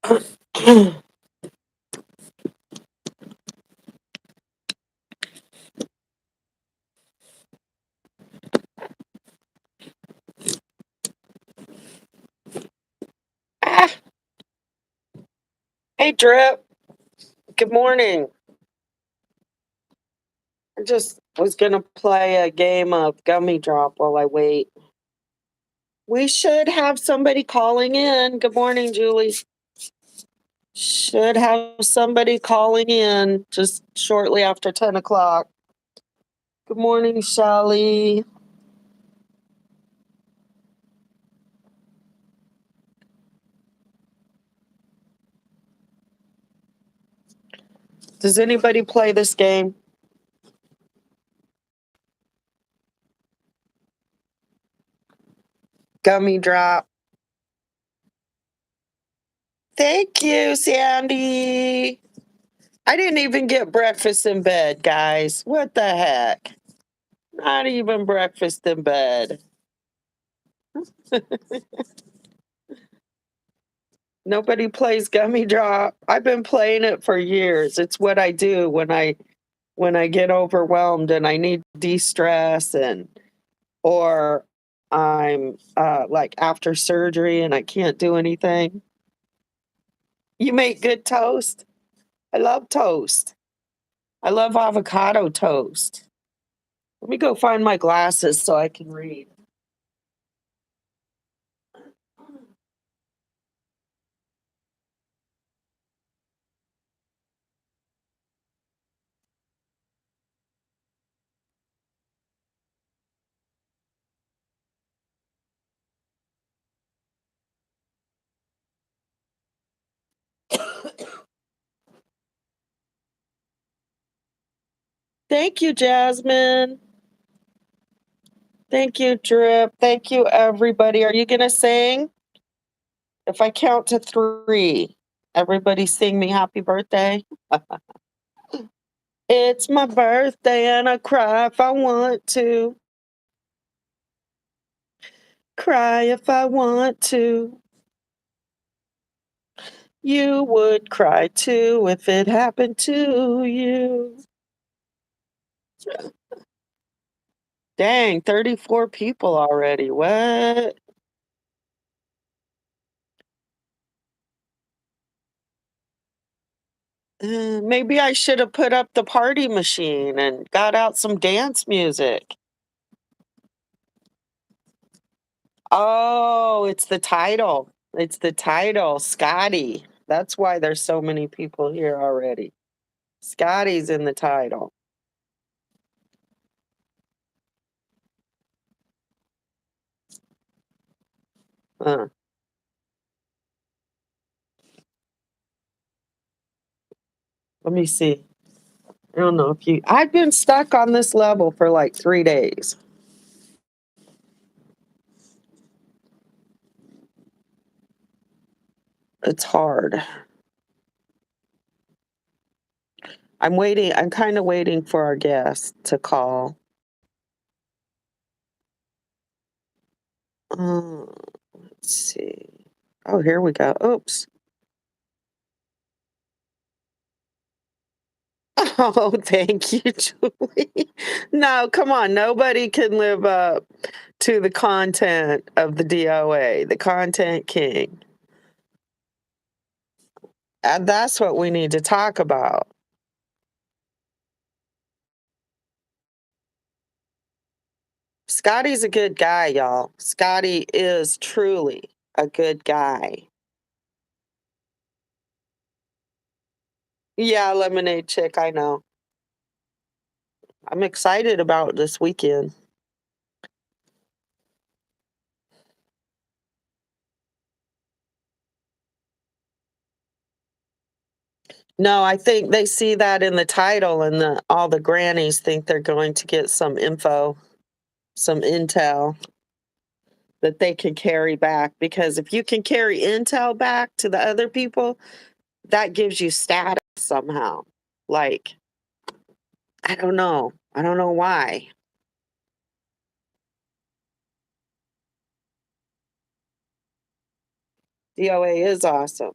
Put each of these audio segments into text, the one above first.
Ah, hey, Drip. Good morning. I just was going to play a game of Gummy Drop while I wait. We should have somebody calling in. Good morning, Julie. Should have somebody calling in just shortly after 10 o'clock. Good morning, Shelly. Does anybody play this game? Gummy Drop. Thank you, Sandy. I didn't even get breakfast in bed, guys. What the heck? Not even breakfast in bed. Nobody plays Gummy Drop. I've been playing it for years. It's what I do when I get overwhelmed and I need de-stress and or I'm like after surgery and I can't do anything. You make good toast? I love toast. I love avocado toast. Let me go find my glasses so I can read. Thank you, Jasmine. Thank you, Drip. Thank you, everybody. Are you going to sing? If I count to three, everybody sing me happy birthday. It's my birthday and I cry if I want to. Cry if I want to. You would cry too if it happened to you. Dang, 34 people already. What? Maybe I should have put up the party machine and got out some dance music. Oh, it's the title. It's the title, Scottie. That's why there's so many people here already. Scottie's in the title. Huh. Let me see. I don't know if you. I've been stuck on this level for like 3 days. It's hard. I'm waiting. I'm kind of waiting for our guest to call. Let's see. Oh, here we go. Oops. Oh, thank you, Julie. No, come on. Nobody can live up to the content of the DOA, the content king. And that's what we need to talk about. Scottie's a good guy, y'all. Scottie is truly a good guy. Yeah, lemonade chick, I know. I'm excited about this weekend. No, I think they see that in the title and all the grannies think they're going to get some info, some intel that they can carry back because if you can carry intel back to the other people, that gives you status somehow. Like, I don't know. I don't know why. DOA is awesome.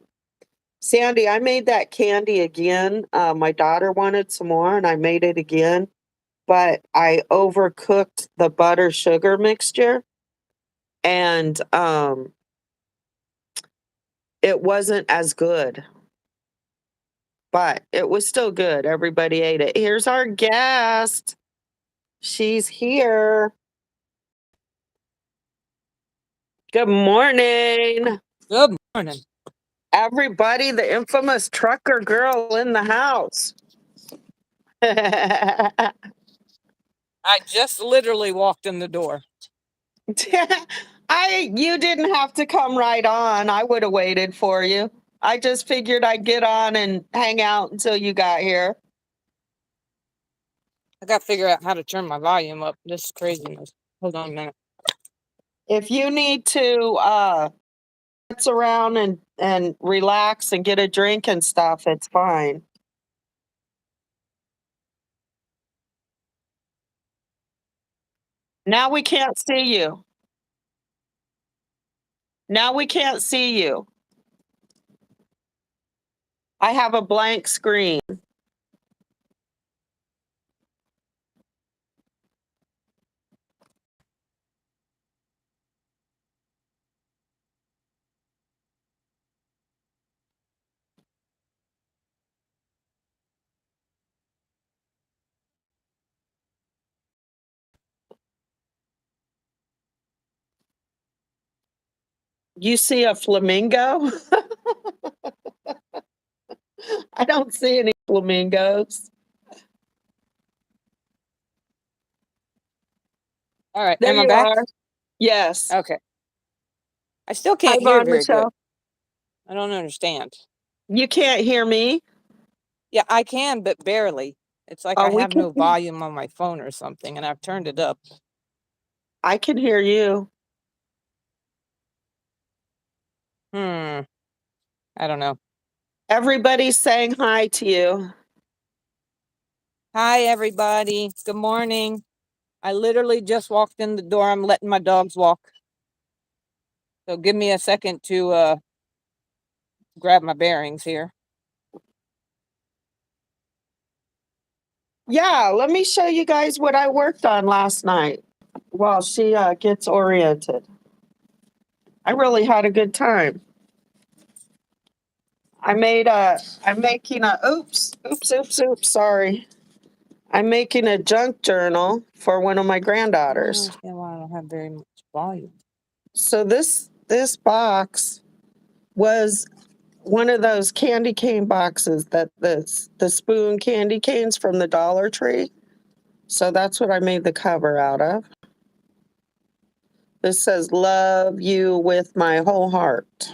Sandy, I made that candy again. My daughter wanted some more, and I made it again, but I overcooked the butter sugar mixture, and it wasn't as good, but it was still good. Everybody ate it. Here's our guest. She's here. Good morning, Good morning. everybody. The infamous trucker girl in the house. I just literally walked in the door. You didn't have to come right on. I would have waited for you. I just figured I'd get on and hang out until you got here. I got to figure out how to turn my volume up. This is craziness. Hold on a minute. If you need to sit around and relax and get a drink and stuff, it's fine. Now we can't see you. Now we can't see you. I have a blank screen. You see a flamingo? I don't see any flamingos. All right. There Am I you back? are. Yes. Okay. I still Hi, can't hear Bon very good. Michelle. I don't understand. You can't hear me? Yeah, I can, but barely. It's like Oh, I we have can. no volume on my phone or something, and I've turned it up. I can hear you. I don't know. Everybody's saying hi to you. Hi, everybody. Good morning. I literally just walked in the door. I'm letting my dogs walk. So give me a second to grab my bearings here. Yeah, let me show you guys what I worked on last night while she gets oriented. I really had a good time. I'm making a, oops, sorry. I'm making a junk journal for one of my I don't granddaughters. understand why I don't have very much volume. So this box was one of those candy cane boxes that the spoon candy canes from the Dollar Tree. So that's what I made the cover out of. This says love you with my whole heart.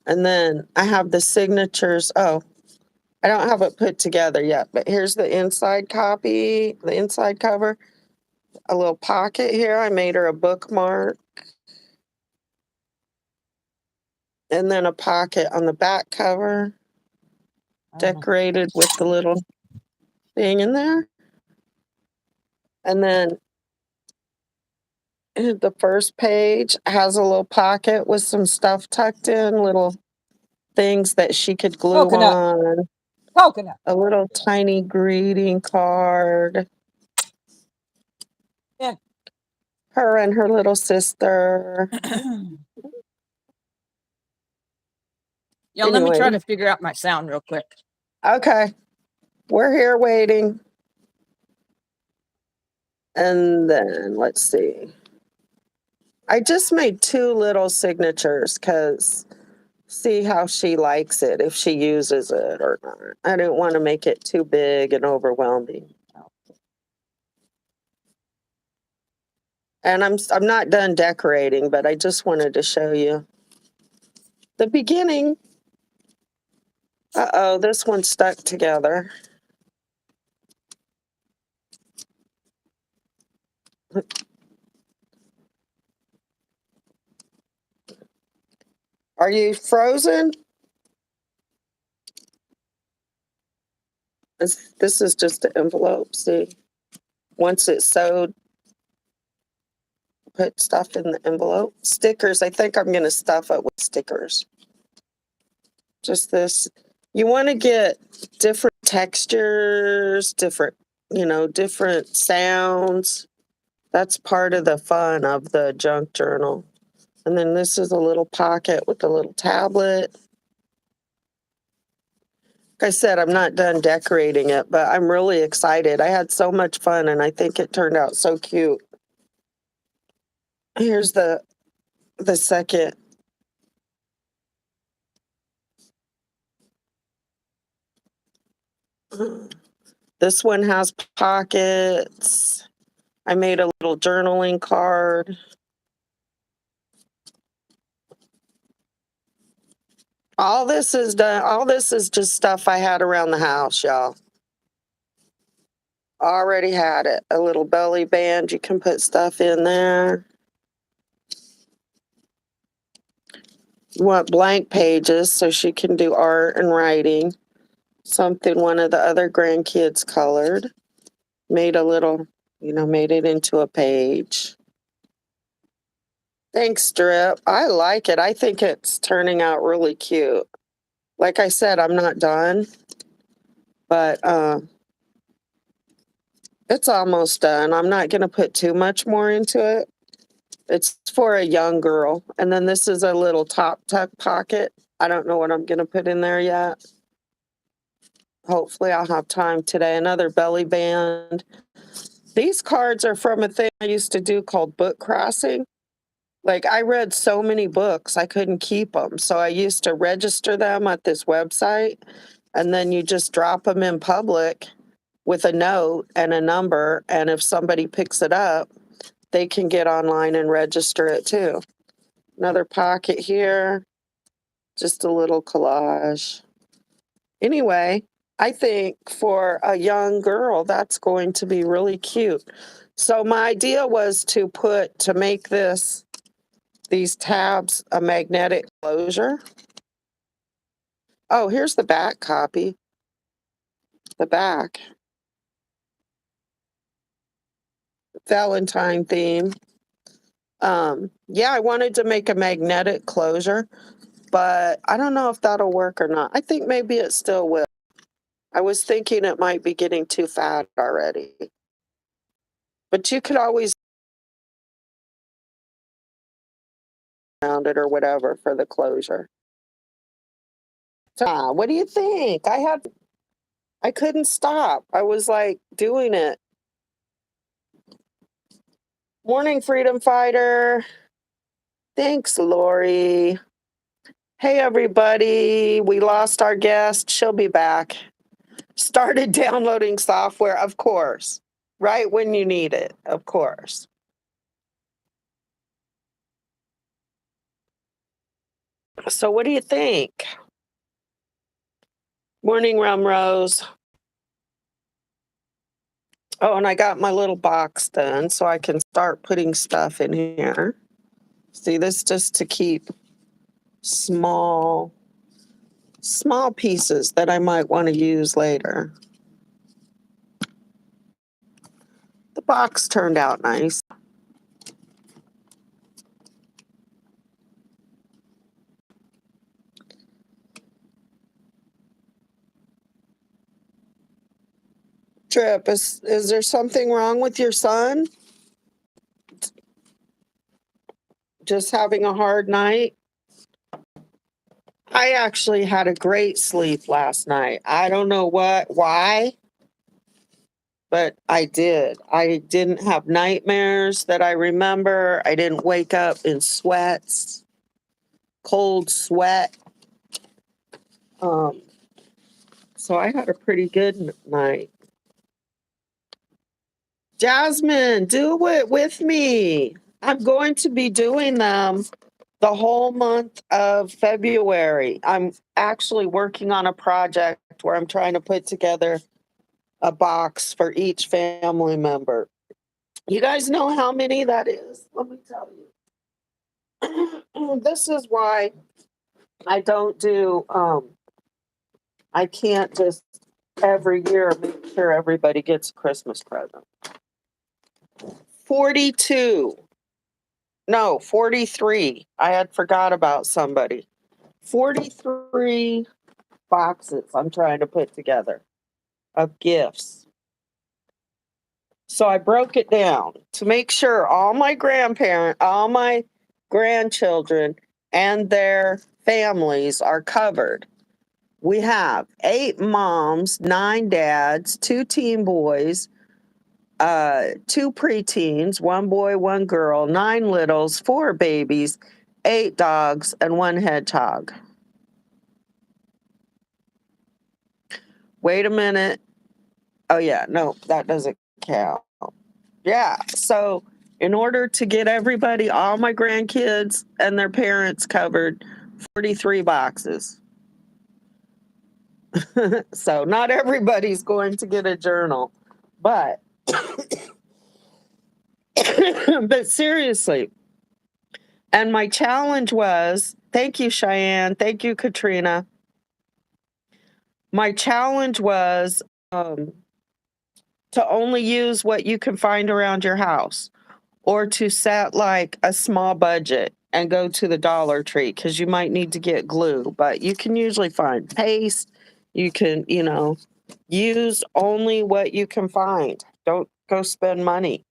And then I have the signatures. Oh, I don't have it put together yet, but here's the inside copy, the inside cover. A little pocket here. I made her a bookmark. And then a pocket on the back cover, decorated with the little thing in there. And then the first page has a little pocket with some stuff tucked in, little things that she could glue Coconut. on. Coconut. A little tiny greeting card. Yeah. Her and her little sister. Y'all, let me Anyway, try to figure out my sound real quick. okay. We're here waiting. And then let's see. I just made 2 little signatures because see how she likes it, if she uses it or not. I didn't want to make it too big and overwhelming. And I'm not done decorating, but I just wanted to show you the beginning. Uh-oh, this one stuck together. Are you frozen? This is just an envelope, see? Once it's sewed, put stuff in the envelope. Stickers, I think I'm going to stuff it with stickers. Just this. You want to get different textures, different sounds. That's part of the fun of the junk journal. And then this is a little pocket with a little tablet. Like I said, I'm not done decorating it, but I'm really excited. I had so much fun, and I think it turned out so cute. Here's the second. This one has pockets. I made a little journaling card. All this is done. All this is just stuff I had around the house, y'all. Already had it. A little belly band. You can put stuff in there. You want blank pages so she can do art and writing. Something one of the other grandkids colored. Made a little, made it into a page. Thanks, Strip. I like it. I think it's turning out really cute. Like I said, I'm not done, but it's almost done. I'm not going to put too much more into it. It's for a young girl. And then this is a little top tuck pocket. I don't know what I'm going to put in there yet. Hopefully I'll have time today. Another belly band. These cards are from a thing I used to do called book crossing. Like, I read so many books, I couldn't keep them. So I used to register them at this website, and then you just drop them in public with a note and a number. And if somebody picks it up, they can get online and register it too. Another pocket here, just a little collage. Anyway, I think for a young girl, that's going to be really cute. So my idea was to make these tabs a magnetic closure. Oh, here's the back copy. The back. Valentine theme. Yeah, I wanted to make a magnetic closure, but I don't know if that'll work or not. I think maybe it still will. I was thinking it might be getting too fat already. But you could always round it or whatever for the closure. What do you think? I couldn't stop. I was like doing it. Morning, Freedom Fighter. Thanks, Lori. Hey, everybody. We lost our guest. She'll be back. Started downloading software, of course. Right when you need it, of course. So what do you think? Morning, Rum Rose. Oh, and I got my little box done so I can start putting stuff in here. See, this just to keep small pieces that I might want to use later. The box turned out nice. Trip, is there something wrong with your son? Just having a hard night? I actually had a great sleep last night. I don't know why, but I did. I didn't have nightmares that I remember. I didn't wake up in sweats, cold sweat. So I had a pretty good night. Jasmine, do it with me. I'm going to be doing them the whole month of February. I'm actually working on a project where I'm trying to put together a box for each family member. You guys know how many that is? Let me tell you. This is why I don't do, I can't just every year make sure everybody gets a Christmas present. 42. No, 43. I had forgot about somebody. 43 boxes I'm trying to put together of gifts. So I broke it down to make sure all my grandchildren and their families are covered. We have 8 moms, 9 dads, 2 teen boys, 2 preteens, 1 boy, 1 girl, 9 littles, 4 babies, 8 dogs, and 1 hedgehog. Wait a minute. Oh, yeah, no, that doesn't count. Yeah, so in order to get everybody, all my grandkids and their parents covered, 43 boxes. So not everybody's going to get a journal, but but seriously. And my challenge was, thank you, Cheyenne. Thank you, Katrina. My challenge was to only use what you can find around your house, or to set like a small budget and go to the Dollar Tree because you might need to get glue, but you can usually find paste. You can, use only what you can find. Don't go spend money.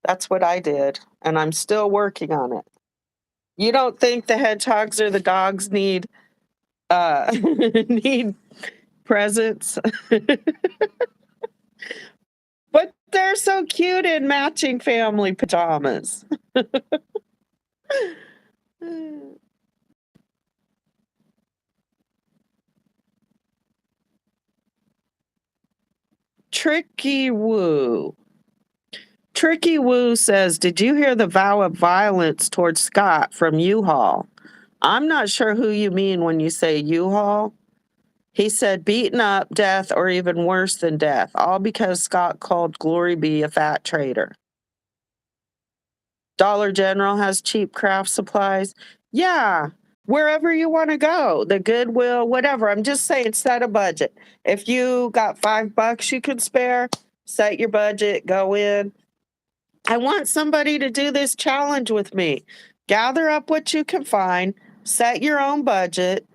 That's what I did, and I'm still working on it. You don't think the hedgehogs or the dogs need need presents? But they're so cute in matching family pajamas. Tricky Woo. Tricky Woo says, "Did you hear the vow of violence towards Scott from U-Haul?" I'm not sure who you mean when you say U-Haul. He said, "Beaten up, death, or even worse than death, all because Scott called Glory B a fat traitor." Dollar General has cheap craft supplies. Yeah, wherever you want to go, the Goodwill, whatever. I'm just saying, set a budget. If you got $5 you can spare, set your budget, go in. I want somebody to do this challenge with me. Gather up what you can find, set your own budget.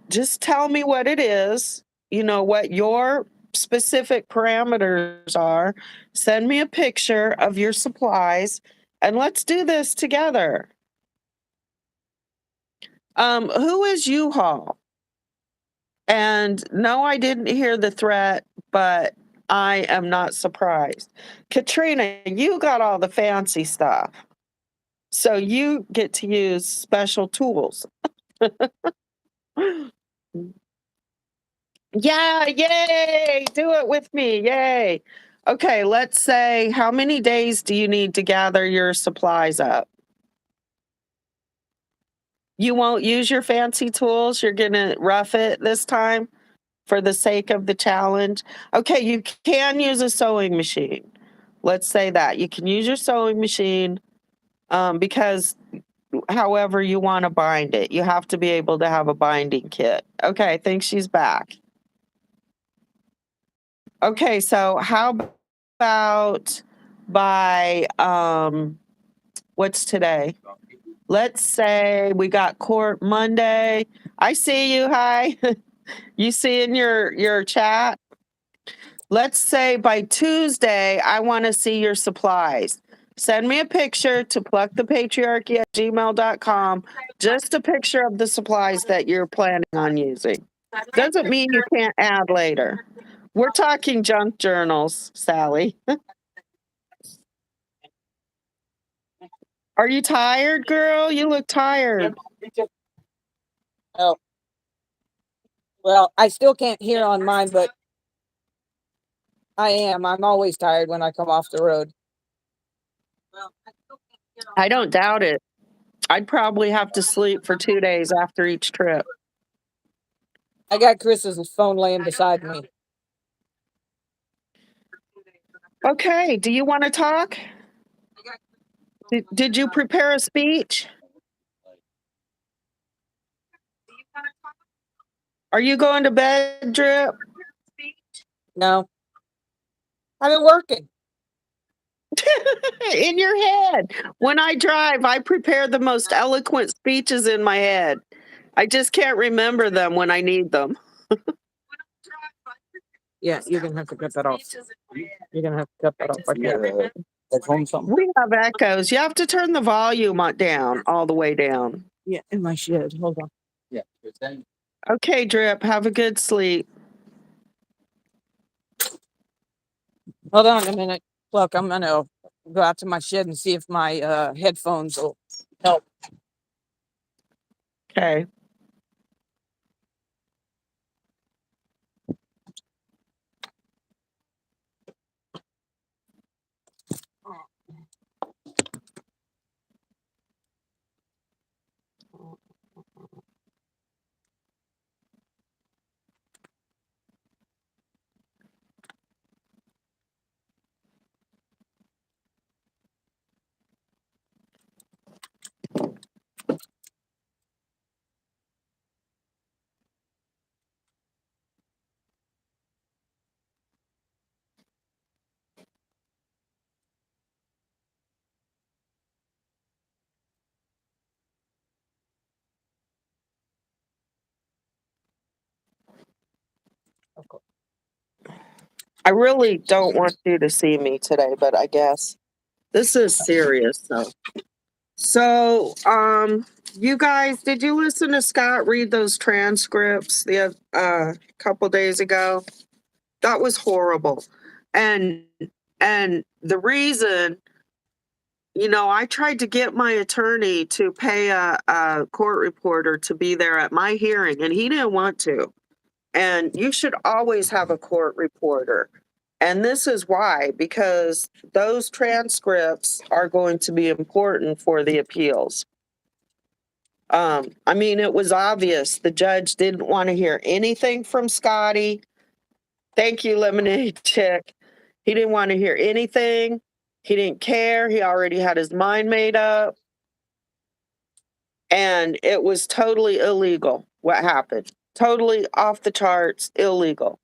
Just tell me what it is, what your specific parameters are. Send me a picture of your supplies and let's do this together. Who is U-Haul? And no, I didn't hear the threat, but I am not surprised. Katrina, you got all the fancy stuff. So you get to use special tools. Yeah, yay! Do it with me, yay. Okay, let's say, how many days do you need to gather your supplies up? You won't use your fancy tools? You're gonna rough it this time for the sake of the challenge? Okay, you can use a sewing machine. Let's say that. You can use your sewing machine because however you want to bind it, you have to be able to have a binding kit. Okay, I think she's back. Okay, so how about by what's today? Let's say we got court Monday. I see you. Hi. You see in your chat? Let's say by Tuesday, I want to see your supplies. Send me a picture to pluckthepatriarchy@gmail.com. Just a picture of the supplies that you're planning on using. Doesn't mean you can't add later. We're talking junk journals, Sally. Are you tired, girl? You look tired. Oh, well, I still can't hear on mine, but I am. I'm always tired when I come off the road. I don't doubt it. I'd probably have to sleep for 2 days after each trip. I got Chris's phone laying beside me. Okay, do you want to talk? Did you prepare a speech? Are you going to bed, Drip? No. I've been working. In your head. When I drive, I prepare the most eloquent speeches in my head. I just can't remember them when I need them. Yeah, you're gonna have to cut that off. You're gonna have to cut that off. I can't. That's home something. We have echoes. You have to turn the volume down, all the way down. Yeah, in my shed. Hold on. Yeah. Then Okay, Drip, have a good sleep. Hold on a minute. Look, I'm gonna go out to my shed and see if my headphones will help. Okay. I really don't want you to see me today, but I guess this is serious though. So, you guys, did you listen to Scott read those transcripts the couple days ago? That was horrible. And the reason, I tried to get my attorney to pay a court reporter to be there at my hearing, and he didn't want to. And you should always have a court reporter. And this is why, because those transcripts are going to be important for the appeals. I mean, it was obvious the judge didn't want to hear anything from Scottie. Thank you, Lemonade Chick. He didn't want to hear anything. He didn't care. He already had his mind made up. And it was totally illegal what happened. Totally off the charts, illegal.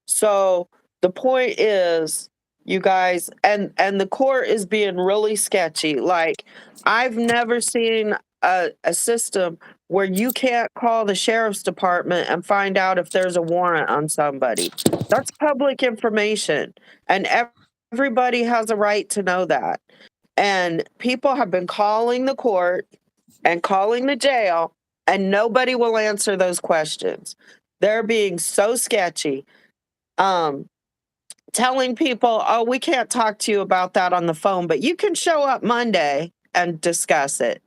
So the point is, you guys, and the court is being really sketchy. Like, I've never seen a system where you can't call the sheriff's department and find out if there's a warrant on somebody. That's public information, and everybody has a right to know that. And people have been calling the court and calling the jail, and nobody will answer those questions. They're being so sketchy. Telling people, oh, we can't talk to you about that on the phone, but you can show up Monday and discuss it.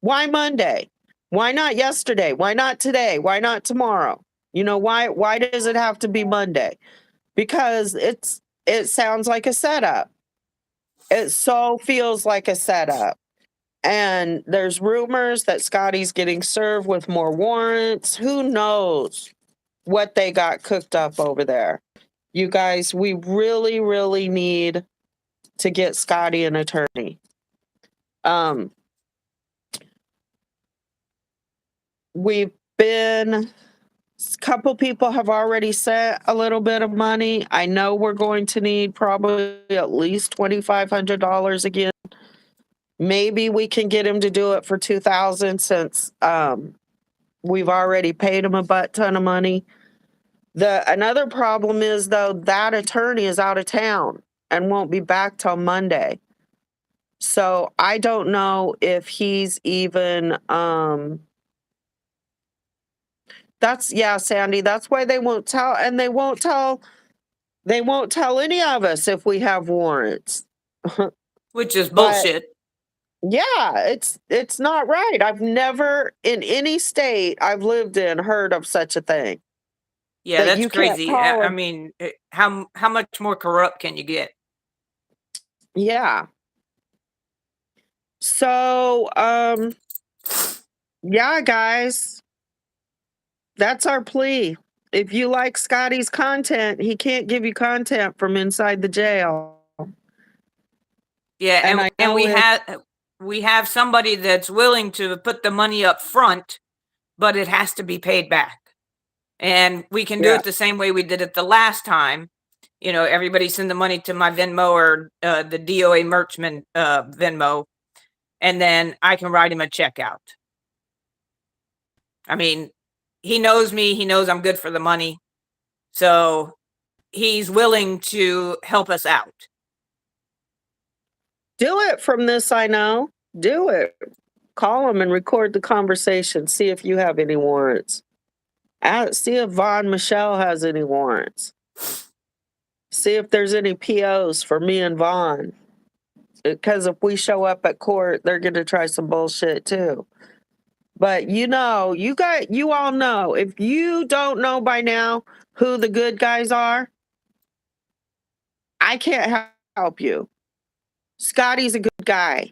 Why Monday? Why not yesterday? Why not today? Why not tomorrow? Why does it have to be Monday? Because it sounds like a setup. It so feels like a setup. And there's rumors that Scottie's getting served with more warrants. Who knows what they got cooked up over there? You guys, we really, really need to get Scottie an attorney. We've been, a couple people have already sent a little bit of money. I know we're going to need probably at least $2,500 again. Maybe we can get him to do it for $2,000 since we've already paid him a butt ton of money. Another problem is, though, that attorney is out of town and won't be back till Monday. So I don't know if he's even Sandy, that's why they won't tell, and they won't tell any of us if we have warrants. Which is But bullshit. yeah, it's not right. I've never in any state I've lived in heard of such a thing. Yeah, that that's you can't crazy. call I him. mean, how much more corrupt can you get? Yeah. So, yeah, guys, that's our plea. If you like Scottie's content, he can't give you content from inside the jail. Yeah, And I know we have somebody that's willing to put the money up front, but it has to be paid back. And we can do Yeah. it the same way we did it the last time. Everybody send the money to my Venmo or the DOA Merchman Venmo, and then I can write him a check out. I mean, he knows me. He knows I'm good for the money. So he's willing to help us out. Do it from this, I know. Do it. Call him and record the conversation. See if you have any warrants. See if Von Michelle has any warrants. See if there's any POs for me and Vaughn. Because if we show up at court, they're going to try some bullshit too. But you all know, if you don't know by now who the good guys are, I can't help you. Scottie's a good guy.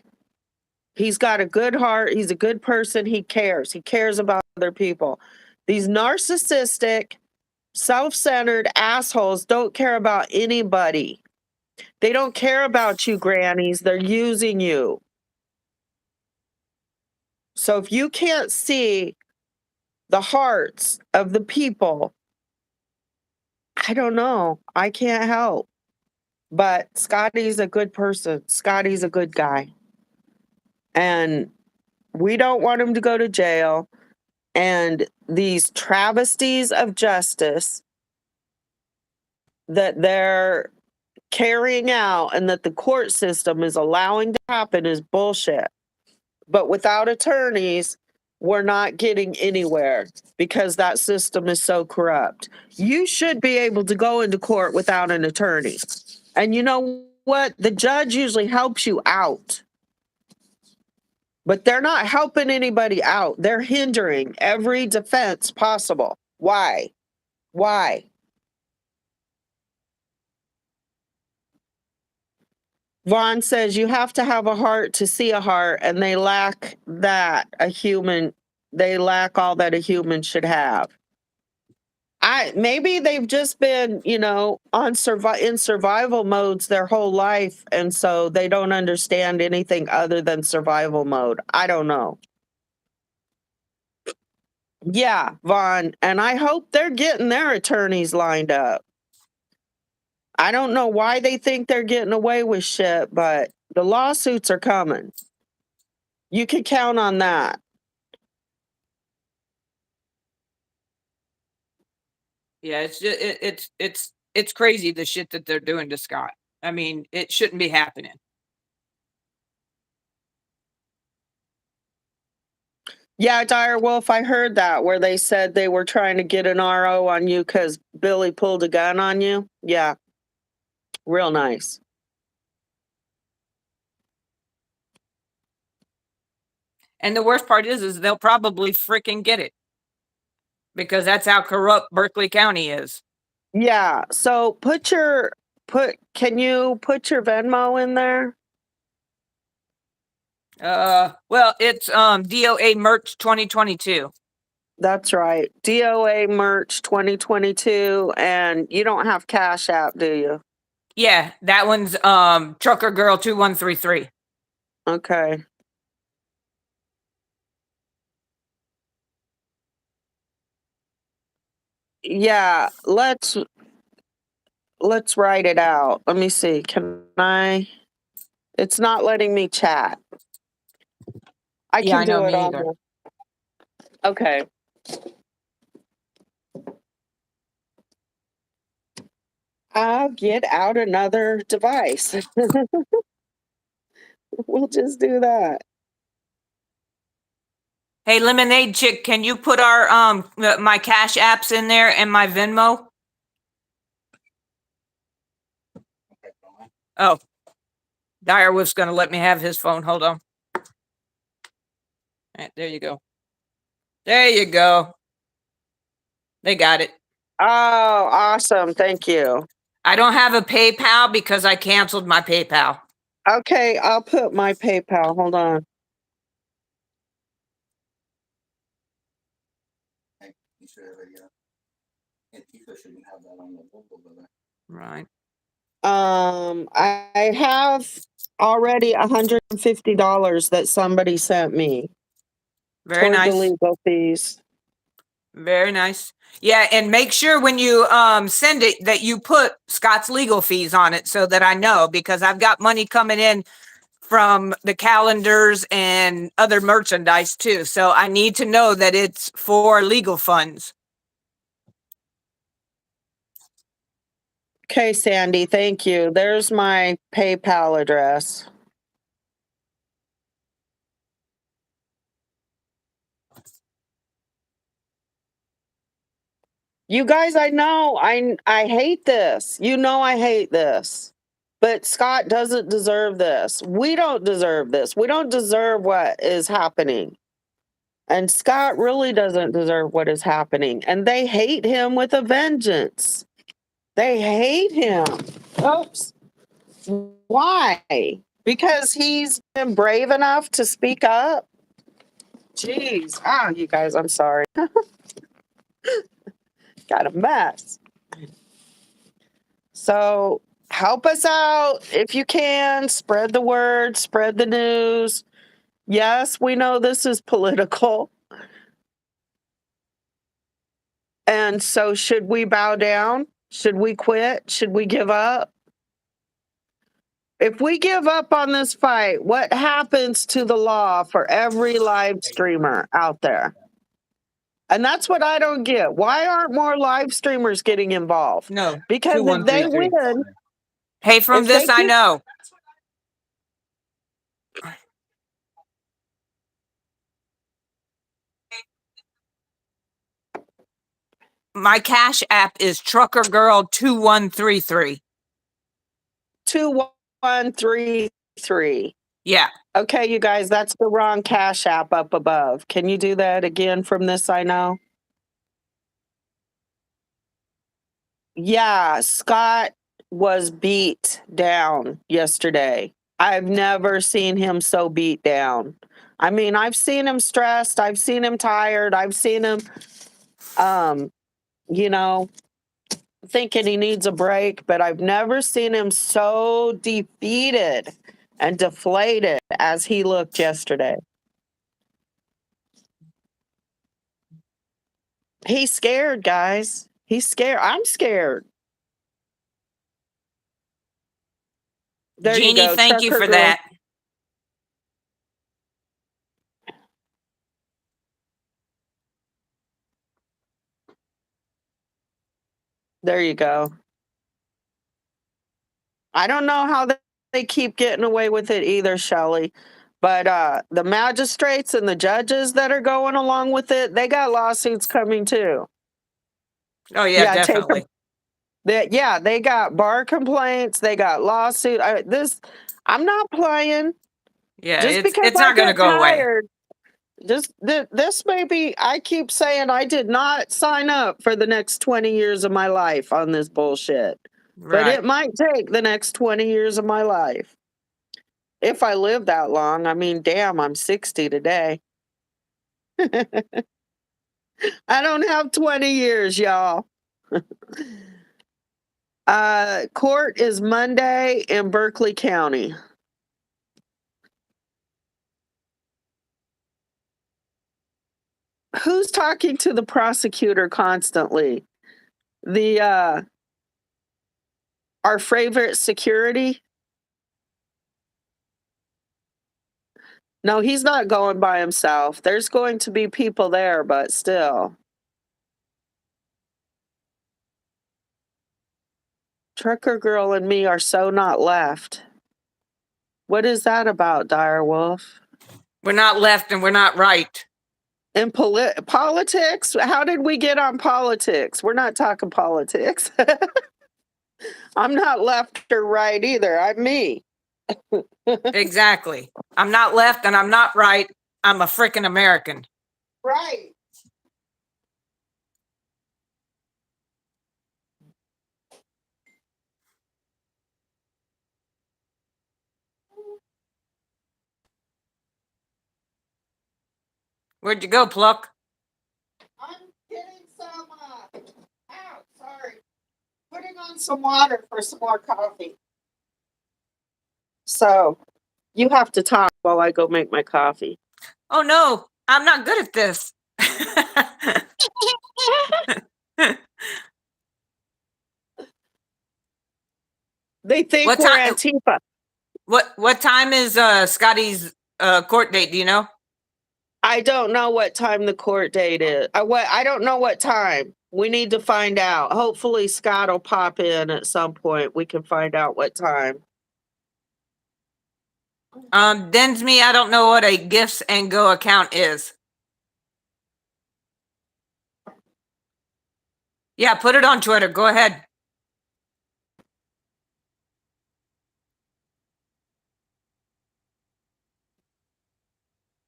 He's got a good heart. He's a good person. He cares. He cares about other people. These narcissistic, self-centered assholes don't care about anybody. They don't care about you, grannies. They're using you. So if you can't see the hearts of the people, I don't know. I can't help. But Scottie's a good person. Scottie's a good guy. And we don't want him to go to jail. And these travesties of justice that they're carrying out and that the court system is allowing to happen is bullshit. But without attorneys, we're not getting anywhere because that system is so corrupt. You should be able to go into court without an attorney. And you know what? The judge usually helps you out. But they're not helping anybody out. They're hindering every defense possible. Why? Why? Vaughn says you have to have a heart to see a heart, and they lack that they lack all that a human should have. Maybe they've just been, in survival modes their whole life, and so they don't understand anything other than survival mode. I don't know. Yeah, Vaughn, and I hope they're getting their attorneys lined up. I don't know why they think they're getting away with shit, but the lawsuits are coming. You can count on that. Yeah, it's just it's crazy the shit that they're doing to Scott. I mean, it shouldn't be happening. Yeah, Dire Wolf, I heard that where they said they were trying to get an RO on you because Billy pulled a gun on you. Yeah, real nice. And the worst part is they'll probably freaking get it because that's how corrupt Berkeley County is. Yeah, so can you put your Venmo in there? Well, it's DOA Merch 2022. That's right. DOA Merch 2022, and you don't have Cash App, do you? Yeah, that one's Trucker Girl 2133. Okay. Yeah, let's write it out. Let me see. Can I? It's not letting me chat. I can do it on the. Okay. I'll get out another device. We'll just do that. Hey, Lemonade Chick, can you put our my Cash Apps in there and my Venmo? Oh, Dyer was gonna let me have his phone. Hold on. All right, there you go. There you go. They got it. Oh, awesome. Thank you. I don't have a PayPal because I canceled my PayPal. Okay, I'll put my PayPal. Hold on. Right. I have already $150 that somebody sent me. Very toward nice. the legal fees. Very nice. Yeah, and make sure when you send it that you put Scott's legal fees on it so that I know, because I've got money coming in from the calendars and other merchandise too. So I need to know that it's for legal funds. Okay, Sandy, thank you. There's my PayPal address. You guys, I know I hate this. You know I hate this. But Scott doesn't deserve this. We don't deserve this. We don't deserve what is happening. And Scott really doesn't deserve what is happening. And they hate him with a vengeance. They hate him. Oops. Why? Because he's been brave enough to speak up? Jeez. Oh, you guys, I'm sorry. Got a mess. So help us out if you can. Spread the word, spread the news. Yes, we know this is political. And so, should we bow down? Should we quit? Should we give up? If we give up on this fight, what happens to the law for every live streamer out there? And that's what I don't get. Why aren't more live streamers getting involved? No. Because if they 2133. win, Hey, from If they this I keep- know. My Cash App is Trucker Girl 2133. 2133. Yeah. Okay, you guys, that's the wrong Cash App up above. Can you do that again from this I know? Yeah, Scott was beat down yesterday. I've never seen him so beat down. I mean, I've seen him stressed, I've seen him tired, I've seen him you know, thinking he needs a break, but I've never seen him so defeated and deflated as he looked yesterday. He's scared, guys. He's scared. I'm scared. There you Jeannie, go. thank you Trucker for girl. that. There you go. I don't know how they keep getting away with it either, Shelley. But the magistrates and the judges that are going along with it, they got lawsuits coming too. Oh yeah, take definitely. they got bar complaints, they got lawsuit. I'm not playing. Yeah, Just because it's I not going to get go away. tired. This may be. I keep saying I did not sign up for the next 20 years of my life on this bullshit. But Right. it might take the next 20 years of my life. If I live that long. I mean, damn, I'm 60 today. I don't have 20 years, y'all. Court is Monday in Berkeley County. Who's talking to the prosecutor constantly? Our favorite security? No, he's not going by himself. There's going to be people there, but still. Trucker Girl and me are so not left. What is that about, Direwolf? We're not left and we're not right. In politics? How did we get on politics? We're not talking politics. I'm not left or right either. I'm me. Exactly. I'm not left and I'm not right. I'm a freaking American. Right. Where'd you go, Pluck? I'm getting some, sorry. Putting on some water for some more coffee. So, you have to talk while I go make my coffee. Oh no, I'm not good at this. They think What we're time? Antifa. What time is Scottie's court date? Do you know? I don't know what time the court date is. I don't know what time. We need to find out. Hopefully Scott will pop in at some point. We can find out what time. Densme, I don't know what a Gifts and Go account is. Yeah, put it on Twitter. Go ahead.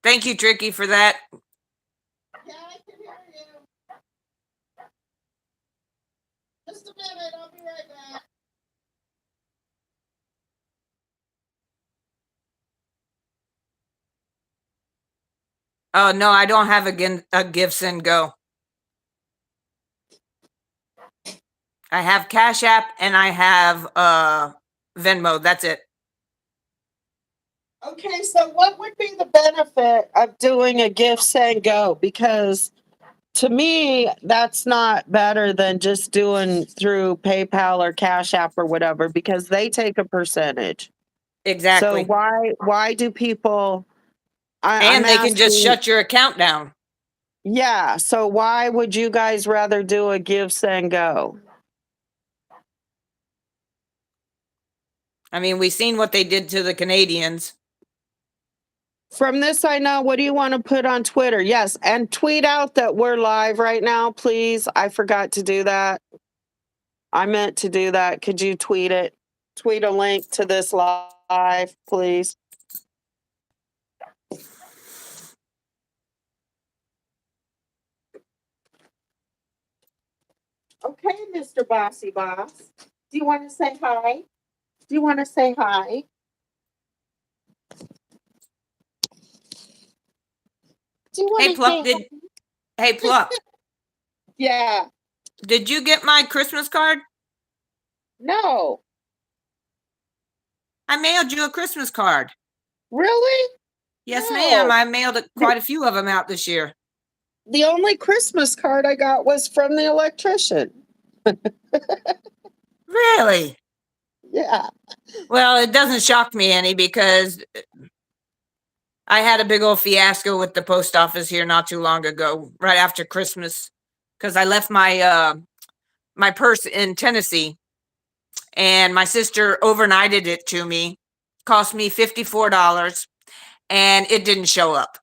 Thank you, Tricky, for that. Yeah, I can hear you. Just a minute, I'll be right back. Oh, no, I don't have a Gifts and Go. I have Cash App and I have Venmo. That's it. Okay, so what would be the benefit of doing a Gifts and Go? Because to me, that's not better than just doing through PayPal or Cash App or whatever, because they take a percentage. Exactly. So why do people? And I'm they can just asking, shut your account down. yeah. So why would you guys rather do a Gifts and Go? I mean, we've seen what they did to the Canadians. From this, I know. What do you want to put on Twitter? Yes, and tweet out that we're live right now, please. I forgot to do that. I meant to do that. Could you tweet it? Tweet a link to this live, please. Okay, Mr. Bossy Boss. Do you want to say hi? Do you want to say hi? Do you want Hey, to Pluck, say hey, Pluck, Yeah. did you get my Christmas card? No. I mailed you a Christmas card. Really? Yes, No. ma'am. I mailed quite a few of them out this year. The only Christmas card I got was from the electrician. Really? Yeah. Well, it doesn't shock me any because I had a big old fiasco with the post office here not too long ago, right after Christmas, because I left my my purse in Tennessee, and my sister overnighted it to me. Cost me $54, and it didn't show up.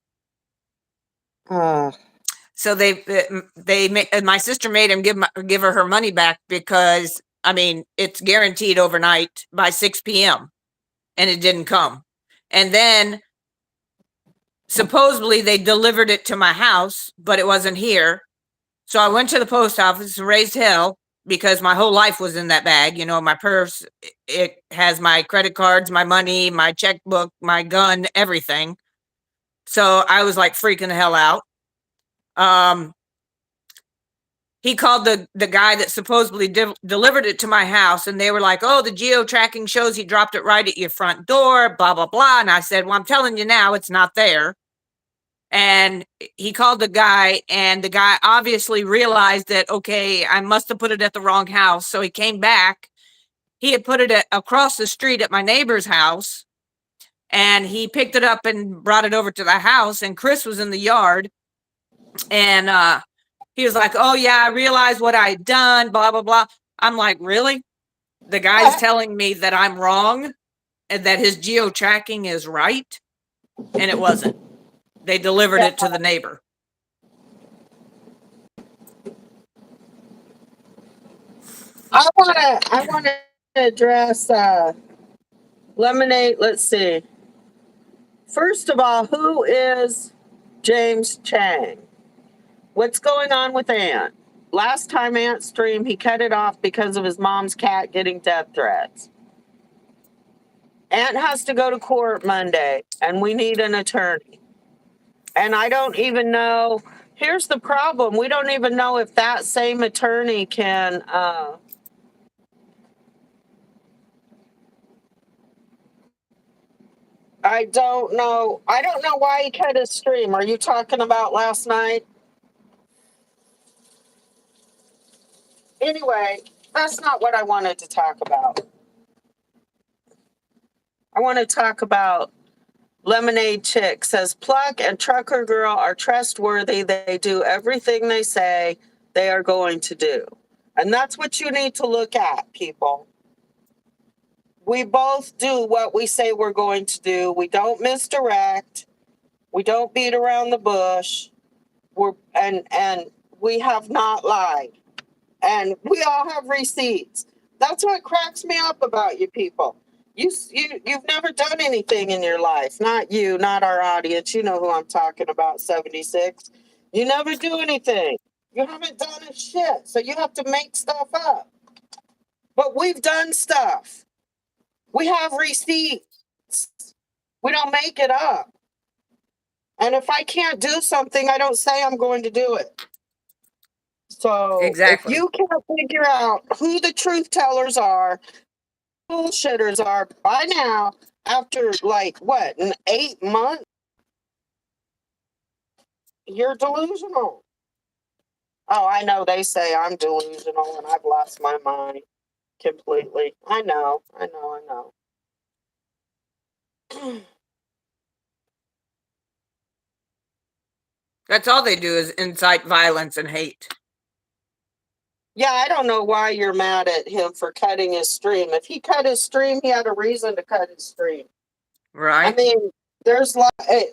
So my sister made him give her money back because, I mean, it's guaranteed overnight by 6 p.m. and it didn't come. And then supposedly they delivered it to my house, but it wasn't here. So I went to the post office and raised hell because my whole life was in that bag. You know, my purse, it has my credit cards, my money, my checkbook, my gun, everything. So I was like freaking the hell out. He called the guy that supposedly delivered it to my house, and they were like, oh, the geo tracking shows he dropped it right at your front door, blah, blah, blah. And I said, well, I'm telling you now, it's not there. And he called the guy, and the guy obviously realized that, okay, I must have put it at the wrong house. So he came back. He had put it across the street at my neighbor's house, and he picked it up and brought it over to the house, and Chris was in the yard. And he was like, oh, yeah, I realized what I had done, blah, blah, blah. I'm like, really? The guy's telling me that I'm wrong and that his geo tracking is right? And it wasn't. They delivered it to the neighbor. I want to address Lemonade. Let's see. First of all, who is James Chang? What's going on with Ant? Last time Ant streamed, he cut it off because of his mom's cat getting death threats. Ant has to go to court Monday, and we need an attorney. And I don't even know. Here's the problem. We don't even know if that same attorney can I don't know. I don't know why he cut his stream. Are you talking about last night? Anyway, that's not what I wanted to talk about. I want to talk about Lemonade Chick. Says Plug and Trucker Girl are trustworthy. They do everything they say they are going to do. And that's what you need to look at, people. We both do what we say we're going to do. We don't misdirect. We don't beat around the bush. And we have not lied. And we all have receipts. That's what cracks me up about you people. You've never done anything in your life. Not you, not our audience. You know who I'm talking about, 76. You never do anything. You haven't done a shit. So you have to make stuff up. But we've done stuff. We have receipts. We don't make it up. And if I can't do something, I don't say I'm going to do it. So if Exactly. you can't figure out who the truth tellers are, bullshitters are by now, after like what, 8 months, you're delusional. Oh, I know they say I'm delusional and I've lost my mind completely. I know. That's all they do is incite violence and hate. Yeah, I don't know why you're mad at him for cutting his stream. If he cut his stream, he had a reason to cut his stream. Right? I mean, there's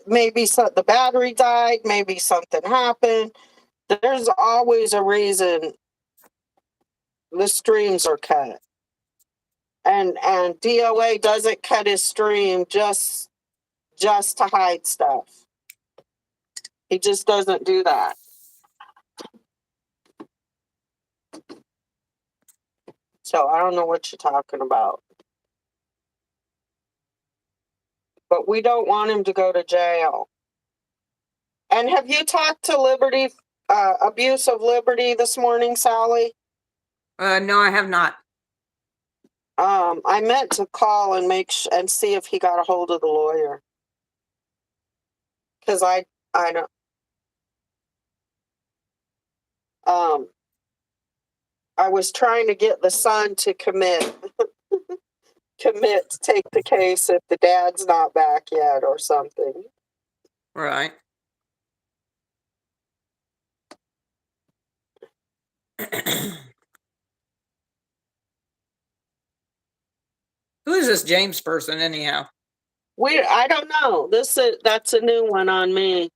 maybe the battery died, maybe something happened. There's always a reason the streams are cut. And DOA doesn't cut his stream just to hide stuff. He just doesn't do that. So I don't know what you're talking about. But we don't want him to go to jail. And have you talked to Liberty, abuse of Liberty this morning, Sally? No, I have not. I meant to call and and see if he got a hold of the lawyer. Because I don't. I was trying to get the son to commit to take the case if the dad's not back yet or something. Right. Who is this James person anyhow? I don't know. That's a new one on me.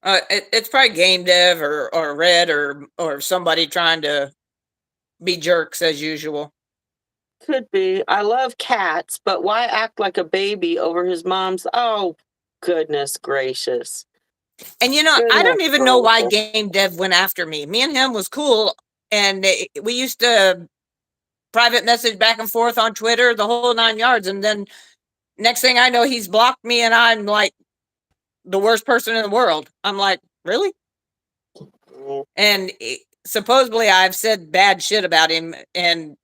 It's probably game dev or Red or somebody trying to be jerks as usual. Could be. I love cats, but why act like a baby over his mom's? Oh, goodness gracious. And I don't even know why game dev went after me. Me and him was cool, and we used to private message back and forth on Twitter, the whole 9 yards. And then next thing I know, he's blocked me, and I'm like the worst person in the world. I'm like, really? And supposedly I've said bad shit about him, and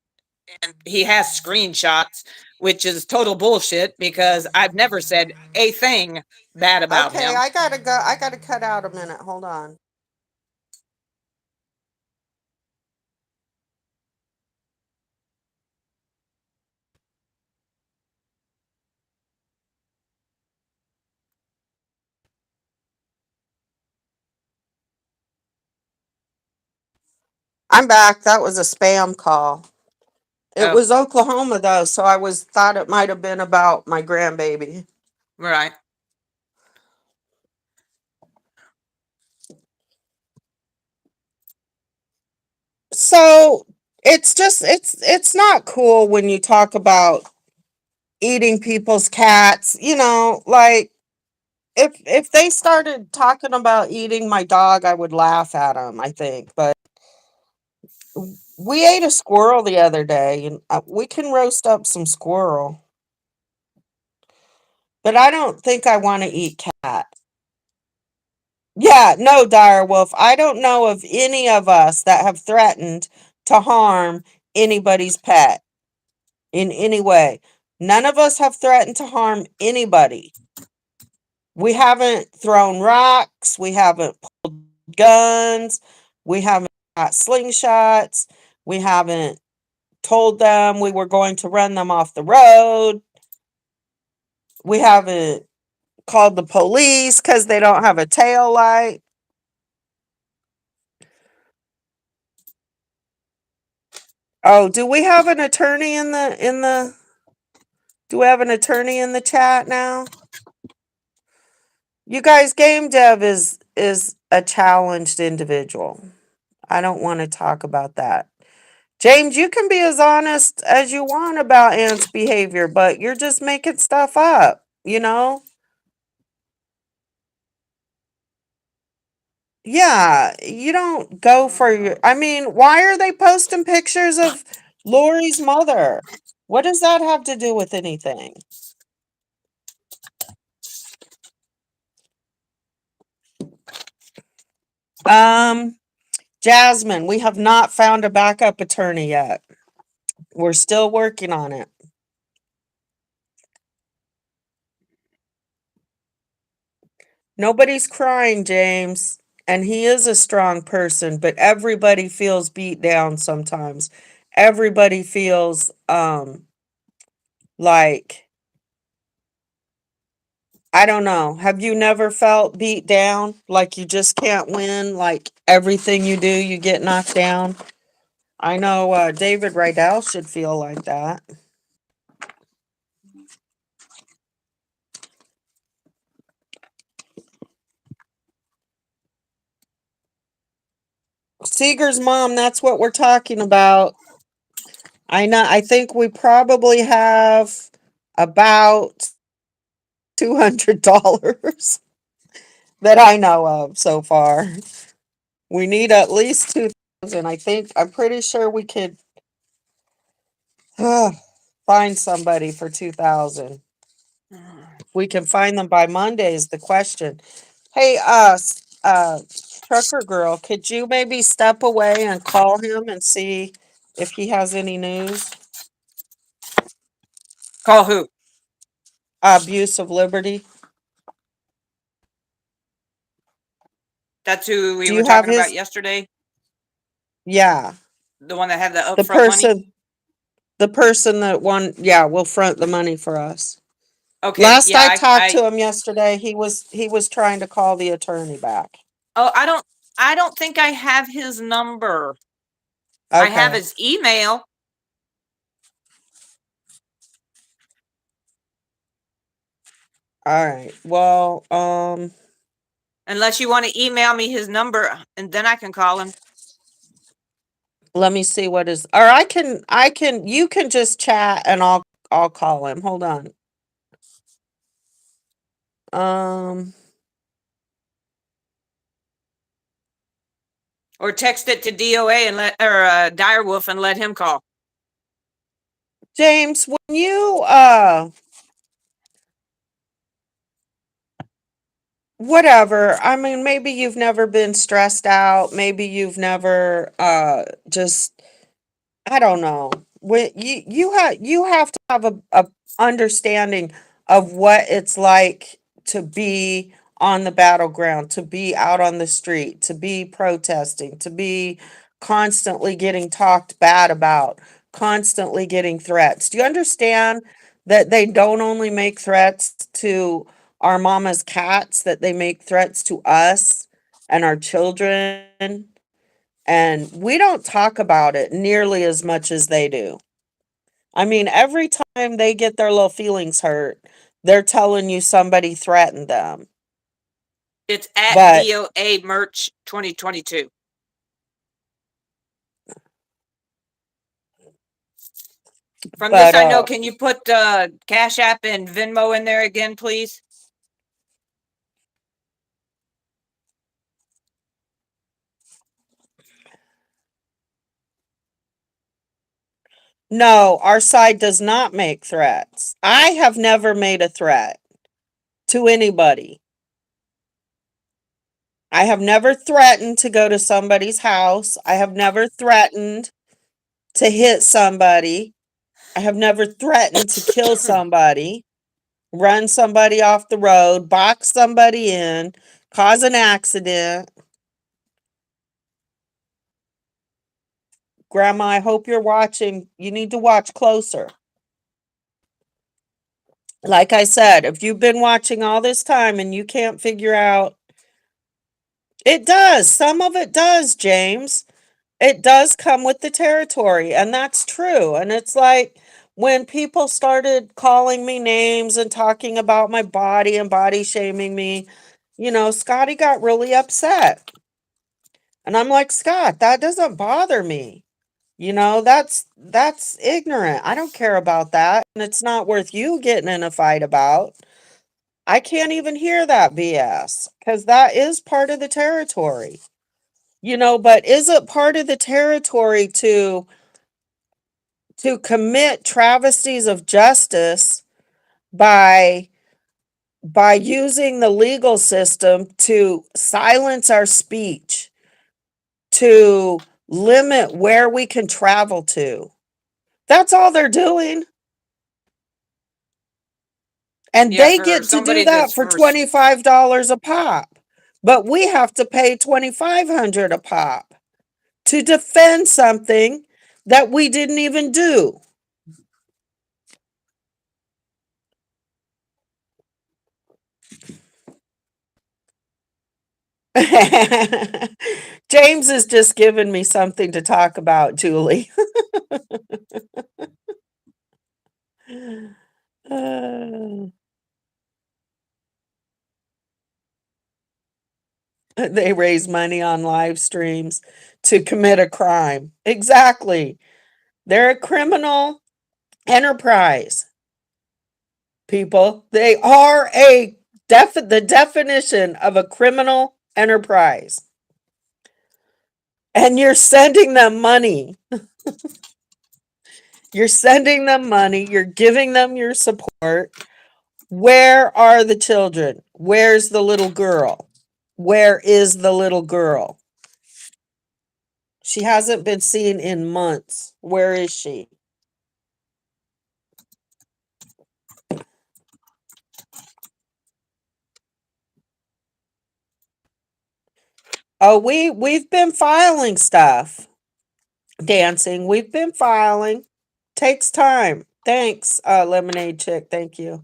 he has screenshots, which is total bullshit because I've never said a thing bad about him. Okay, I gotta go. I gotta cut out a minute. Hold on. I'm back. That was a spam call. It was Oklahoma though, so I thought it might have been about my grandbaby. Right. So it's not cool when you talk about eating people's cats, like if they started talking about eating my dog, I would laugh at them, I think. But we ate a squirrel the other day, and we can roast up some squirrel. But I don't think I want to eat cat. Yeah, no, dire wolf. I don't know of any of us that have threatened to harm anybody's pet in any way. None of us have threatened to harm anybody. We haven't thrown rocks. We haven't pulled guns. We haven't got slingshots. We haven't told them we were going to run them off the road. We haven't called the police because they don't have a tail light. Oh, do we have an attorney in the do we have an attorney in the chat now? You guys, game dev is a challenged individual. I don't want to talk about that. James, you can be as honest as you want about Ant's behavior, but you're just making stuff up, you know? Yeah, you don't go for your. I mean, why are they posting pictures of Lori's mother? What does that have to do with anything? Jasmine, we have not found a backup attorney yet. We're still working on it. Nobody's crying, James. And he is a strong person, but everybody feels beat down sometimes. Everybody feels like, I don't know. Have you never felt beat down? Like you just can't win? Like everything you do, you get knocked down? I know David Rydell should feel like that. Seeger's mom, that's what we're talking about. I know. I think we probably have about $200 that I know of so far. We need at least 2,000. I'm pretty sure we could find somebody for 2,000. If we can find them by Monday is the question. Hey, trucker girl, could you maybe step away and call him and see if he has any news? Call who? Abuse of liberty. That's who we Do were you have talking about his? yesterday. Yeah, The one that had the the upfront money. person that won. Yeah, will front the money for us. Okay, Last yeah, I talked I to him yesterday, he was trying to call the attorney back. oh, I don't think I have his number. I have Okay, his email. all right. Well, Unless you want to email me his number and then I can call him. let me see what is. Or I can. You can just chat and I'll call him. Hold on. Um, Or text it to DOA and Direwolf and let him call. James, when you whatever. I mean, maybe you've never been stressed out. Maybe you've never just I don't know. When you have to have a understanding of what it's like to be on the battleground, to be out on the street, to be protesting, to be constantly getting talked bad about, constantly getting threats. Do you understand that they don't only make threats to our mama's cats, that they make threats to us and our children? And we don't talk about it nearly as much as they do. I mean, every time they get their little feelings hurt, they're telling you somebody threatened them. It's at But DOA Merch 2022. From this, but I know. Can you put Cash App and Venmo in there again, please? no, our side does not make threats. I have never made a threat to anybody. I have never threatened to go to somebody's house. I have never threatened to hit somebody. I have never threatened to kill somebody, run somebody off the road, box somebody in, cause an accident. Grandma, I hope you're watching. You need to watch closer. Like I said, if you've been watching all this time and you can't figure out, it does. Some of it does, James. It does come with the territory, and that's true. And it's like when people started calling me names and talking about my body and body shaming me, Scotty got really upset. And I'm like, Scott, that doesn't bother me. That's ignorant. I don't care about that. And it's not worth you getting in a fight about. I can't even hear that BS because that is part of the territory. But is it part of the territory to commit travesties of justice by using the legal system to silence our speech, to limit where we can travel to? That's all they're doing. And Yeah, they for get to do somebody that that's for $25 a pop. But we have to pay $2,500 a pop to defend something that we didn't even do. James is just giving me something to talk about, Julie. They raise money on live streams to commit a crime. Exactly. They're a criminal enterprise, people. They are the definition of a criminal enterprise. And you're sending them money. You're sending them money. You're giving them your support. Where are the children? Where's the little girl? Where is the little girl? She hasn't been seen in months. Where is she? Oh, we've been filing stuff. Dancing. We've been filing. Takes time. Thanks, Lemonade Chick. Thank you.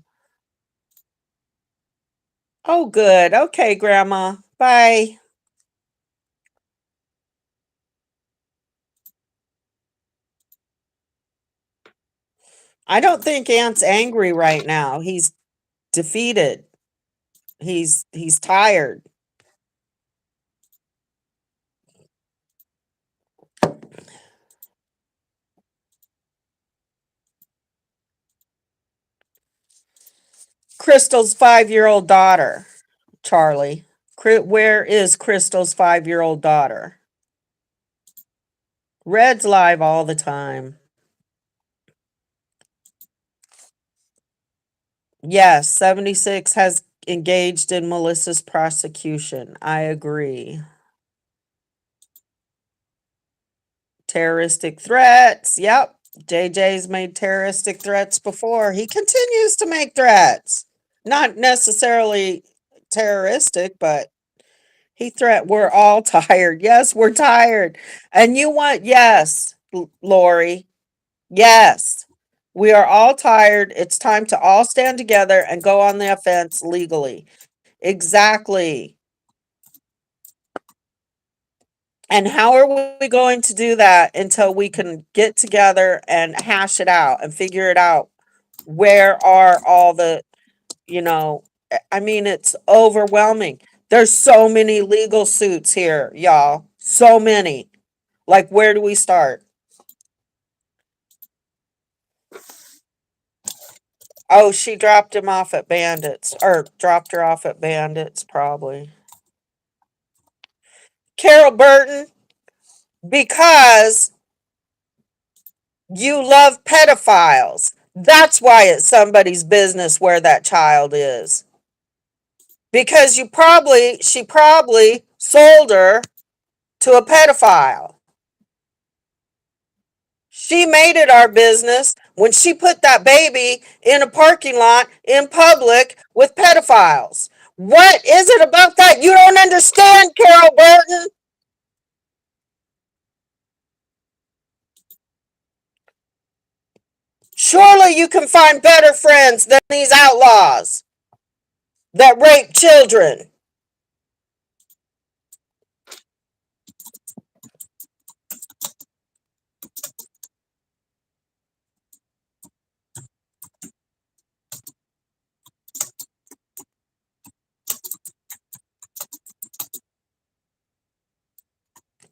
Oh, good. Okay, Grandma. Bye. I don't think Aunt's angry right now. He's defeated. He's tired. Crystal's 5-year-old daughter, Charlie. Where is Crystal's 5-year-old daughter? Red's live all the time. Yes, 76 has engaged in Melissa's prosecution. I agree. Terroristic threats. Yep. JJ's made terroristic threats before. He continues to make threats. Not necessarily terroristic, but we're all tired. Yes, we're tired. And yes, Lori. Yes. We are all tired. It's time to all stand together and go on the offense legally. Exactly. And how are we going to do that until we can get together and hash it out and figure it out? Where are all I mean, it's overwhelming. There's so many legal suits here, y'all. So many. Like, where do we start? Oh, she dropped him off at Bandits, or dropped her off at Bandits, probably. Carol Burton, because you love pedophiles. That's why it's somebody's business where that child is. Because she probably sold her to a pedophile. She made it our business when she put that baby in a parking lot in public with pedophiles. What is it about that you don't understand, Carol Burton? Surely you can find better friends than these outlaws that rape children.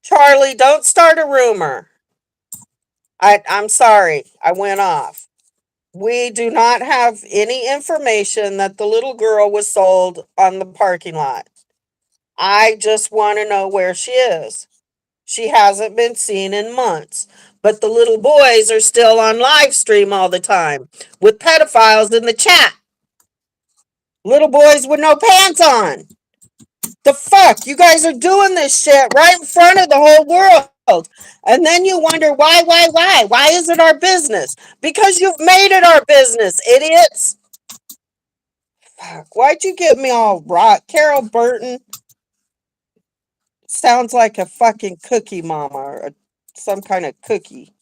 Charlie, don't start a rumor. I'm sorry, I went off. We do not have any information that the little girl was sold on the parking lot. I just want to know where she is. She hasn't been seen in months. But the little boys are still on live stream all the time with pedophiles in the chat. Little boys with no pants on. The fuck? You guys are doing this shit right in front of the whole world. And then you wonder why? Why is it our business? Because you've made it our business, idiots. Fuck, why'd you get me all rot? Carol Burton sounds like a fucking cookie mama or some kind of cookie.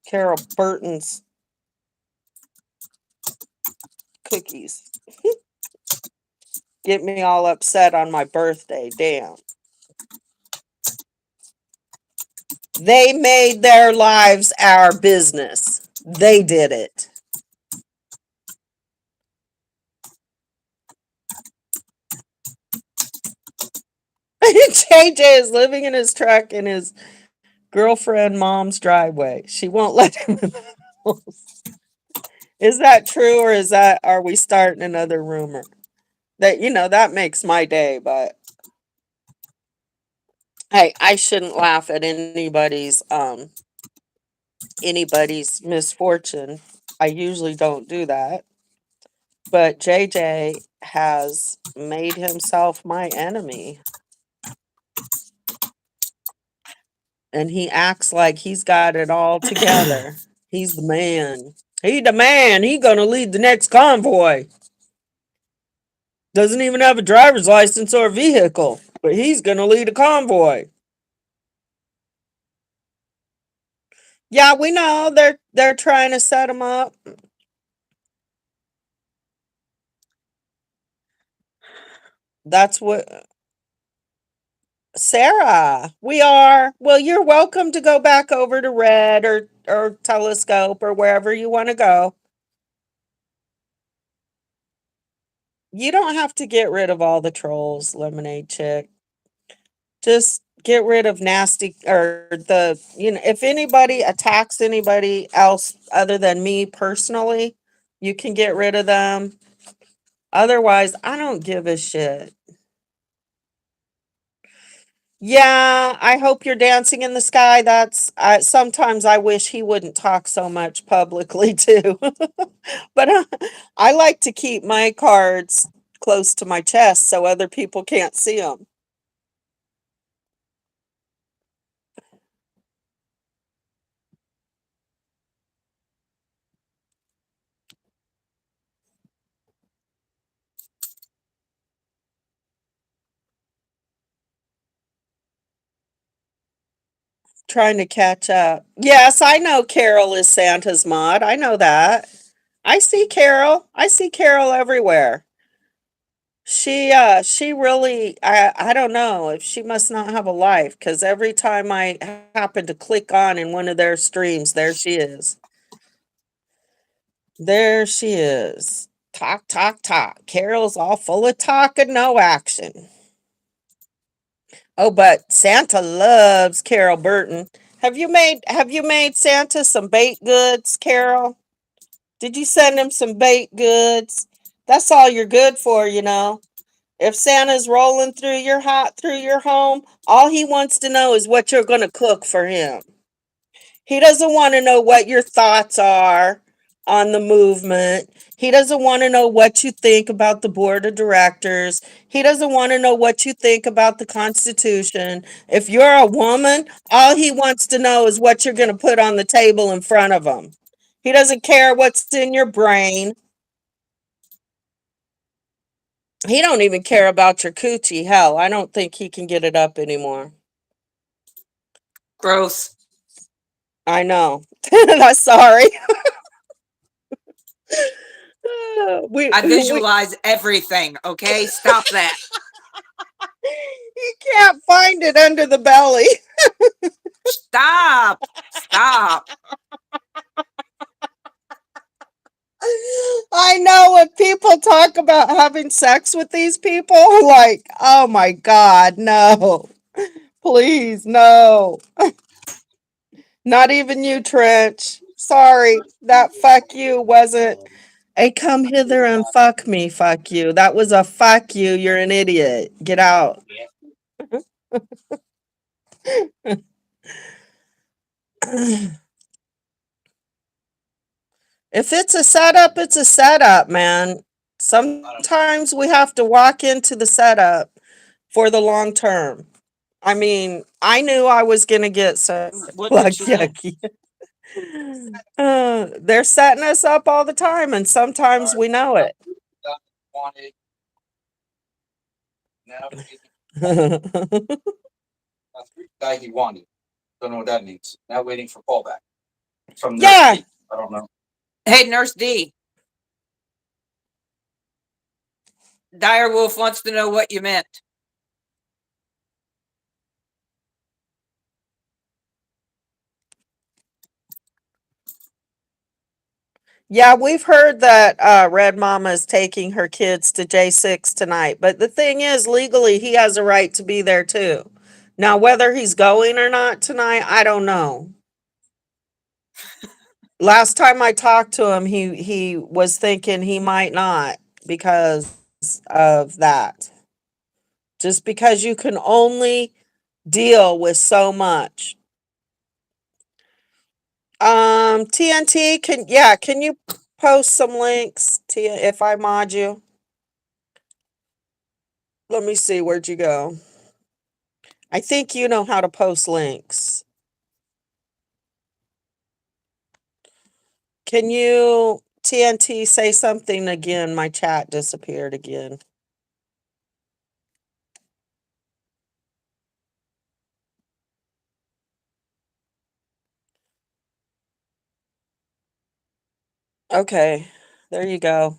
Carol Burton's cookies. Get me all upset on my birthday. Damn. They made their lives our business. They did it. JJ is living in his truck in his girlfriend mom's driveway. She won't let him in the house. Is that true, or are we starting another rumor? That that makes my day, but hey, I shouldn't laugh at anybody's misfortune. I usually don't do that. But JJ has made himself my enemy. And he acts like he's got it all together. He's the man. He the man. He gonna lead the next convoy. Doesn't even have a driver's license or a vehicle, but he's gonna lead a convoy. Yeah, we know they're trying to set him up. That's what Sarah. We are. Well, you're welcome to go back over to Red or Telescope or wherever you want to go. You don't have to get rid of all the trolls, Lemonade Chick. Just get rid of nasty or if anybody attacks anybody else other than me personally, you can get rid of them. Otherwise, I don't give a shit. Yeah, I hope you're dancing in the sky. Sometimes I wish he wouldn't talk so much publicly too. But I like to keep my cards close to my chest so other people can't see them. Trying to catch up. Yes, I know Carol is Santa's mod. I know that. I see Carol. I see Carol everywhere. She really I don't know if she must not have a life because every time I happen to click on in one of their streams, there she is. There she is. Talk, talk, talk. Carol's all full of talk and no action. Oh, but Santa loves Carol Burton. Have you made Santa some baked goods, Carol? Did you send him some baked goods? That's all you're good for. If Santa's rolling through your home, all he wants to know is what you're going to cook for him. He doesn't want to know what your thoughts are on the movement. He doesn't want to know what you think about the board of directors. He doesn't want to know what you think about the Constitution. If you're a woman, all he wants to know is what you're going to put on the table in front of him. He doesn't care what's in your brain. He don't even care about your coochie. Hell, I don't think he can get it up anymore. Gross. I know. Sorry. we I we visualize everything. Okay, stop that. you can't find it under the belly. Stop. Stop. I know when people talk about having sex with these people, like, oh my God, no. Please, no. Not even you, Trench. Sorry, that fuck you wasn't a come hither and fuck me, fuck you. That was a fuck you, you're an idiot. Get out. If it's a setup, it's a setup, man. Sometimes we have to walk into the setup for the long term. I mean, I knew I was going to get some What plug did she say? yucky. They're setting us up all the time, and sometimes we know it. Wanted. Now guy he wanted. Don't know what that means. Now waiting for callback from the. Yeah. I don't know. Hey, Nurse D. Direwolf wants to know what you meant. Yeah, we've heard that Red Mama is taking her kids to J6 tonight. But the thing is, legally, he has a right to be there too. Now, whether he's going or not tonight, I don't know. Last time I talked to him, he was thinking he might not because of that. Just because you can only deal with so much. TNT, can you post some links if I mod you? Let me see, where'd you go? I think you know how to post links. Can you TNT say something again? My chat disappeared again. Okay, there you go.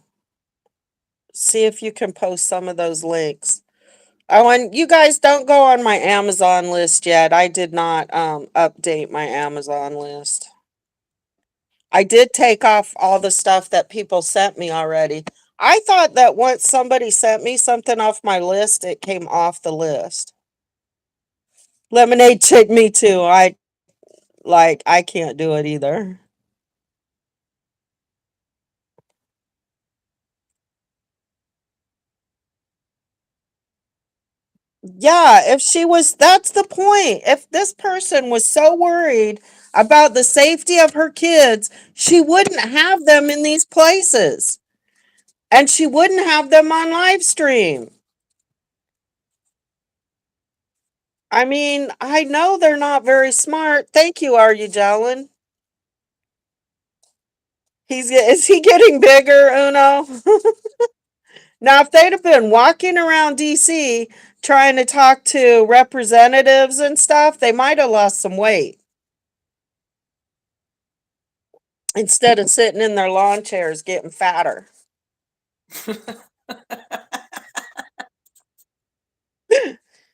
See if you can post some of those links. Oh, and you guys don't go on my Amazon list yet. I did not update my Amazon list. I did take off all the stuff that people sent me already. I thought that once somebody sent me something off my list, it came off the list. Lemonade chick, me too. I can't do it either. Yeah, if she was, that's the point. If this person was so worried about the safety of her kids, she wouldn't have them in these places. And she wouldn't have them on live stream. I mean, I know they're not very smart. Thank you, are you, Jalen? Is he getting bigger, Uno? Now, if they'd have been walking around DC trying to talk to representatives and stuff, they might have lost some weight instead of sitting in their lawn chairs getting fatter.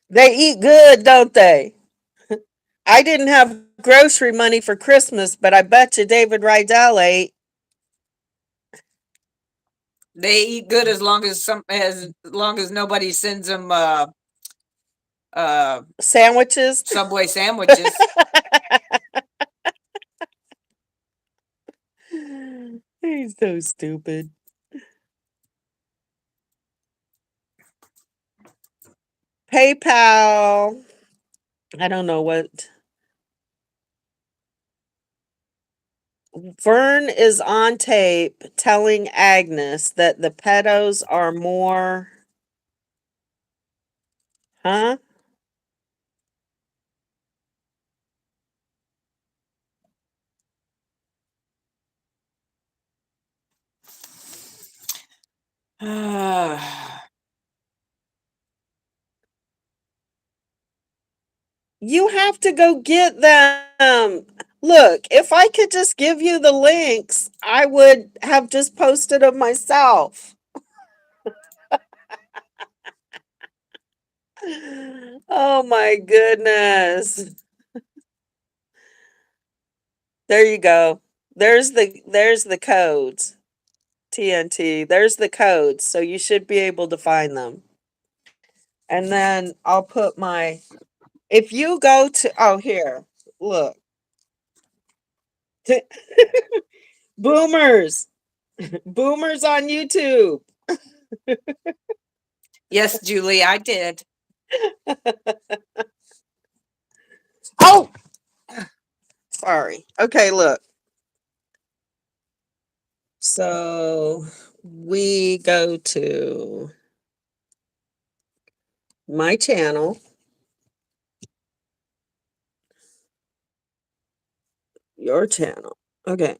They eat good, don't they? I didn't have grocery money for Christmas, but I bet you David Rydell ate. They eat good as long as nobody sends them Sandwiches. Subway sandwiches. He's so stupid. PayPal. I don't know what. Vern is on tape telling Agnes that the pedos are more. Huh? You have to go get them. Look, if I could just give you the links, I would have just posted them myself. Oh my goodness. There you go. There's the codes. TNT. There's the codes. So you should be able to find them. And then I'll put my if you go to oh here, look. Boomers. Boomers on YouTube. Yes, Julie, I did. Oh, sorry. Okay, look. So we go to my channel, your channel. Okay.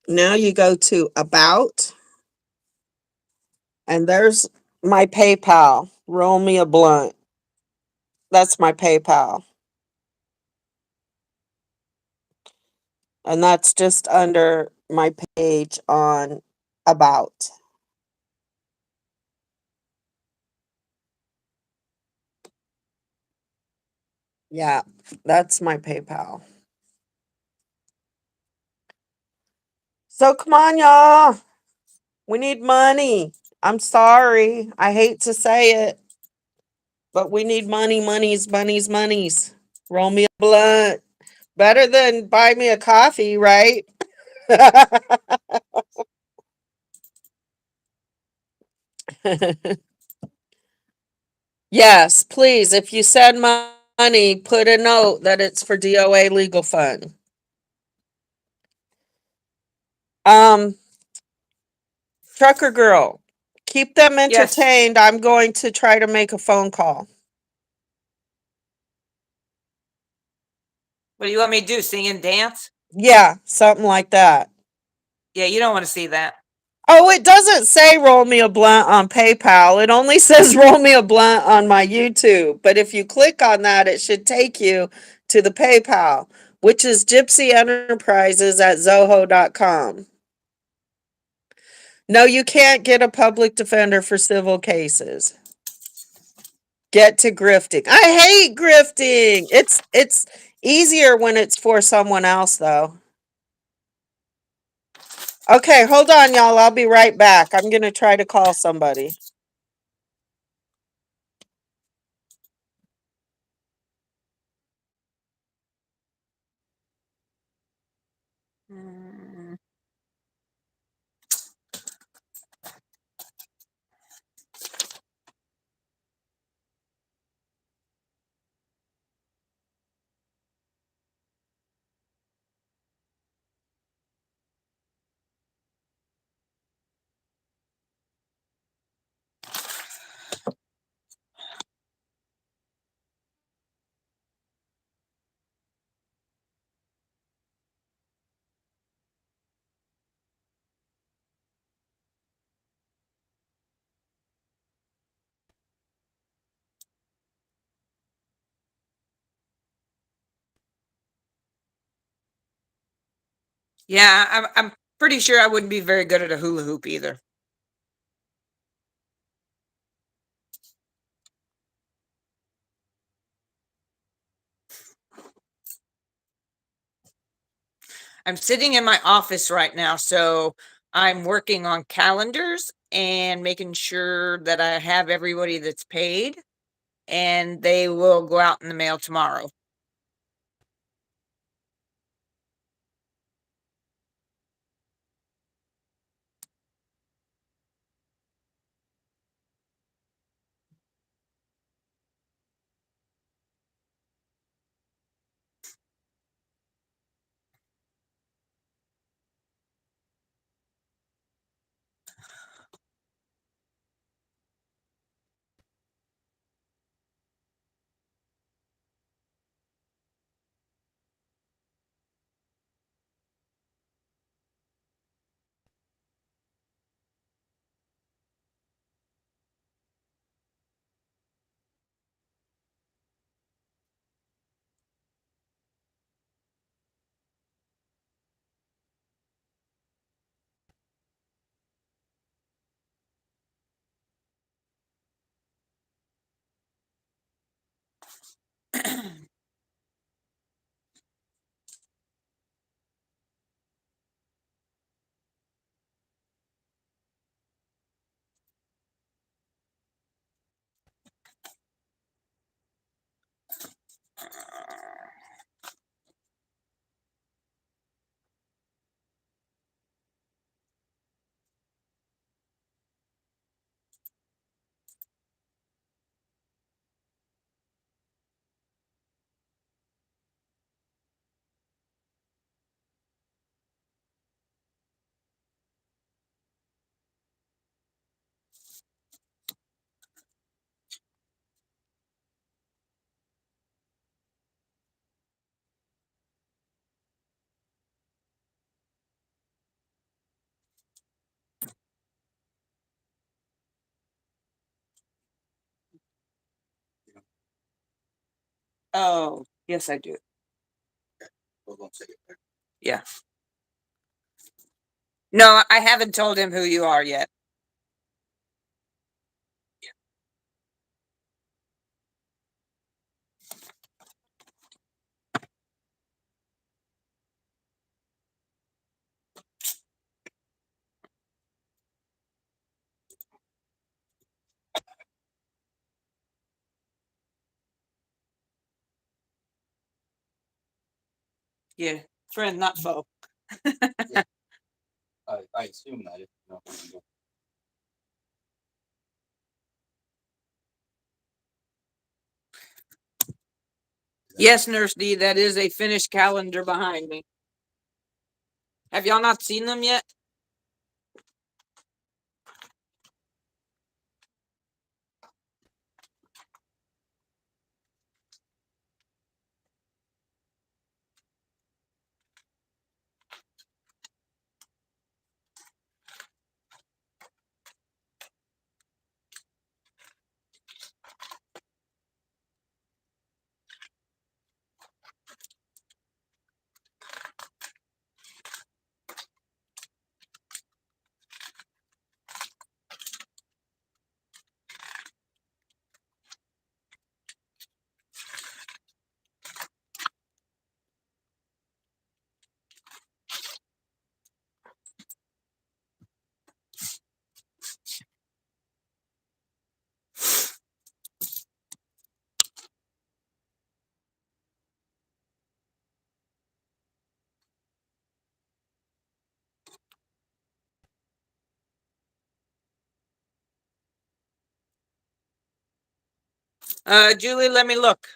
Now you go to about, and there's my PayPal. Roll me a blunt. That's my PayPal. And that's just under my page on about. Yeah, that's my PayPal. So come on, y'all. We need money. I'm sorry. I hate to say it, but we need money, monies, monies, monies. Roll me a blunt. Better than buy me a coffee, right? Yes, please. If you send money, put a note that it's for DOA Legal Fund. Um, Trucker Girl, keep them Yes. entertained. I'm going to try to make a phone call. What do you want me to do? Sing and dance? Yeah, something like that. Yeah, you don't want to see that. Oh, it doesn't say roll me a blunt on PayPal. It only says roll me a blunt on my YouTube. But if you click on that, it should take you to the PayPal, which is Gypsy Enterprises at Zoho.com. No, you can't get a public defender for civil cases. Get to grifting. I hate grifting. It's easier when it's for someone else though. Okay, hold on y'all. I'll be right back. I'm going to try to call somebody. Mm. Yeah, I'm pretty sure I wouldn't be very good at a hula hoop either. I'm sitting in my office right now, so I'm working on calendars and making sure that I have everybody that's paid, and they will go out in the mail tomorrow. Oh, yes, I do. We'll go take it there. Yeah. No, I haven't told him who you are yet. Yeah, friend, not foe. I assume that if you know who you are. Yes, Nurse D, that is a finished calendar behind me. Have y'all not seen them yet? Julie, let me look.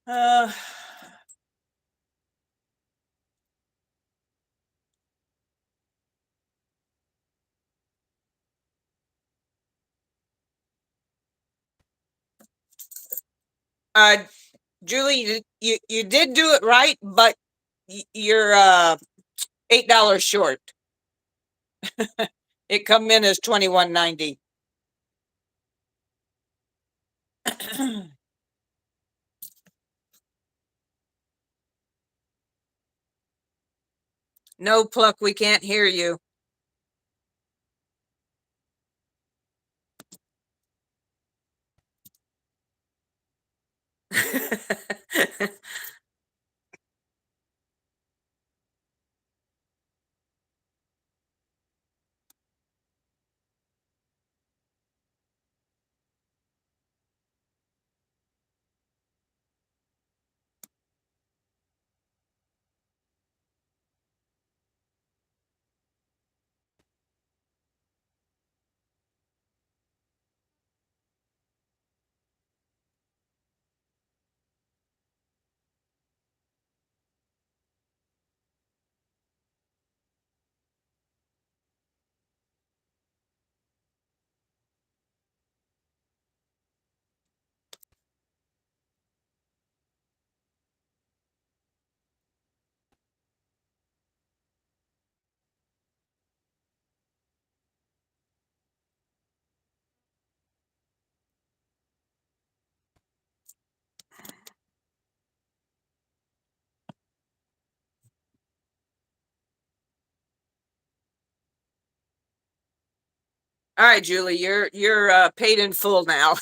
Uh, uh, Julie, you did do it right, but you're $8 short. It come in as $21.90. No, Pluck, we can't hear you. All right, Julie, you're paid in full now.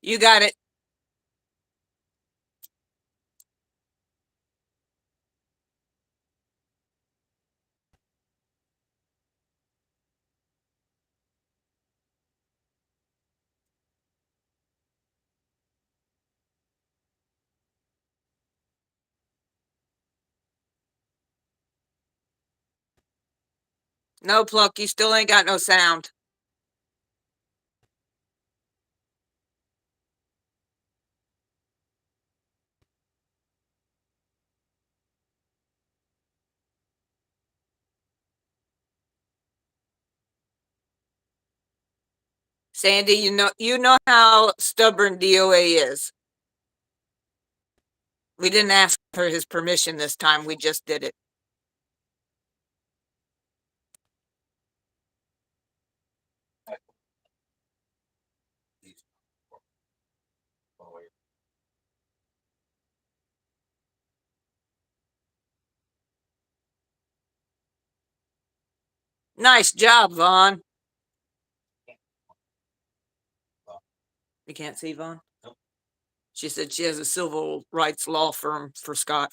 You got it. No, Pluck, you still ain't got no sound. Sandy, you know how stubborn DOA is. We didn't ask for his permission this time. We just did it. Nice job, Vaughn. You can't see Vaughn? Nope. She said she has a civil rights law firm for Scott.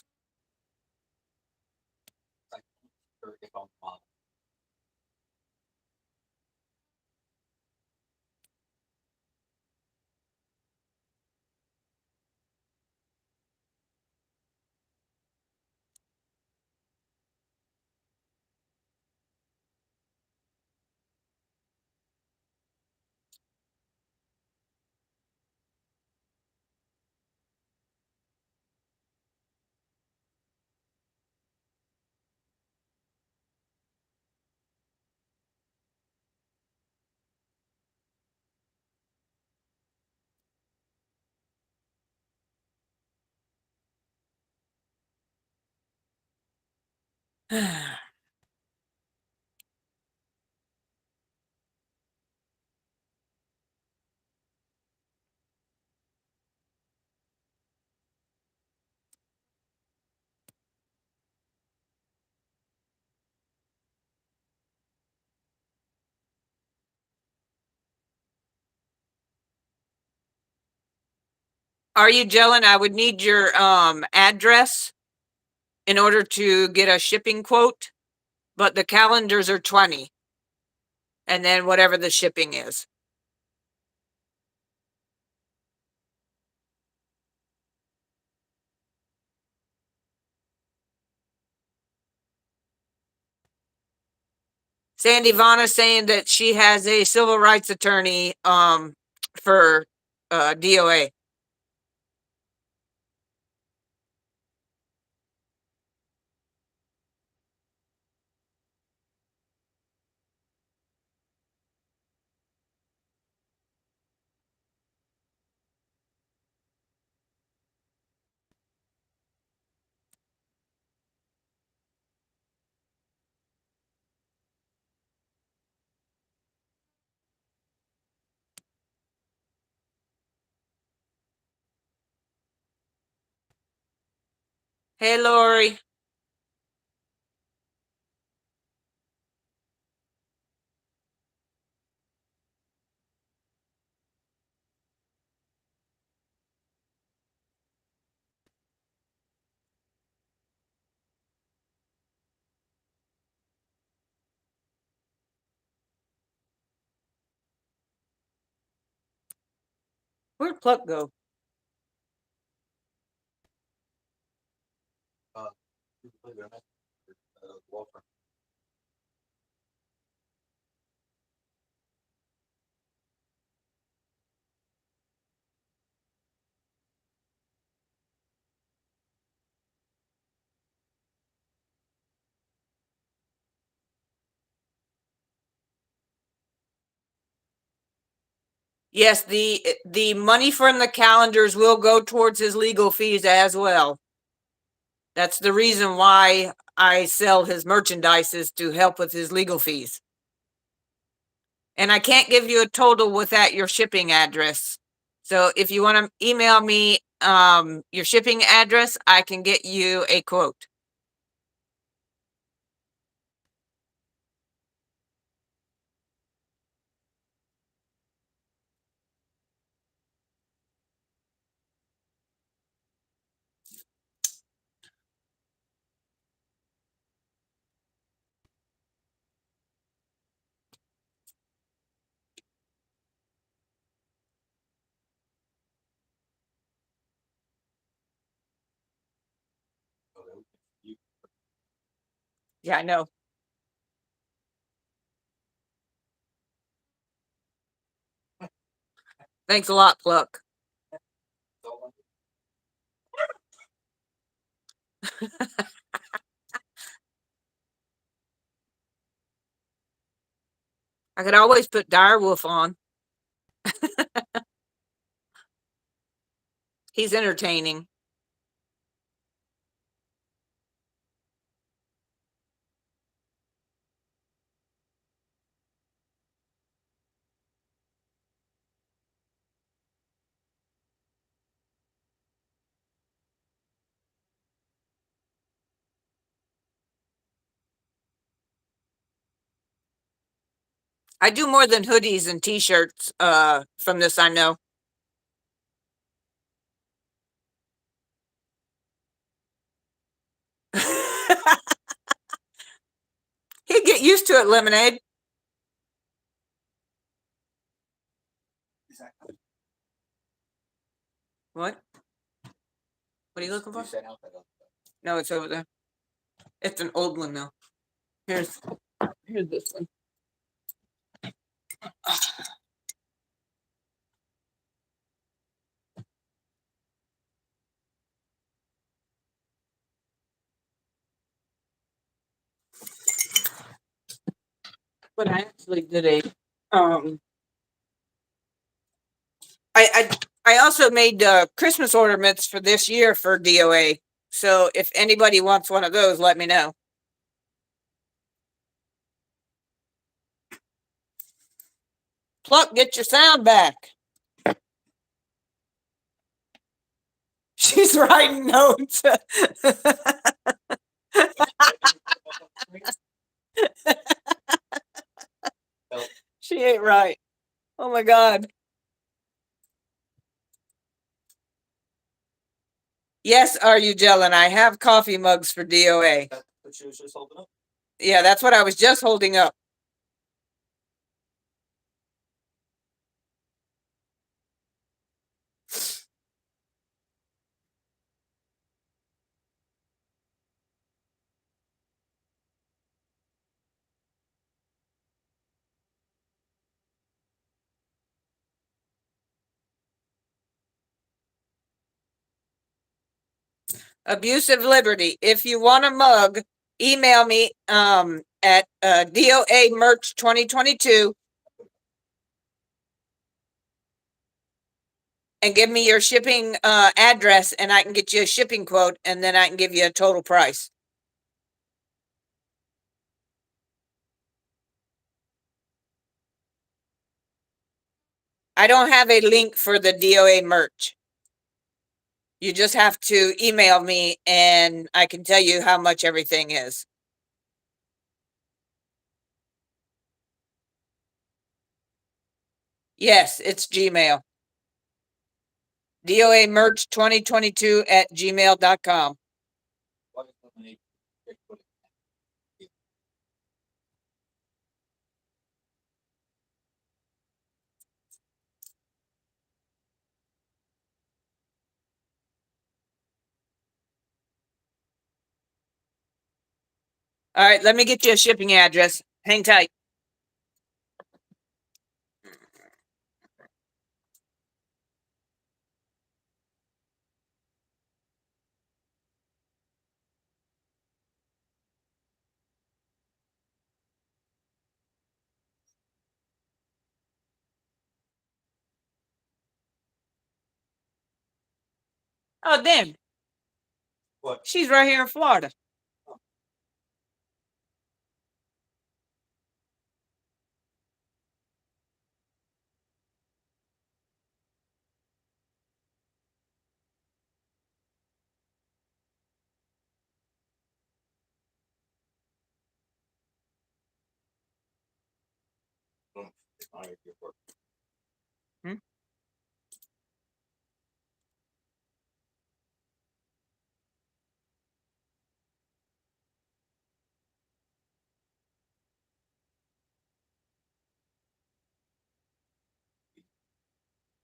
Are you gelling? I would need your address in order to get a shipping quote, but the calendars are 20. And then whatever the shipping is. Sandy Vaughn is saying that she has a civil rights attorney for DOA. Hey, Lori. Where'd Pluck go? Yes, the money from the calendars will go towards his legal fees as well. That's the reason why I sell his merchandise, is to help with his legal fees. And I can't give you a total without your shipping address. So if you want to email me your shipping address, I can get you a quote. Yeah, I know. Thanks a lot, Pluck. I could always put Direwolf on. He's entertaining. I do more than hoodies and t-shirts from this, I know. He'd get used to it, Lemonade. What? What are you looking for? No, it's over there. It's an old one though. Here's this one. But I actually did a I also made Christmas ornaments for this year for DOA. So if anybody wants one of those, let me know. Pluck, get your sound back. She's writing notes. She ain't right. Oh my God. Yes, are you gelling? I have coffee mugs for DOA. That's what she was just holding up. Yeah, that's what I was just holding up. Abusive Liberty. If you want a mug, email me at DOA Merch 2022 and give me your shipping address, and I can get you a shipping quote, and then I can give you a total price. I don't have a link for the DOA merch. You just have to email me and I can tell you how much everything is. Yes, it's Gmail. DOA merch 2022 at gmail.com. All right, let me get you a shipping address. Hang tight. Oh, damn. What? She's right here in Florida. Hmm?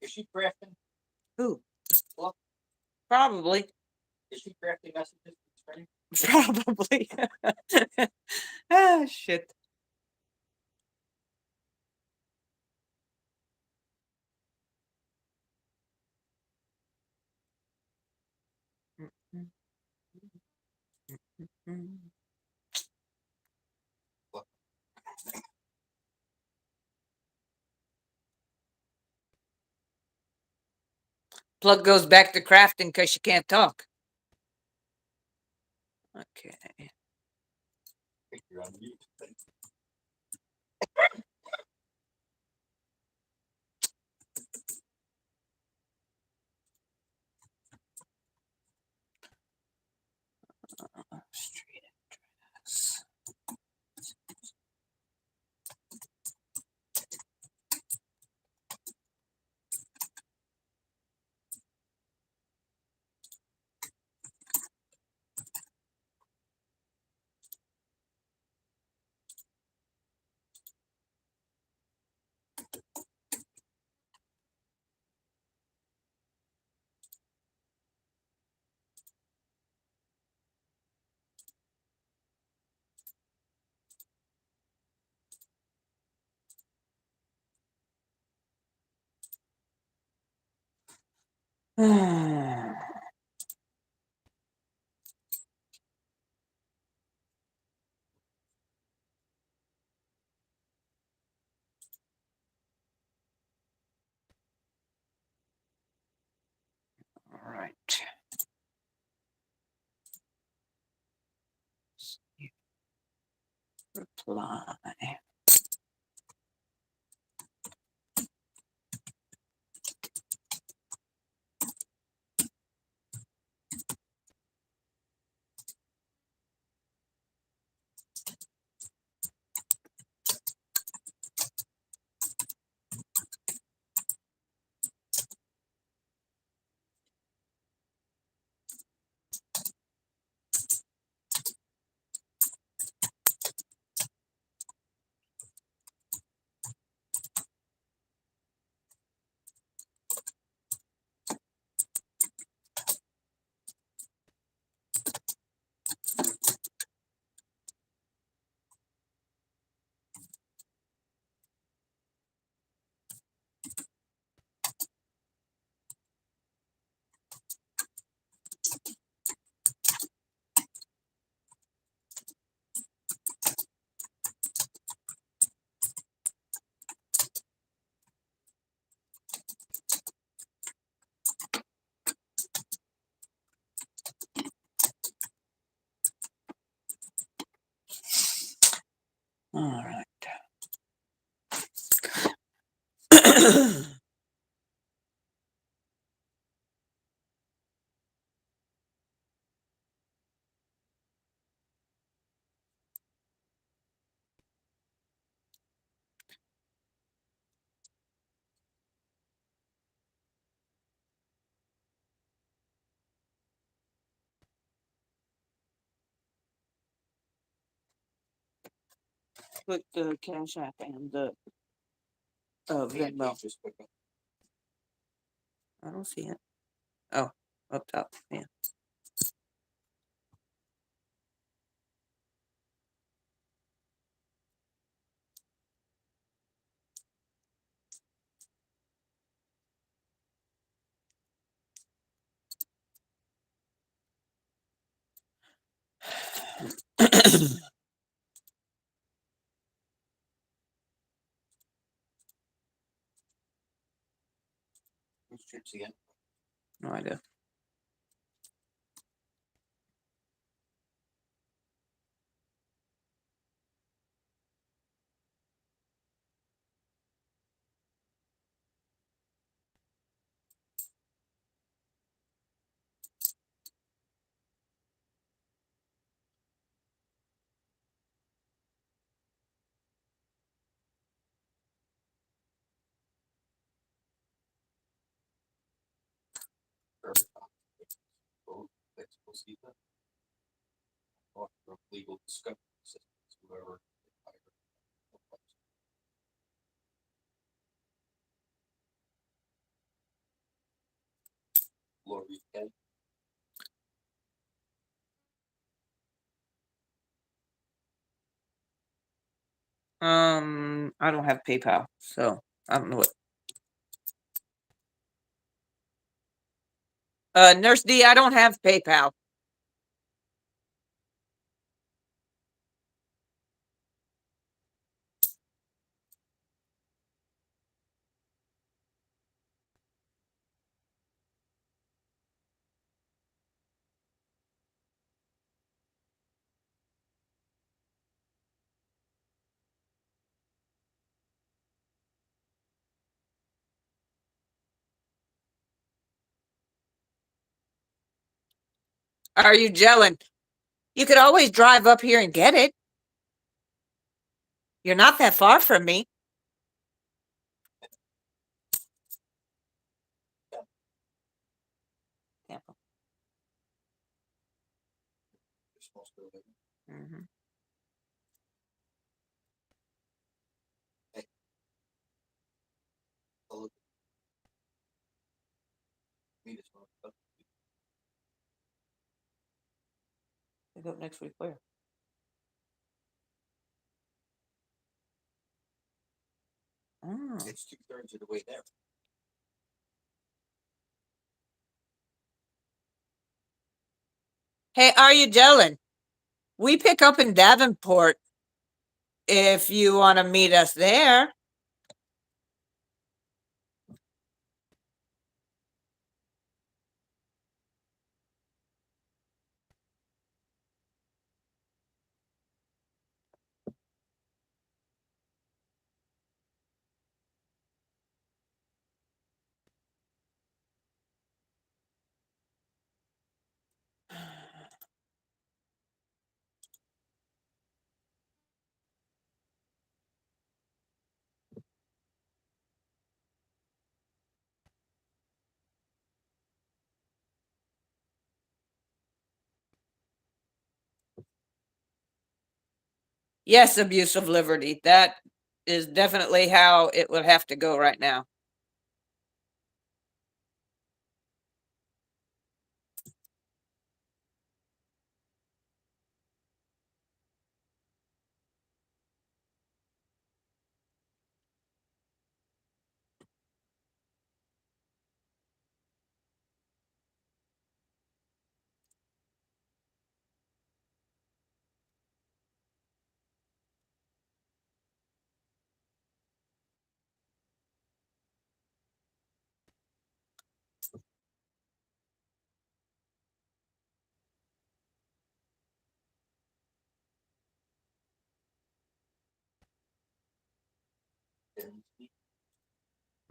Is she crafting? Who? Well, Probably. is she crafting messages? Probably. Ah, shit. Plug goes back to crafting because she can't talk. Okay. You're on mute. Street address. All right. Reply. All right. Put the Cash App and the Venmo. Just put I don't see it. Oh, up top. Yeah. strips again. No idea. Legal discovery systems, whoever. Lori Kelly. I don't have PayPal, so I don't know what. Nurse D, I don't have PayPal. Are you gelling? You could always drive up here and get it. You're not that far from me. Tampa. Mhm. They go next week where? Oh. It's 2/3 of the way there. Hey, are you gelling? We pick up in Davenport if you want to meet us there. Yes, abuse of liberty. That is definitely how it would have to go right now.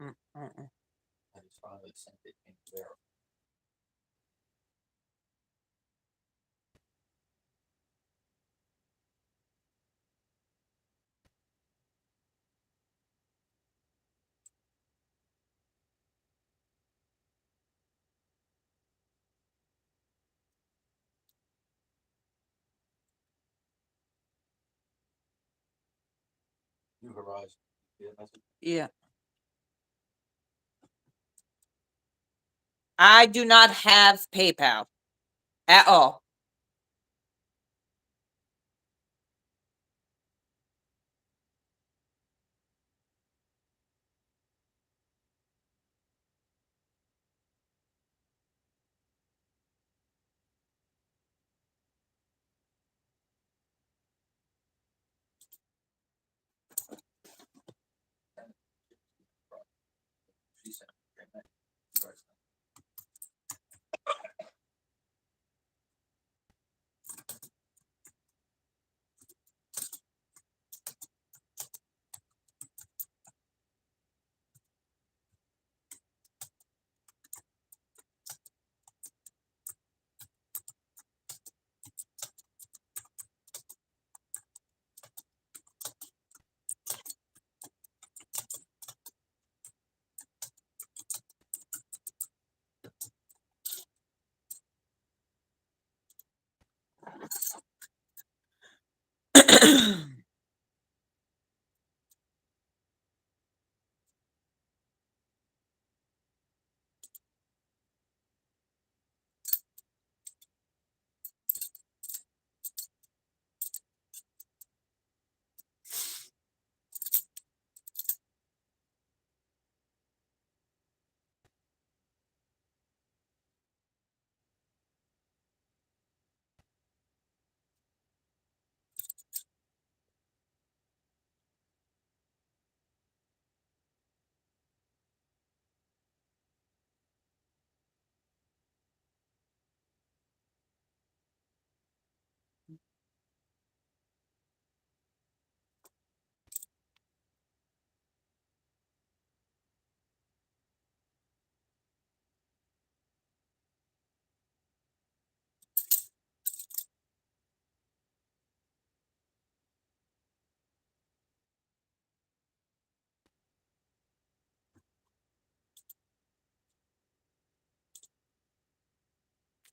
Mm-mm. And his father sent it in there. New Horizon. Yeah. I do not have PayPal at all. She sent it.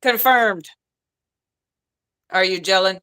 Confirmed. Are you gelling?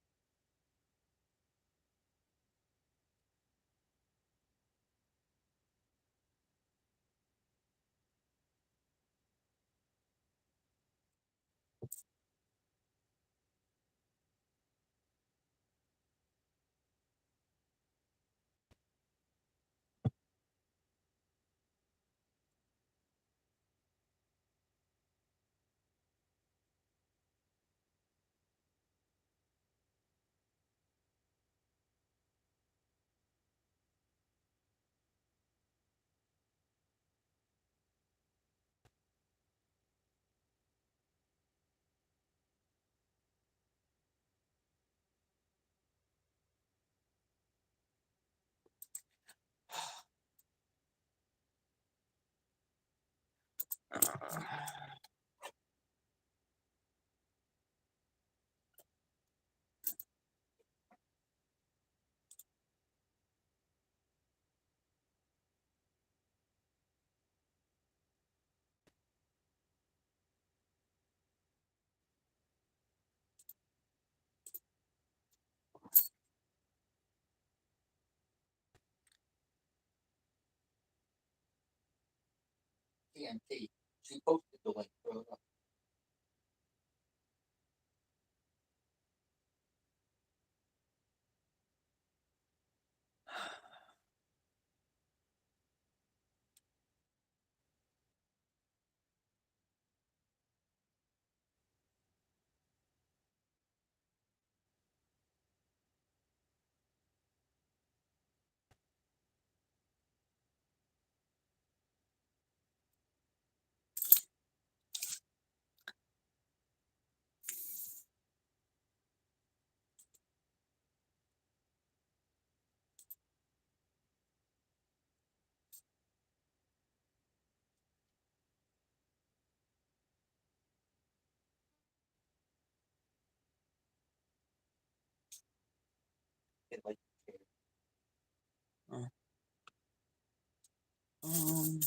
TNT. She posted the link. Throw it up. It like Um,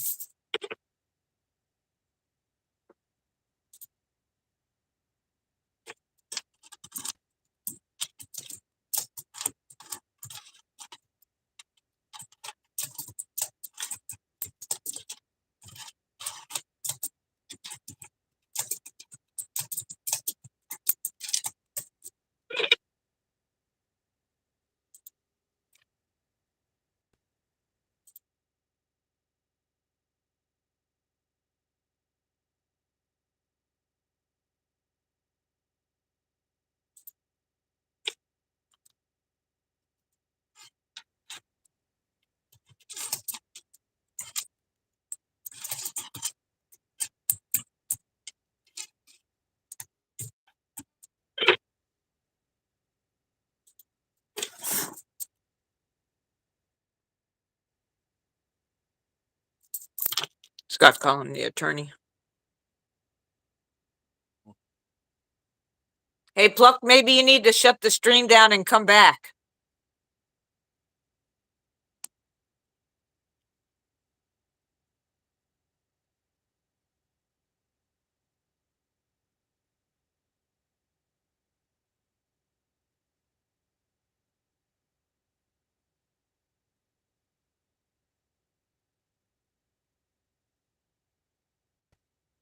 Scott's calling the attorney. Hey, Pluck, maybe you need to shut the stream down and come back.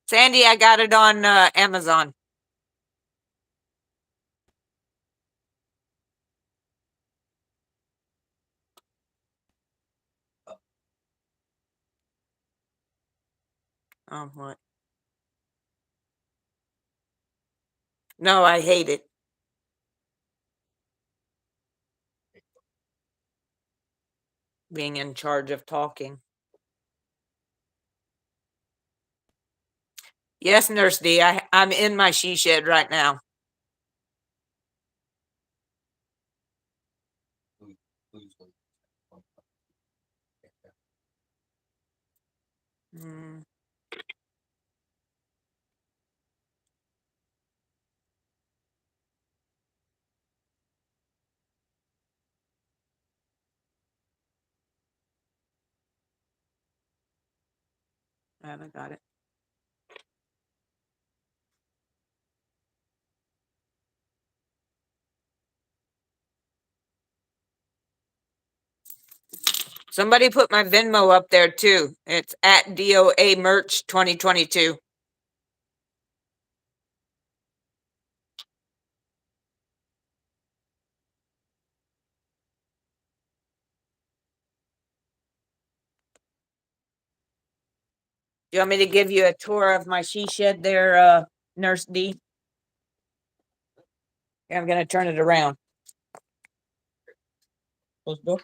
Sandy, I got it on Amazon. Oh, what? No, I hate it. Being in charge of talking. Yes, Nurse D, I'm in my she shed right now. lose. Mm. I haven't got it. Somebody put my Venmo up there too. It's at DOA Merch 2022. Do you want me to give you a tour of my she shed there, Nurse D? I'm gonna turn it around. Close the door.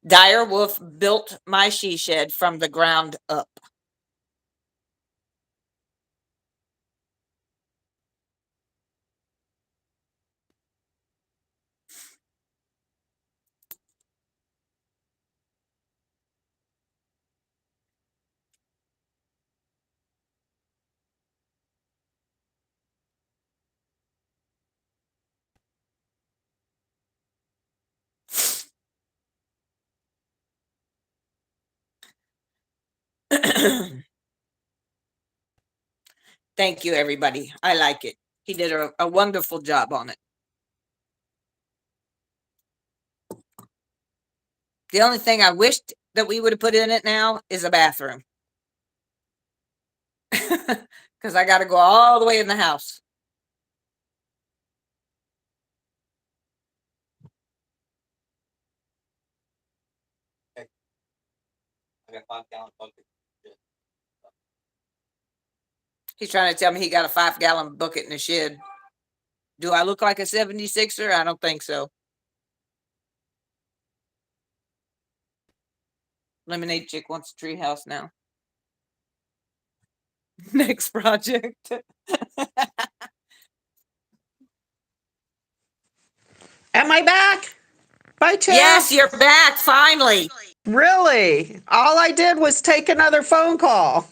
Dire Wolf built my she shed from the ground up. Thank you, everybody. I like it. He did a wonderful job on it. The only thing I wished that we would have put in it now is a bathroom. Because I got to go all the way in the house. I got 5-gallon bucket. He's trying to tell me he got a 5-gallon bucket in the shed. Do I look like a 76er? I don't think so. Lemonade Chick wants a treehouse now. Next project. Am I back? By chance? Yes, you're back finally. Really? All I did was take another phone call.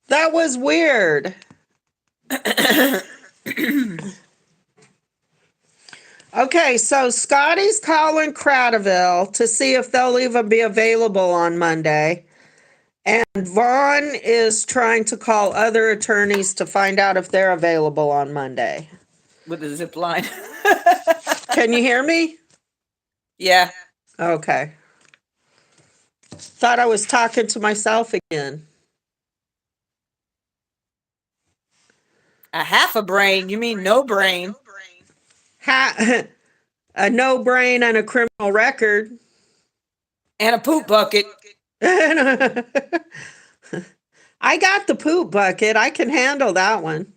That was weird. Okay, so Scottie's calling Cradaville to see if they'll even be available on Monday. And Vaughn is trying to call other attorneys to find out if they're available on Monday. With a zip line. Can you hear me? Yeah. Okay. Thought I was talking to myself again. A half a brain? You mean no brain? A no brain and a criminal record. And a poop bucket. I got the poop bucket. I can handle that one.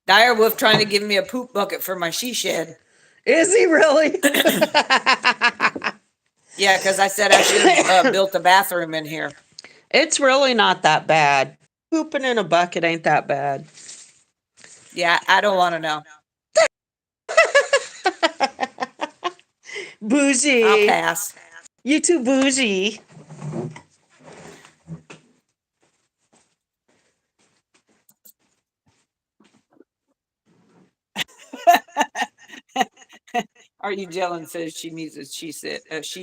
Dire Wolf trying to give me a poop bucket for my she shed. Is he really? Yeah, because I said I should have built a bathroom in here. It's really not that bad. Pooping in a bucket ain't that bad. Yeah, I don't want to know. Bougie. I'll pass. You too bougie. Are you Jellen says she needs a she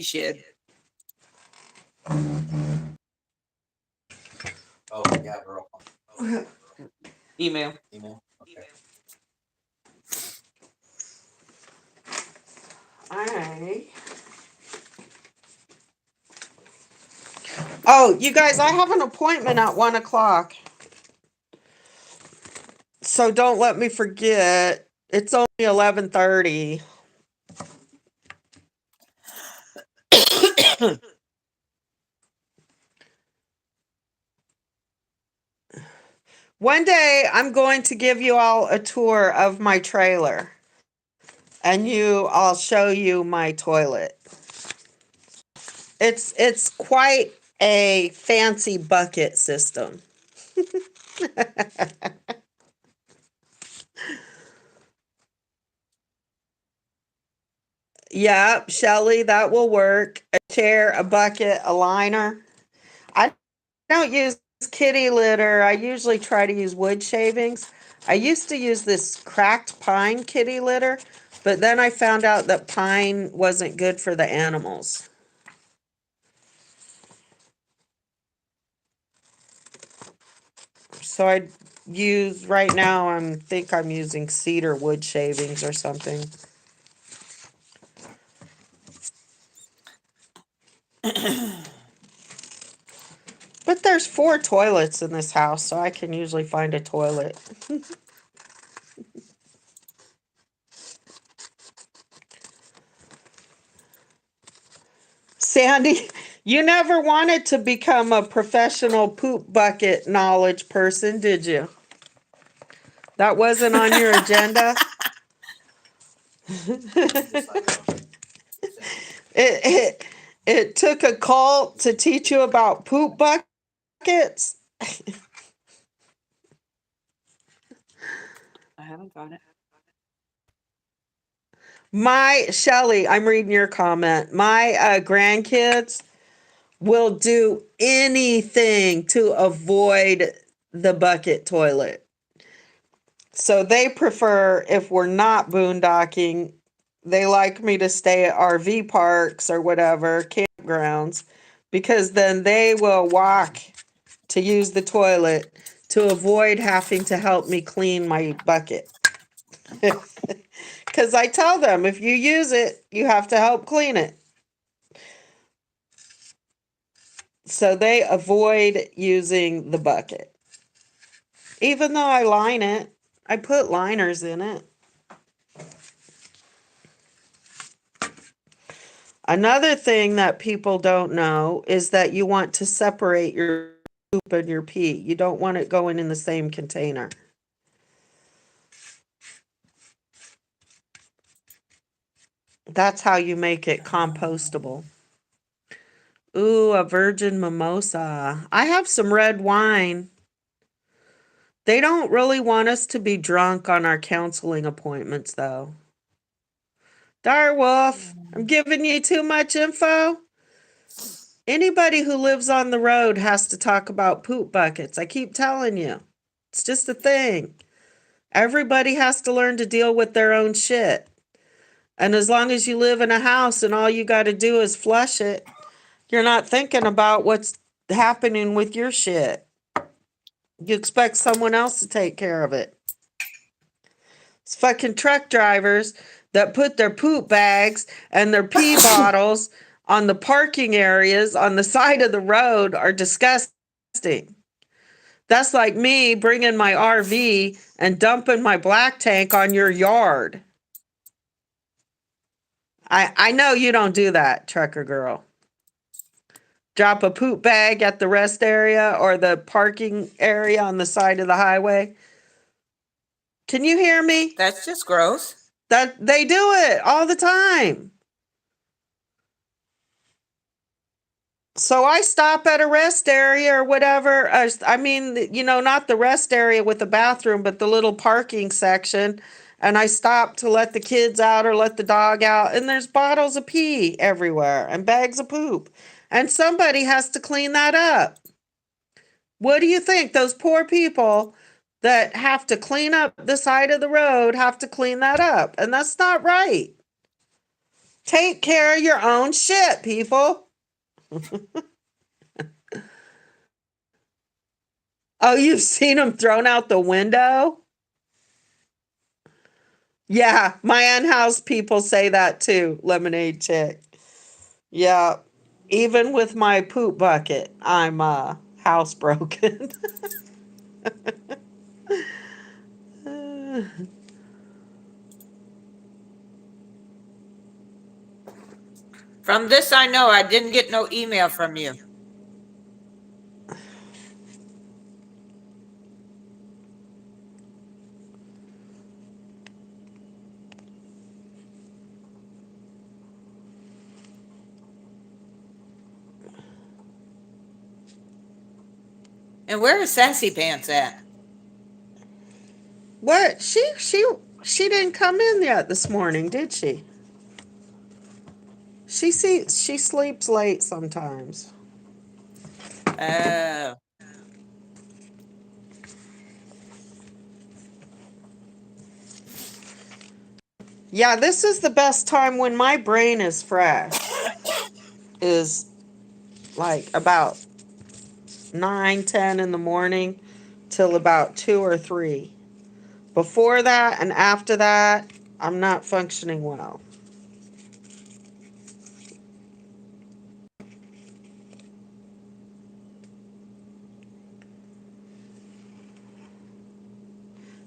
shed. Oh, yeah, girl. Email. Okay. Oh, you guys, I have an appointment at 1:00. So don't let me forget. It's only 11:30. One day I'm going to give you all a tour of my trailer. And I'll show you my toilet. It's quite a fancy bucket system. Yep, Shelly, that will work. A chair, a bucket, a liner. I don't use kitty litter. I usually try to use wood shavings. I used to use this cracked pine kitty litter, but then I found out that pine wasn't good for the animals. So I use right now I'm using cedar wood shavings or something. But there's 4 toilets in this house, so I can usually find a toilet. Sandy, you never wanted to become a professional poop bucket knowledge person, did you? That wasn't on your agenda? It, it took a cult to teach you about poop buckets? I haven't got it. My, Shelly, I'm reading your comment. My grandkids will do anything to avoid the bucket toilet. So they prefer, if we're not boondocking, they like me to stay at RV parks or whatever, campgrounds, because then they will walk to use the toilet to avoid having to help me clean my bucket. Because I tell them, if you use it, you have to help clean it. So they avoid using the bucket. Even though I line it, I put liners in it. Another thing that people don't know is that you want to separate your poop and your pee. You don't want it going in the same container. That's how you make it compostable. Ooh, a virgin mimosa. I have some red wine. They don't really want us to be drunk on our counseling appointments, though. Direwolf, I'm giving you too much info. Anybody who lives on the road has to talk about poop buckets. I keep telling you. It's just a thing. Everybody has to learn to deal with their own shit. And as long as you live in a house and all you got to do is flush it, you're not thinking about what's happening with your shit. You expect someone else to take care of it. It's fucking truck drivers that put their poop bags and their pee bottles on the parking areas on the side of the road are disgusting. That's like me bringing my RV and dumping my black tank on your yard. I know you don't do that, trucker girl. Drop a poop bag at the rest area or the parking area on the side of the highway. Can you hear me? That's just gross. That they do it all the time. So I stop at a rest area or whatever. I mean, not the rest area with the bathroom, but the little parking section. And I stop to let the kids out or let the dog out. And there's bottles of pee everywhere and bags of poop. And somebody has to clean that up. What do you think? Those poor people that have to clean up the side of the road have to clean that up. And that's not right. Take care of your own shit, people. Oh, you've seen them thrown out the window? Yeah, my unhoused people say that too, Lemonade Chick. Yeah, even with my poop bucket, I'm housebroken. From this, I know I didn't get no email from you. And where is Sassy Pants at? What? She didn't come in yet this morning, did she? She sleeps late sometimes. Oh. Yeah, this is the best time when my brain is fresh. Is like about 9, 10 in the morning till about 2 or 3. Before that and after that, I'm not functioning well.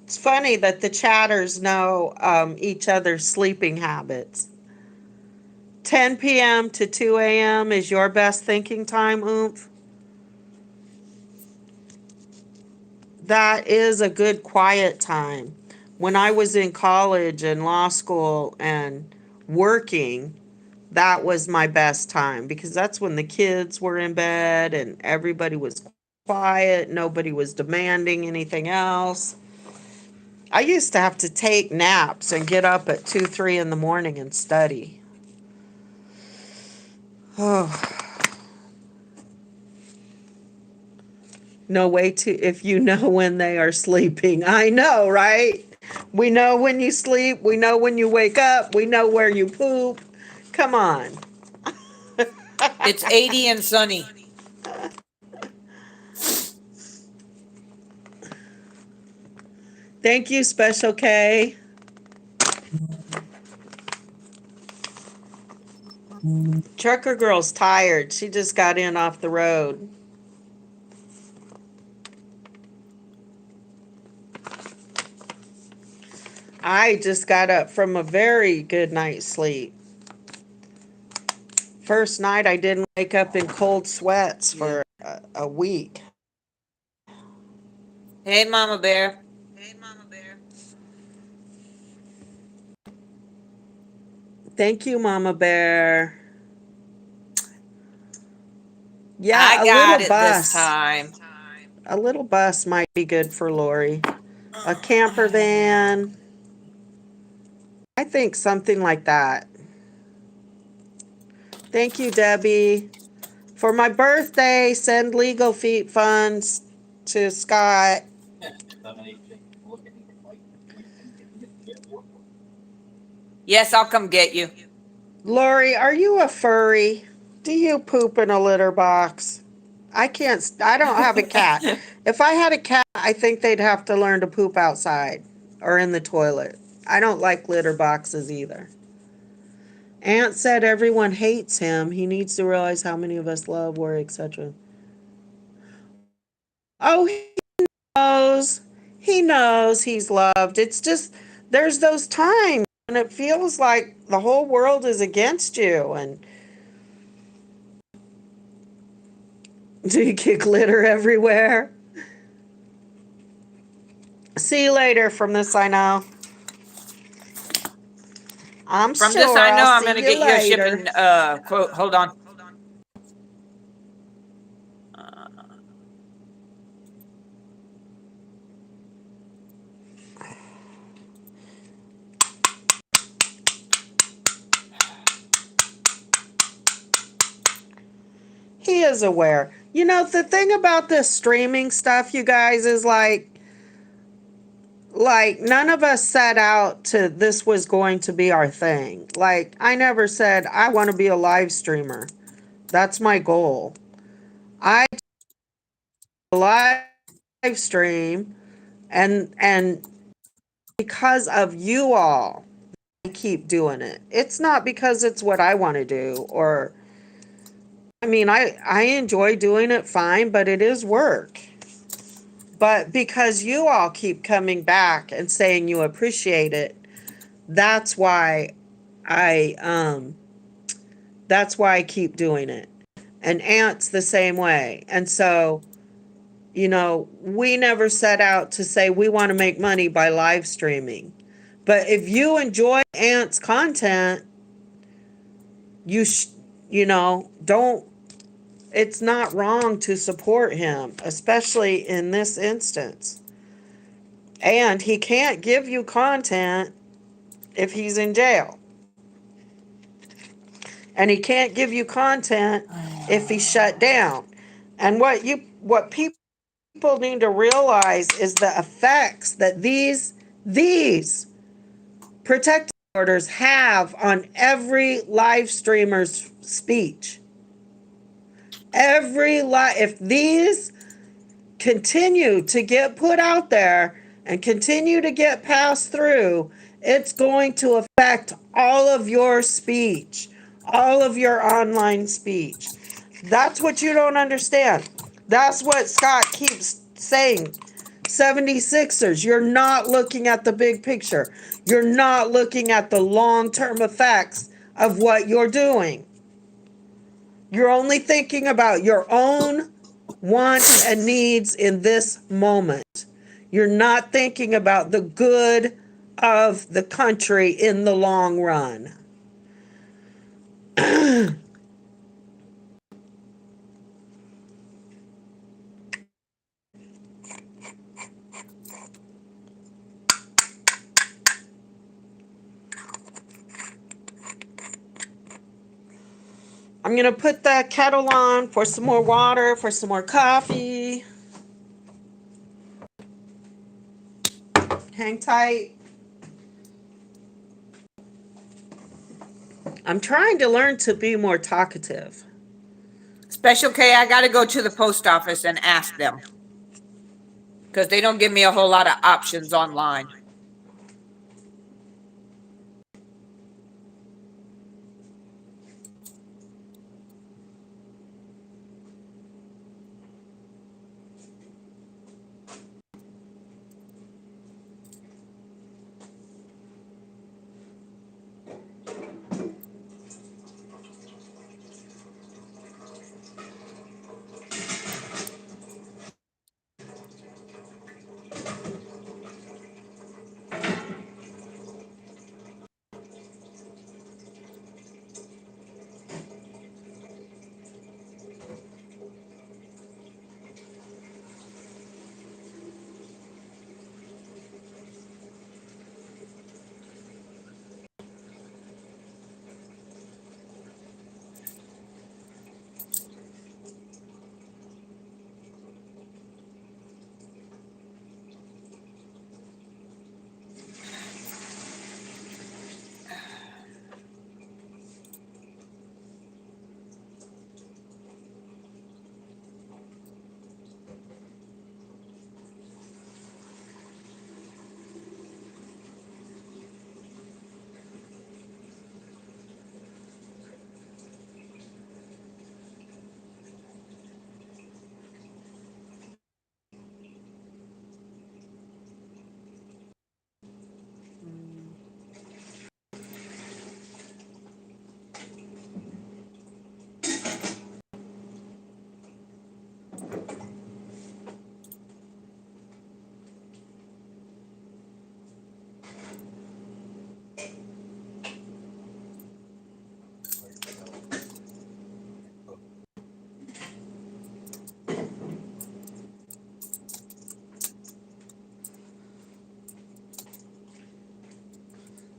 It's funny that the chatters know each other's sleeping habits. 10 p.m. to 2 a.m. is your best thinking time, Oomph. That is a good quiet time. When I was in college and law school and working, that was my best time because that's when the kids were in bed and everybody was quiet, nobody was demanding anything else. I used to have to take naps and get up at 2, 3 in the morning and study. Oh, no way to, if you know when they are sleeping. I know, right? We know when you sleep. We know when you wake up. We know where you poop. Come on. It's 80 and sunny. Thank you, Special K. Trucker Girl's tired. She just got in off the road. I just got up from a very good night's sleep. First night I didn't wake up in cold sweats for a week. Hey, Mama Bear. Thank you, Mama Bear. Yeah, I a got little it this bus. time. A little bus might be good for Lori. A camper van. I think something like that. Thank you, Debbie. For my birthday, send legal feet funds to Scott. Yes, I'll come get you. Lori, are you a furry? Do you poop in a litter box? I can't, I don't have a cat. If I had a cat, I think they'd have to learn to poop outside or in the toilet. I don't like litter boxes either. Aunt said everyone hates him. He needs to realize how many of us love, worry, etc. Oh, he knows. He knows he's loved. It's just, there's those times when it feels like the whole world is against you. And do you kick litter everywhere? See you later from this, I know. I'm From sure this, I know I'll I'm see going to you get you a later. shipping quote. Hold on. He is aware. You know, the thing about this streaming stuff, you guys, is like none of us set out to this was going to be our thing. Like I never said I want to be a live streamer. That's my goal. I live stream and because of you all I keep doing it. It's not because it's what I want to do or I mean I enjoy doing it fine, but it is work. But because you all keep coming back and saying you appreciate it, that's why I that's why I keep doing it. And Aunt's the same way. And so, you know, we never set out to say we want to make money by live streaming. But if you enjoy Aunt's content, you you know, don't it's not wrong to support him, especially in this instance. And he can't give you content if he's in jail. And he can't give you content if he's shut down. And what people need to realize is the effects that these protective orders have on every live streamer's speech. If these continue to get put out there and continue to get passed through, it's going to affect all of your speech, all of your online speech. That's what you don't understand. That's what Scott keeps saying. 76ers, you're not looking at the big picture. You're not looking at the long-term effects of what you're doing. You're only thinking about your own wants and needs in this moment. You're not thinking about the good of the country in the long run. I'm going to put that kettle on for some more water, for some more coffee. Hang tight. I'm trying to learn to be more talkative. Special K, I got to go to the post office and ask them. Because they don't give me a whole lot of options online.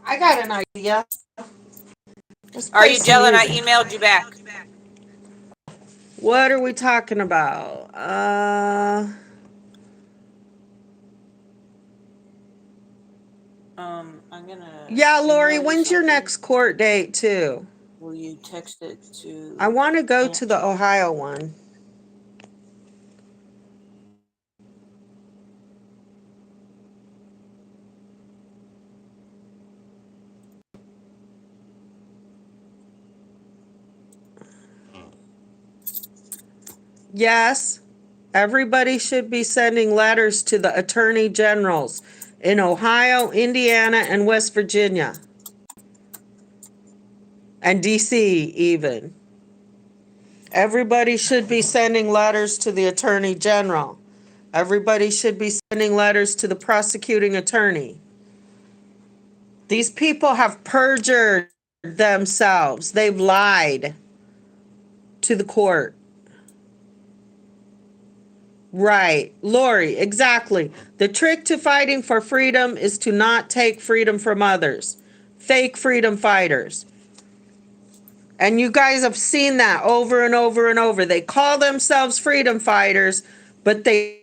I got an idea. Are you gelling? I emailed you back. What are we talking about? I'm gonna. Yeah, Lori, when's your next court date too? Will you text it to? I want to go to the Ohio one. Yes, everybody should be sending letters to the attorney generals in Ohio, Indiana, and West Virginia. And DC even. Everybody should be sending letters to the attorney general. Everybody should be sending letters to the prosecuting attorney. These people have perjured themselves. They've lied to the court. Right. Lori, exactly. The trick to fighting for freedom is to not take freedom from others. Fake freedom fighters. And you guys have seen that over and over and over. They call themselves freedom fighters, but they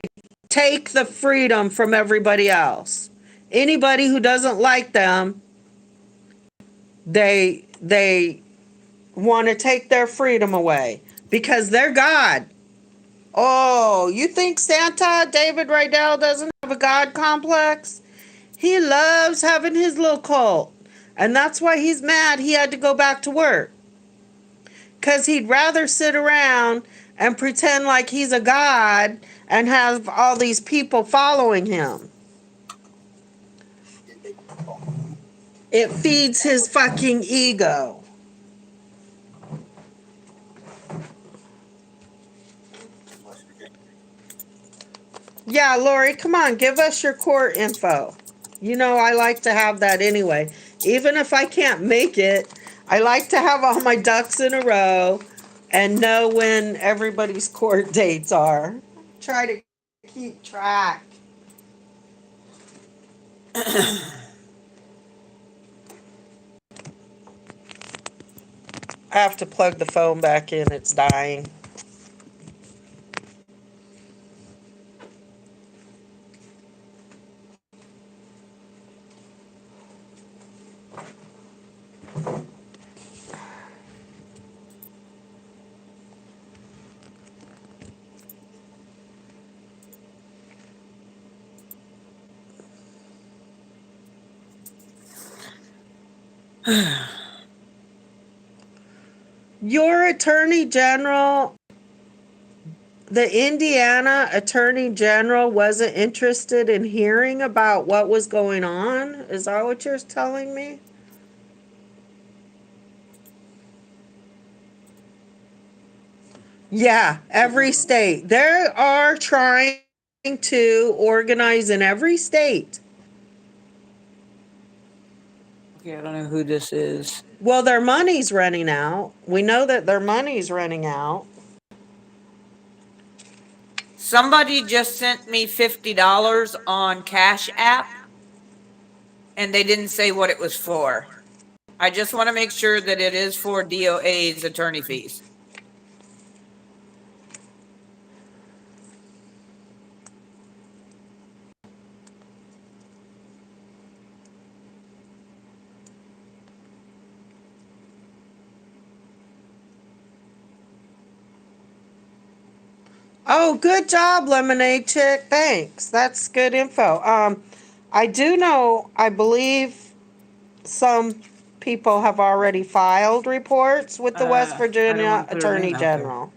take the freedom from everybody else. Anybody who doesn't like them, they want to take their freedom away because they're God. Oh, you think Santa David Rydell doesn't have a God complex? He loves having his little cult. And that's why he's mad he had to go back to work. Because he'd rather sit around and pretend like he's a god and have all these people following him. It feeds his fucking ego. Yeah, Lori, come on, give us your court info. You know, I like to have that anyway. Even if I can't make it, I like to have all my ducks in a row and know when everybody's court dates are. Try to keep track. I have to plug the phone back in, it's dying. Your attorney general, the Indiana attorney general, wasn't interested in hearing about what was going on? Is that what you're telling me? Yeah, every state. They are trying to organize in every state. Okay, I don't know who this is. Well, their money's running out. We know that their money's running out. Somebody just sent me $50 on Cash App, and they didn't say what it was for. I just want to make sure that it is for DOA's attorney fees. Oh, good job, Lemonade Chick. Thanks. That's good info. I do know, I believe some people have already filed reports with the West I don't Virginia wanna put her Attorney name out there. General.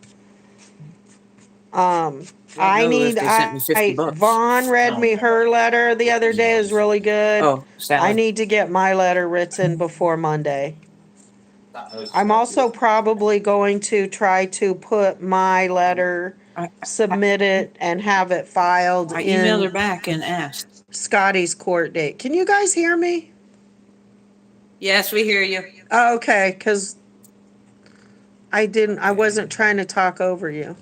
Don't know if they sent me $50. Vaughn read No. me her letter the other day. It was really good. Oh, I Stanley. need to get my letter written before Monday. I'm also probably going to try to put my letter, submit it, and have it filed I emailed her in back and asked. Scottie's court date. Can you guys hear me? Yes, we hear you. Oh, okay, because I wasn't trying to talk over you.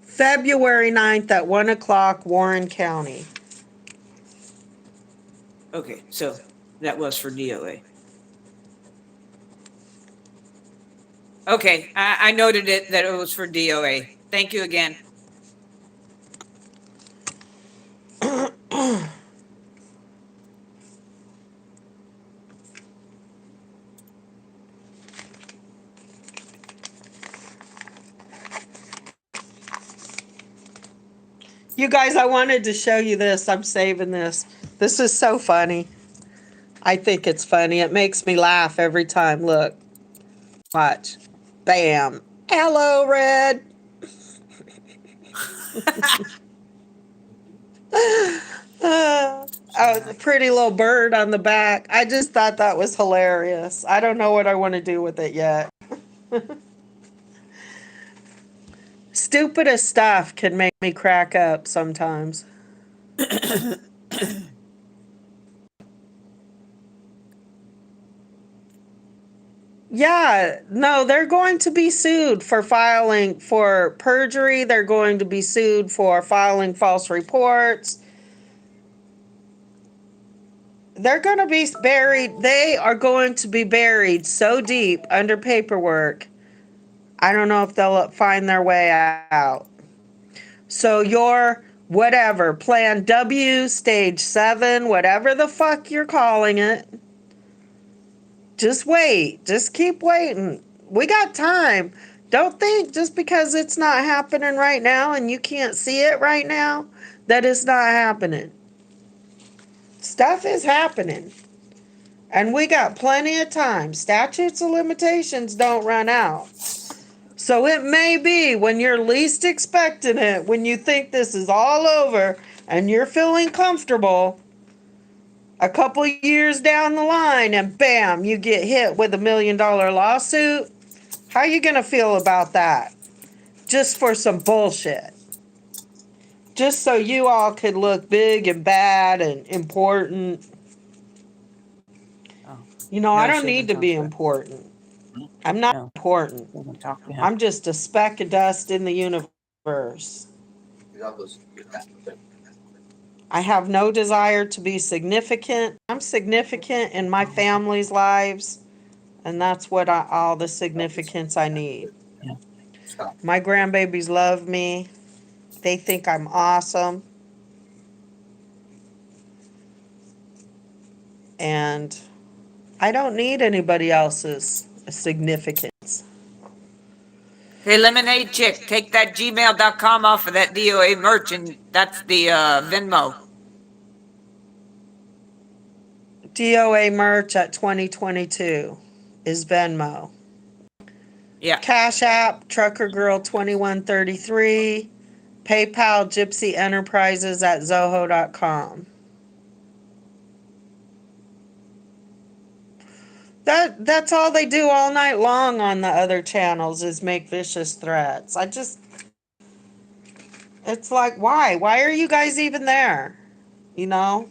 February 9th at 1 o'clock, Warren County. Okay, so that was for DOA. Okay, I noted it that it was for DOA. Thank you again. You guys, I wanted to show you this. I'm saving this. This is so funny. I think it's funny. It makes me laugh every time. Look. Watch. Bam. Hello, Red. Oh, the pretty little bird on the back. I just thought that was hilarious. I don't know what I want to do with it yet. Stupidest stuff can make me crack up sometimes. Yeah, no, they're going to be sued for filing for perjury. They're going to be sued for filing false reports. They're going to be buried. They are going to be buried so deep under paperwork. I don't know if they'll find their way out. So your whatever, Plan W, Stage 7, whatever the fuck you're calling it, just wait. Just keep waiting. We got time. Don't think just because it's not happening right now and you can't see it right now that it's not happening. Stuff is happening. And we got plenty of time. Statutes of limitations don't run out. So it may be when you're least expecting it, when you think this is all over and you're feeling comfortable, a couple years down the line and bam, you get hit with $1 million lawsuit. How are you going to feel about that? Just for some bullshit. Just so you all could look big and bad and important. Oh, You know, I no, don't she need hasn't to be talked to her. important. I'm not No, important. she hasn't talked to him. I'm just a speck of dust in the universe. I have no desire to be significant. I'm significant in my family's lives, and that's what all the significance I need. Yeah. My grandbabies love me. They think I'm awesome. And I don't need anybody else's significance. Hey, Lemonade Chick, take that gmail.com off of that DOA merch, and that's the Venmo. DOA merch at 2022 is Venmo. Yeah. Cash App, Trucker Girl 2133. PayPal, Gypsy Enterprises at Zoho.com. That's all they do all night long on the other channels is make vicious threats. It's like, why? Why are you guys even there? You know?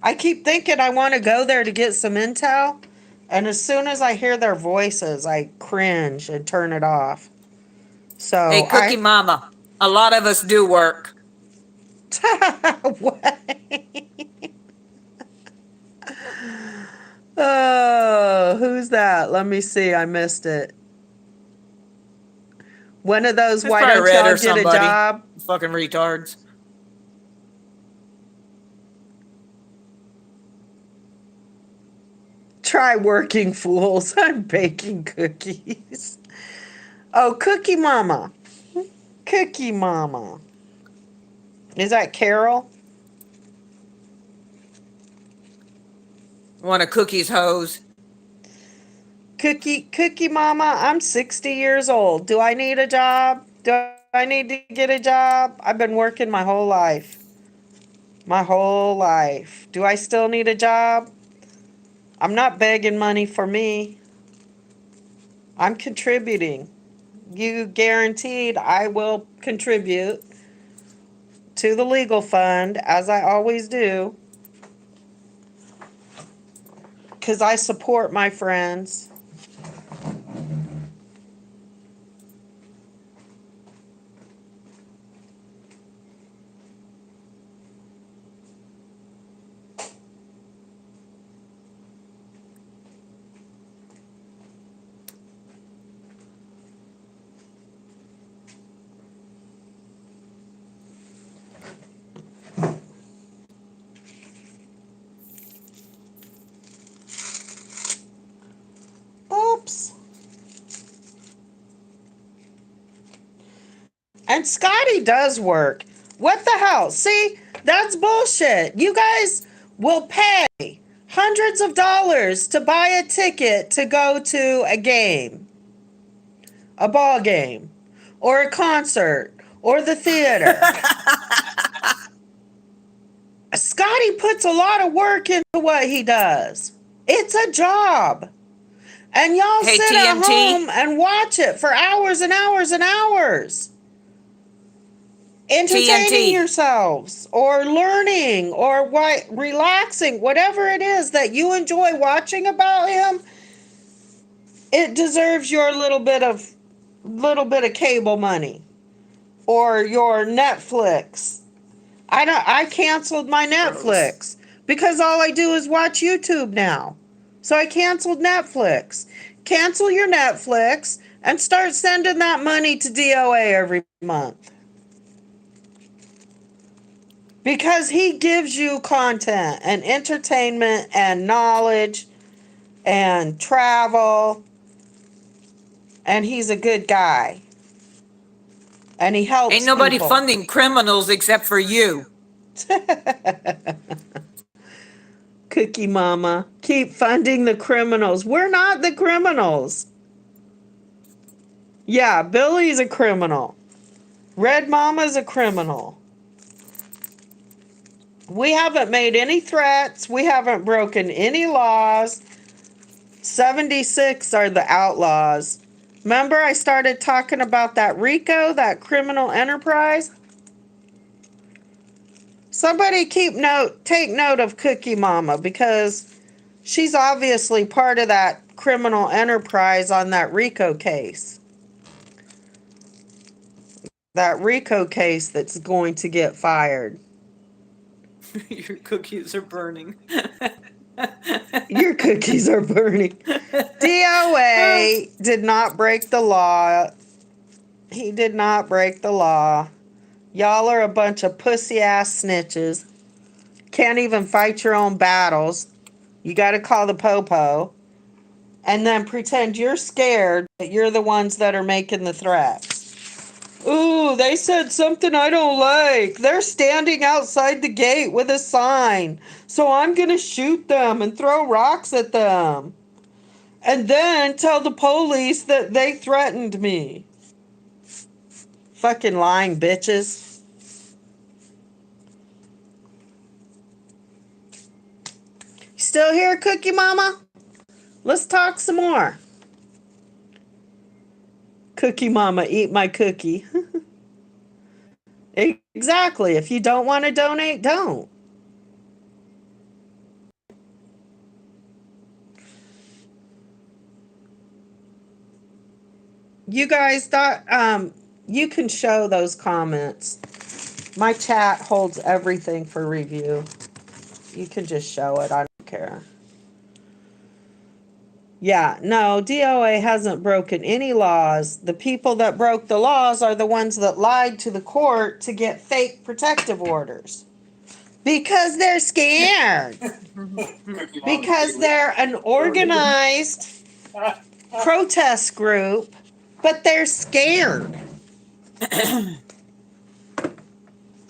I keep thinking I want to go there to get some intel, and as soon as I hear their voices, I cringe and turn it off. Hey, So Cookie Mama, a lot of us do work. what? Oh, who's that? Let me see. I missed it. One of those, It's why probably don't Red y'all or get a somebody. job? Fucking retards. Try working, fools. I'm baking cookies. Oh, Cookie Mama. Cookie Mama. Is that Carol? Want a cookie's hose? Cookie Mama, I'm 60 years old. Do I need a job? Do I need to get a job? I've been working my whole life. My whole life. Do I still need a job? I'm not begging money for me. I'm contributing. You guaranteed I will contribute to the legal fund, as I always do, because I support my friends. Oops. And Scottie does work. What the hell? See, that's bullshit. You guys will pay hundreds of dollars to buy a ticket to go to a game, a ball game, or a concert, or the theater. Scottie puts a lot of work into what he does. It's a job. And y'all Hey, sit at TNT. home and watch it for hours and hours and hours. Entertaining TNT. yourselves or learning or relaxing, whatever it is that you enjoy watching about him. it deserves your little bit of cable money or your Netflix. I canceled my Netflix because all I do is watch YouTube now. So I canceled Netflix. Cancel your Netflix and start sending that money to DOA every month. Because he gives you content and entertainment and knowledge and travel, and he's a good guy. And he helps Ain't nobody people. funding criminals except for you. Cookie Mama, keep funding the criminals. We're not the criminals. Yeah, Billy's a criminal. Red Mama's a criminal. We haven't made any threats. We haven't broken any laws. 76 are the outlaws. Remember I started talking about that RICO, that criminal enterprise? Somebody take note of Cookie Mama, because she's obviously part of that criminal enterprise on that RICO case. That RICO case that's going to get fired. Your cookies are burning. Your cookies are burning. DOA did not break the law. He did not break the law. Y'all are a bunch of pussy ass snitches. Can't even fight your own battles. You got to call the popo. And then pretend you're scared that you're the ones that are making the threats. Ooh, they said something I don't like. They're standing outside the gate with a sign. So I'm going to shoot them and throw rocks at them. And then tell the police that they threatened me. Fucking lying bitches. Still here, Cookie Mama? Let's talk some more. Cookie Mama, eat my cookie. Exactly. If you don't want to donate, don't. You guys thought you can show those comments. My chat holds everything for review. You can just show it. I don't care. Yeah, no, DOA hasn't broken any laws. The people that broke the laws are the ones that lied to the court to get fake protective orders. Because they're scared. Because they're an organized protest group, but they're scared.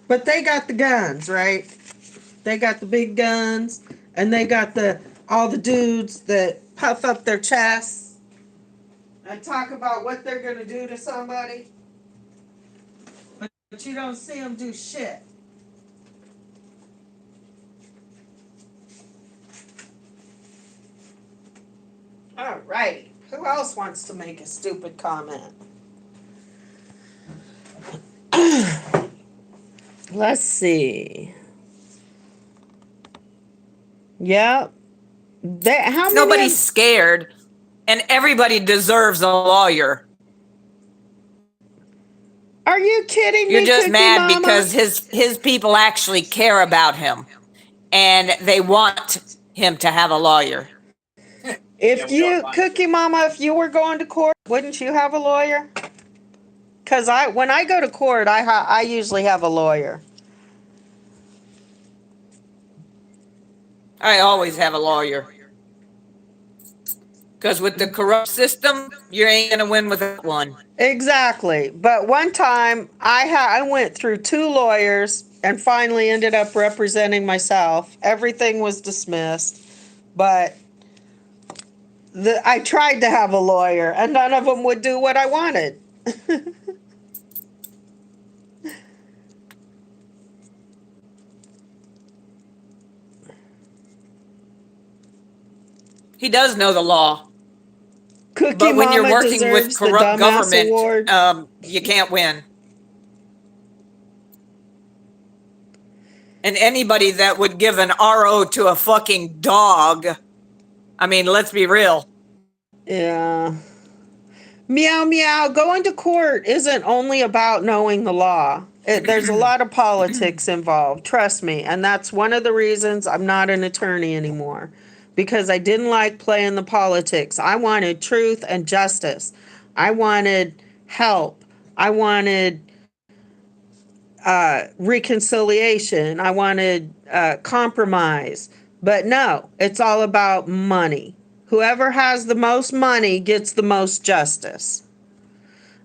But they got the guns, right? They got the big guns, and they got all the dudes that puff up their chests and talk about what they're gonna do to somebody. But you don't see them do shit. All right. Who else wants to make a stupid comment? Let's see. Yep. How many? Nobody's scared, and everybody deserves a lawyer. Are you kidding me? You're just Cookie mad Mama? because his people actually care about him, and they want him to have a lawyer. If you, Cookie Mama, if you were going to court, wouldn't you have a lawyer? Because when I go to court, I usually have a lawyer. I always have a lawyer. Because with the corrupt system, you ain't gonna win without one. Exactly. But one time, I went through 2 lawyers and finally ended up representing myself. Everything was dismissed, but I tried to have a lawyer, and none of them would do what I wanted. He does know the law. Cookie But when you're Mama working with deserves the corrupt dumbass government, award. you can't win. And anybody that would give an RO to a fucking dog, I mean, let's be real. Yeah. Meow meow. Going to court isn't only about knowing the law. There's a lot of politics involved, trust me. And that's one of the reasons I'm not an attorney anymore. Because I didn't like playing the politics. I wanted truth and justice. I wanted help. I wanted reconciliation. I wanted compromise. But no, it's all about money. Whoever has the most money gets the most justice.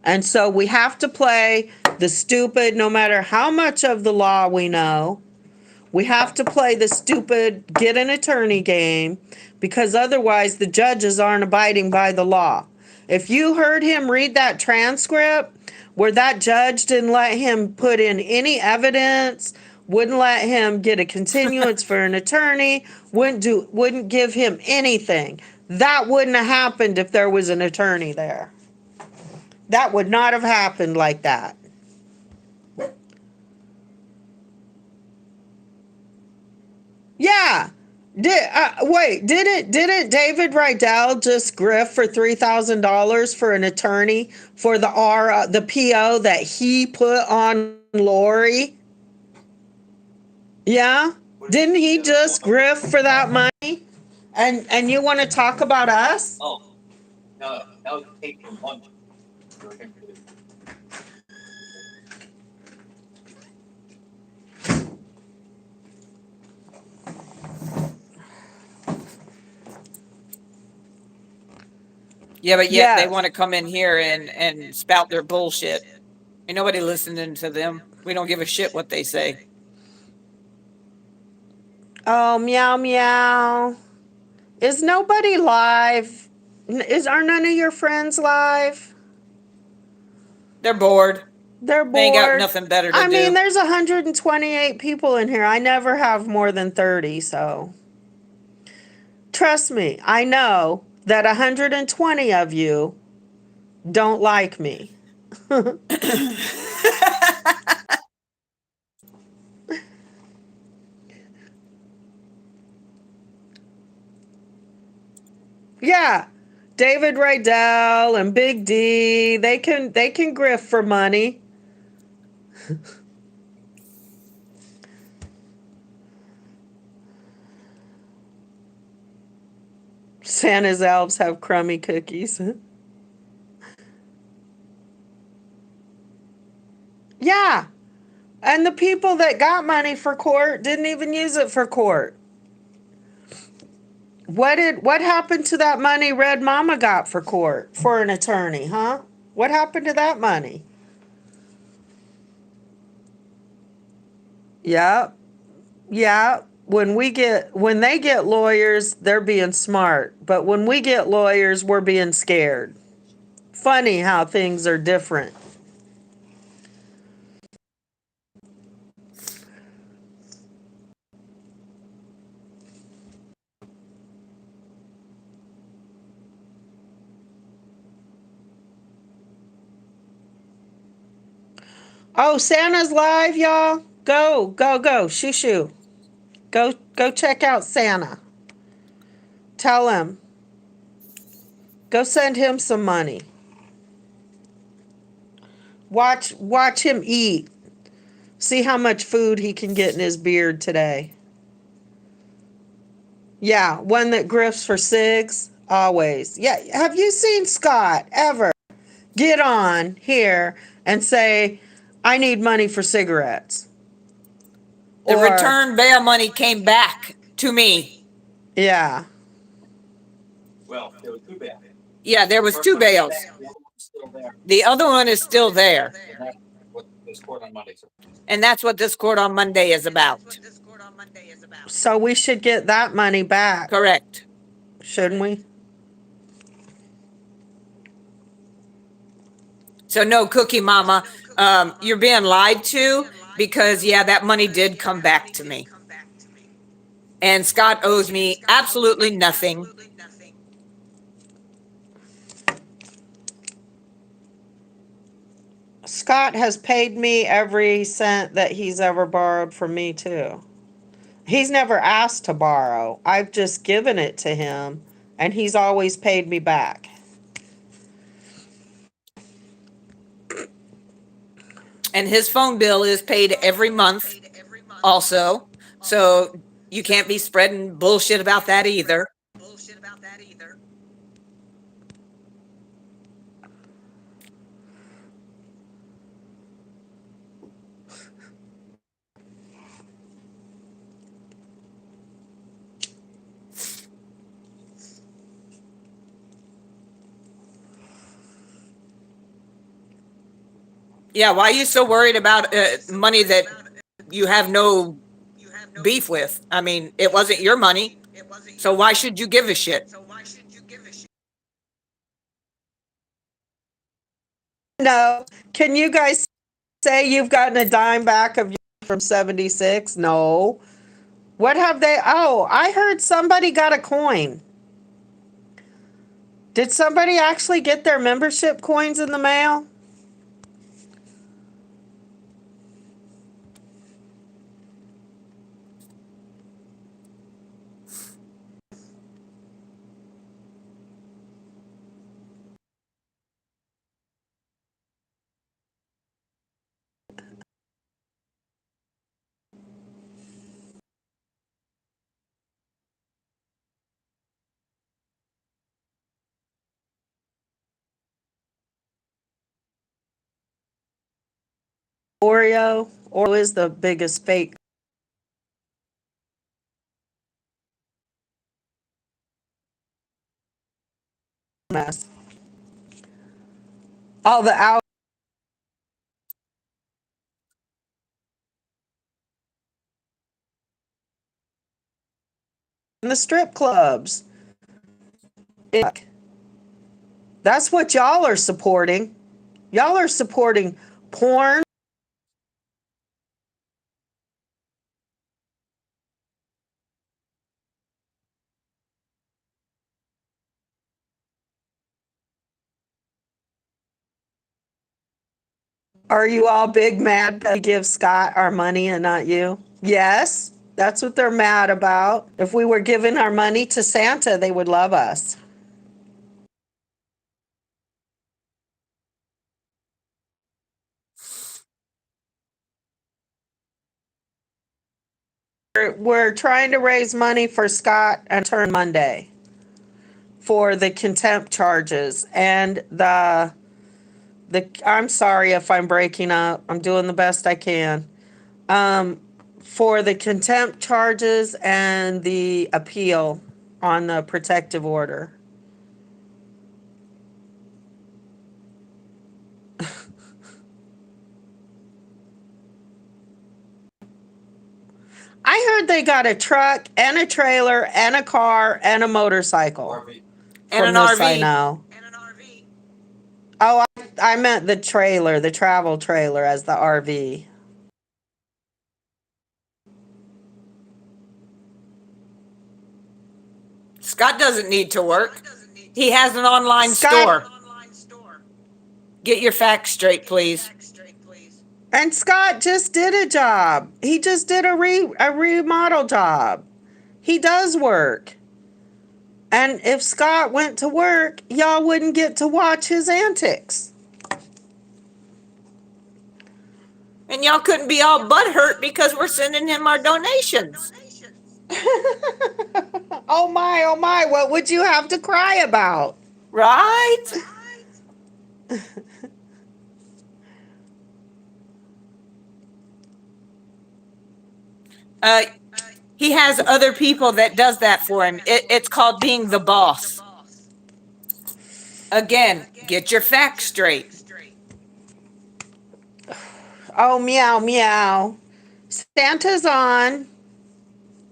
And so we have to play the stupid, no matter how much of the law we know, we have to play the stupid get an attorney game because otherwise the judges aren't abiding by the law. If you heard him read that transcript where that judge didn't let him put in any evidence, wouldn't let him get a continuance for an attorney, wouldn't give him anything. That wouldn't have happened if there was an attorney there. That would not have happened like that. Yeah. Didn't David Rydell just grift for $3,000 for an attorney for the PO that he put on Lori? Yeah. Didn't he just grift for that money? And you want to talk about us? Oh, no, that was taking lunch. Yeah, but yet they Yes. want to come in here and spout their bullshit. Ain't nobody listening to them. We don't give a shit what they say. Oh, meow meow. Is nobody live? Are none of your friends live? They're bored. They're They ain't got bored. nothing better to I do. mean, there's 128 people in here. I never have more than 30, so trust me, I know that 120 of you don't like me. Yeah. David Rydell and Big D, they can grift for money. Santa's elves have crummy cookies. Yeah. And the people that got money for court didn't even use it for court. What happened to that money Red Mama got for court for an attorney, huh? What happened to that money? Yeah. Yeah. When they get lawyers, they're being smart. But when we get lawyers, we're being scared. Funny how things are different. Oh, Santa's live, y'all. Go, go, go. Shoo shoo. Go check out Santa. Tell him. Go send him some money. Watch him eat. See how much food he can get in his beard today. Yeah, one that grifts for cigs. Always. Yeah, have you seen Scott ever get on here and say, I need money for cigarettes? The return bail money came back to me. Yeah. Well, there was two bails. Yeah, there was two bails. Still there. The other one is still there. And that's what this court on Monday. And that's what this court on Monday is about. So we should get that money back. Correct. Shouldn't we? So no, Cookie Mama, you're being lied to because yeah, that money did come back to me. And Scott owes me absolutely nothing. Scott has paid me every cent that he's ever borrowed from me, too. He's never asked to borrow. I've just given it to him, and he's always paid me back. And his phone bill is paid every month also. So you can't be spreading bullshit about that either. Yeah, why are you so worried about money that you have no beef with? I mean, it wasn't your money, so why should you give a shit? No. Can you guys say you've gotten a dime back of from 76? No. What have they? Oh, I heard somebody got a coin. Did somebody actually get their membership coins in the mail? Oreo is the biggest fake mess. All the out in the strip clubs. That's what y'all are supporting. Y'all are supporting porn. Are you all big mad that we give Scott our money and not you? Yes, that's what they're mad about. If we were giving our money to Santa, they would love us. We're trying to raise money for Scott and turn Monday for the contempt charges and the I'm sorry if I'm breaking up. I'm doing the best I can. For the contempt charges and the appeal on the protective order. I heard they got a truck and a trailer and a car and a motorcycle. RV. And From an this I RV. know. Oh, I meant the trailer, the travel trailer as the RV. Scott doesn't need to work. He has an online Scott- store. Get your facts straight, please. And Scott just did a job. He just did a remodel job. He does work. And if Scott went to work, y'all wouldn't get to watch his antics. And y'all couldn't be all butthurt because we're sending him our donations. Oh my, what would you have to cry about? Right? He has other people that does that for him. It's called being the boss. Again, get your facts straight. Oh, meow, meow. Santa's on.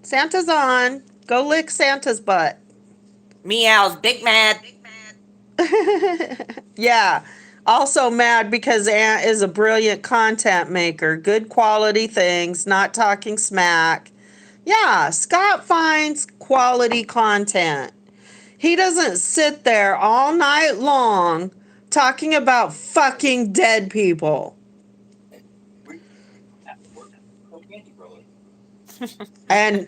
Santa's on. Go lick Santa's butt. Meow's big mad. Yeah. Also mad because Aunt is a brilliant content maker. Good quality things, not talking smack. Yeah, Scott finds quality content. He doesn't sit there all night long talking about fucking dead people. And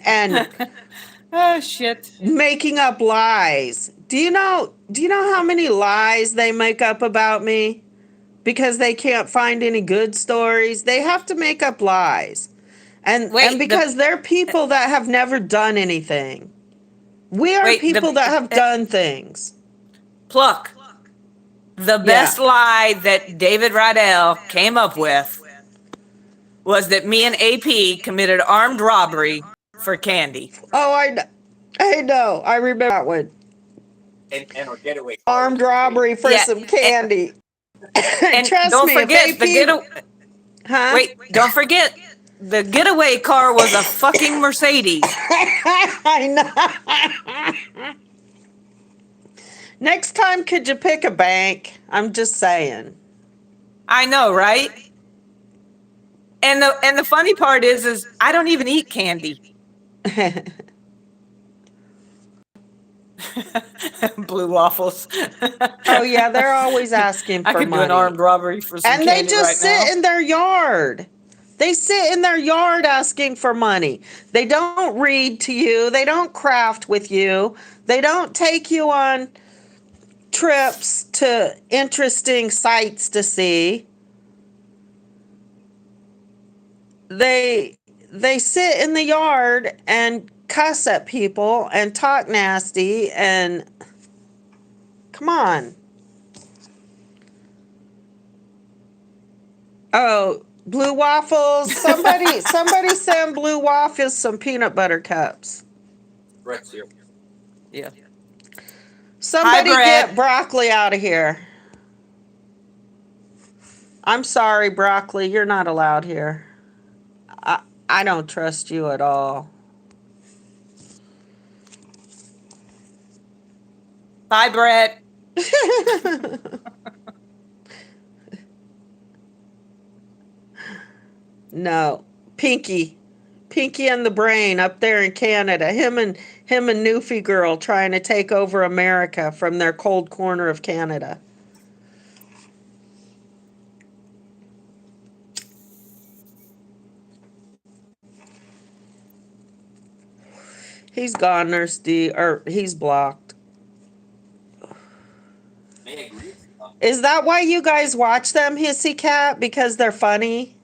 Oh shit. making up lies. Do you know how many lies they make up about me? because they can't find any good stories. They have to make up lies. And Wait, because they're people that have never done anything. We are Wait, people that have done things. Pluck. The best lie that David Rydell came up with was that me and AP committed armed robbery for candy. Oh, I know. I remember that one. And our getaway. Armed robbery for some candy. And Trust don't me, forget if AP, huh? Wait, don't forget the getaway car was a fucking Mercedes. I know. Next time, could you pick a bank? I'm just saying. I know, right? And the funny part is I don't even eat candy. Blue waffles. Oh yeah, they're always asking for I could money. do an armed robbery for some and candy they just sit in their yard. They sit in their yard asking for money. They don't read to you. They don't craft with you. They don't take you on trips to interesting sights to see. They sit in the yard and cuss at people and talk nasty and come on. Oh, blue waffles. Somebody send blue waffles some peanut butter cups. Brett's here. Yeah. Somebody Hi, Brett. get broccoli out of here. I'm sorry, broccoli, you're not allowed here. I don't trust you at all. Bye, Brett. No. Pinky and the Brain up there in Canada. Him and Newfie Girl trying to take over America from their cold corner of Canada. He's gone, Nurse D, or he's blocked. Is that why you guys watch them, Hissy Cat? Because they're funny?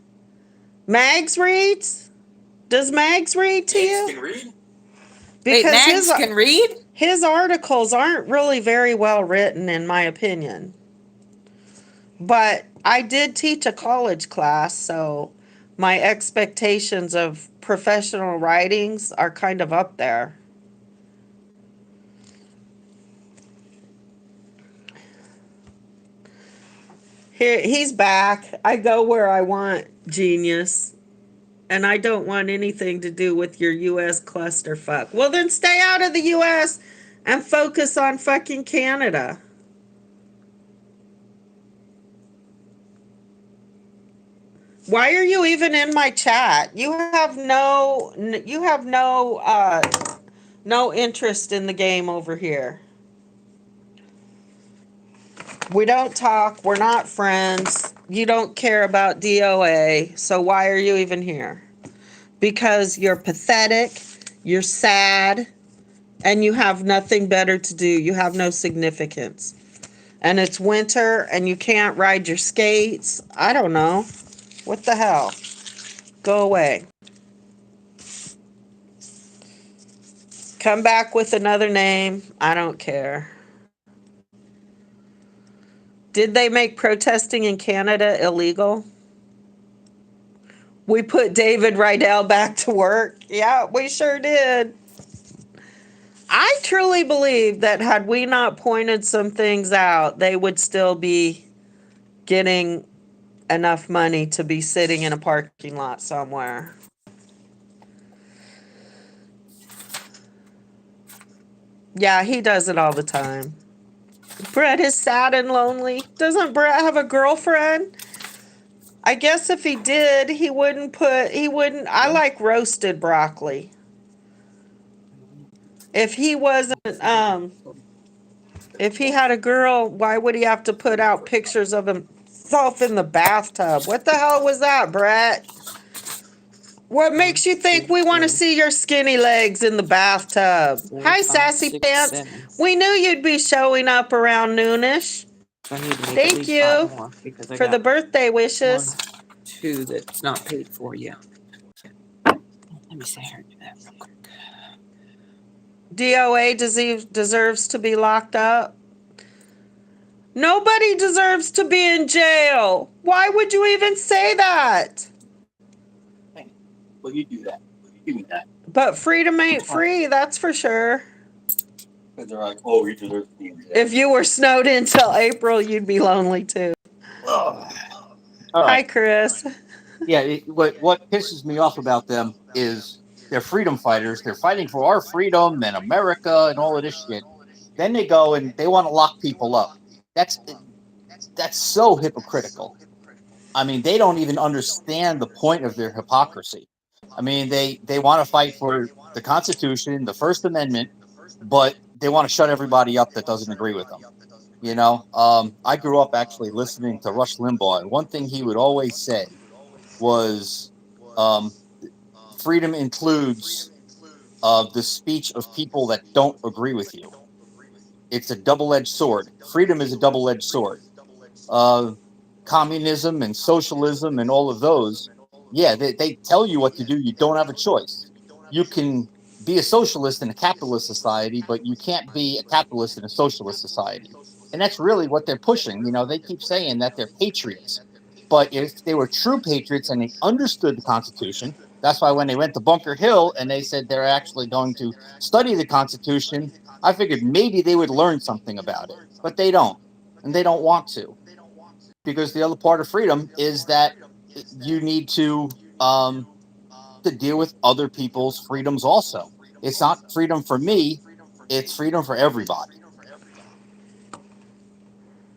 Mags reads? Does Mags read to you? Can read? Wait, Mags can read? His articles aren't really very well written, in my opinion. But I did teach a college class, so my expectations of professional writings are kind of up there. Here, he's back. I go where I want, genius. And I don't want anything to do with your U.S. clusterfuck. Well, then stay out of the U.S. and focus on fucking Canada. Why are you even in my chat? You have no interest in the game over here. We don't talk. We're not friends. You don't care about DOA. So why are you even here? Because you're pathetic, you're sad, and you have nothing better to do. You have no significance. And it's winter and you can't ride your skates. I don't know. What the hell? Go away. Come back with another name. I don't care. Did they make protesting in Canada illegal? We put David Rydell back to work. Yeah, we sure did. I truly believe that had we not pointed some things out, they would still be getting enough money to be sitting in a parking lot somewhere. Yeah, he does it all the time. Brett is sad and lonely. Doesn't Brett have a girlfriend? I guess if he did, he wouldn't. I like roasted broccoli. If he wasn't, if he had a girl, why would he have to put out pictures of himself in the bathtub? What the hell was that, Brett? What makes you think we want to see your skinny legs in the bathtub? Hi, Sassy Pants. We knew you'd be showing up around noonish. I need to make Thank at least you 5 more because I for got the birthday wishes. 1, 2 that's not paid for yet. Let me say her that real quick. DOA deserves to be locked up. Nobody deserves to be in jail. Why would you even say that? Well, you do that. You do that. But freedom ain't free, that's for sure. Because they're like, oh, he deserves to be in jail. If you were snowed in till April, you'd be lonely too. All Hi, right. Chris. Yeah. What pisses me off about them is they're freedom fighters. They're fighting for our freedom and America and all of this shit. Then they go and they want to lock people up. That's so hypocritical. I mean, they don't even understand the point of their hypocrisy. I mean, they want to fight for the Constitution, the First Amendment, but they want to shut everybody up that doesn't agree with them. You know, I grew up actually listening to Rush Limbaugh, and one thing he would always say was, um, "Freedom includes the speech of people that don't agree with you. It's a double-edged sword. Freedom is a double-edged sword. Uh, Communism and socialism and all of those, yeah, they tell you what to do. You don't have a choice. You can be a socialist in a capitalist society, but you can't be a capitalist in a socialist society. And that's really what they're pushing. You know, they keep saying that they're patriots. But if they were true patriots and they understood the Constitution, that's why when they went to Bunker Hill and they said they're actually going to study the Constitution, I figured maybe they would learn something about it. But they don't. And they don't want to. Because the other part of freedom is that you need to deal with other people's freedoms also. It's not freedom for me, it's freedom for everybody.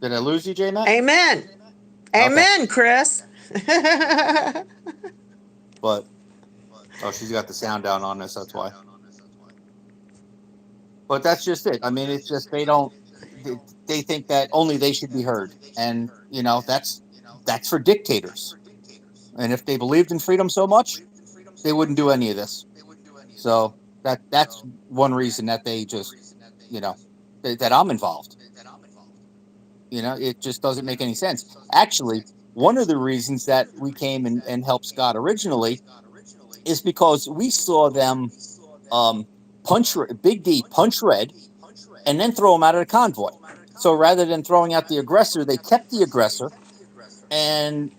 Did I lose you, J Matt? Amen. Amen, Chris. But she's got the sound down on this, that's why. But that's just it. I mean, it's just they think that only they should be heard. And you know, that's for dictators. And if they believed in freedom so much, they wouldn't do any of this. So that's one reason that they just, you know, that I'm involved. You know, it just doesn't make any sense. Actually, one of the reasons that we came and helped Scott originally is because we saw them punch Big D punch Red and then throw him out of the convoy. So rather than throwing out the aggressor, they kept the aggressor and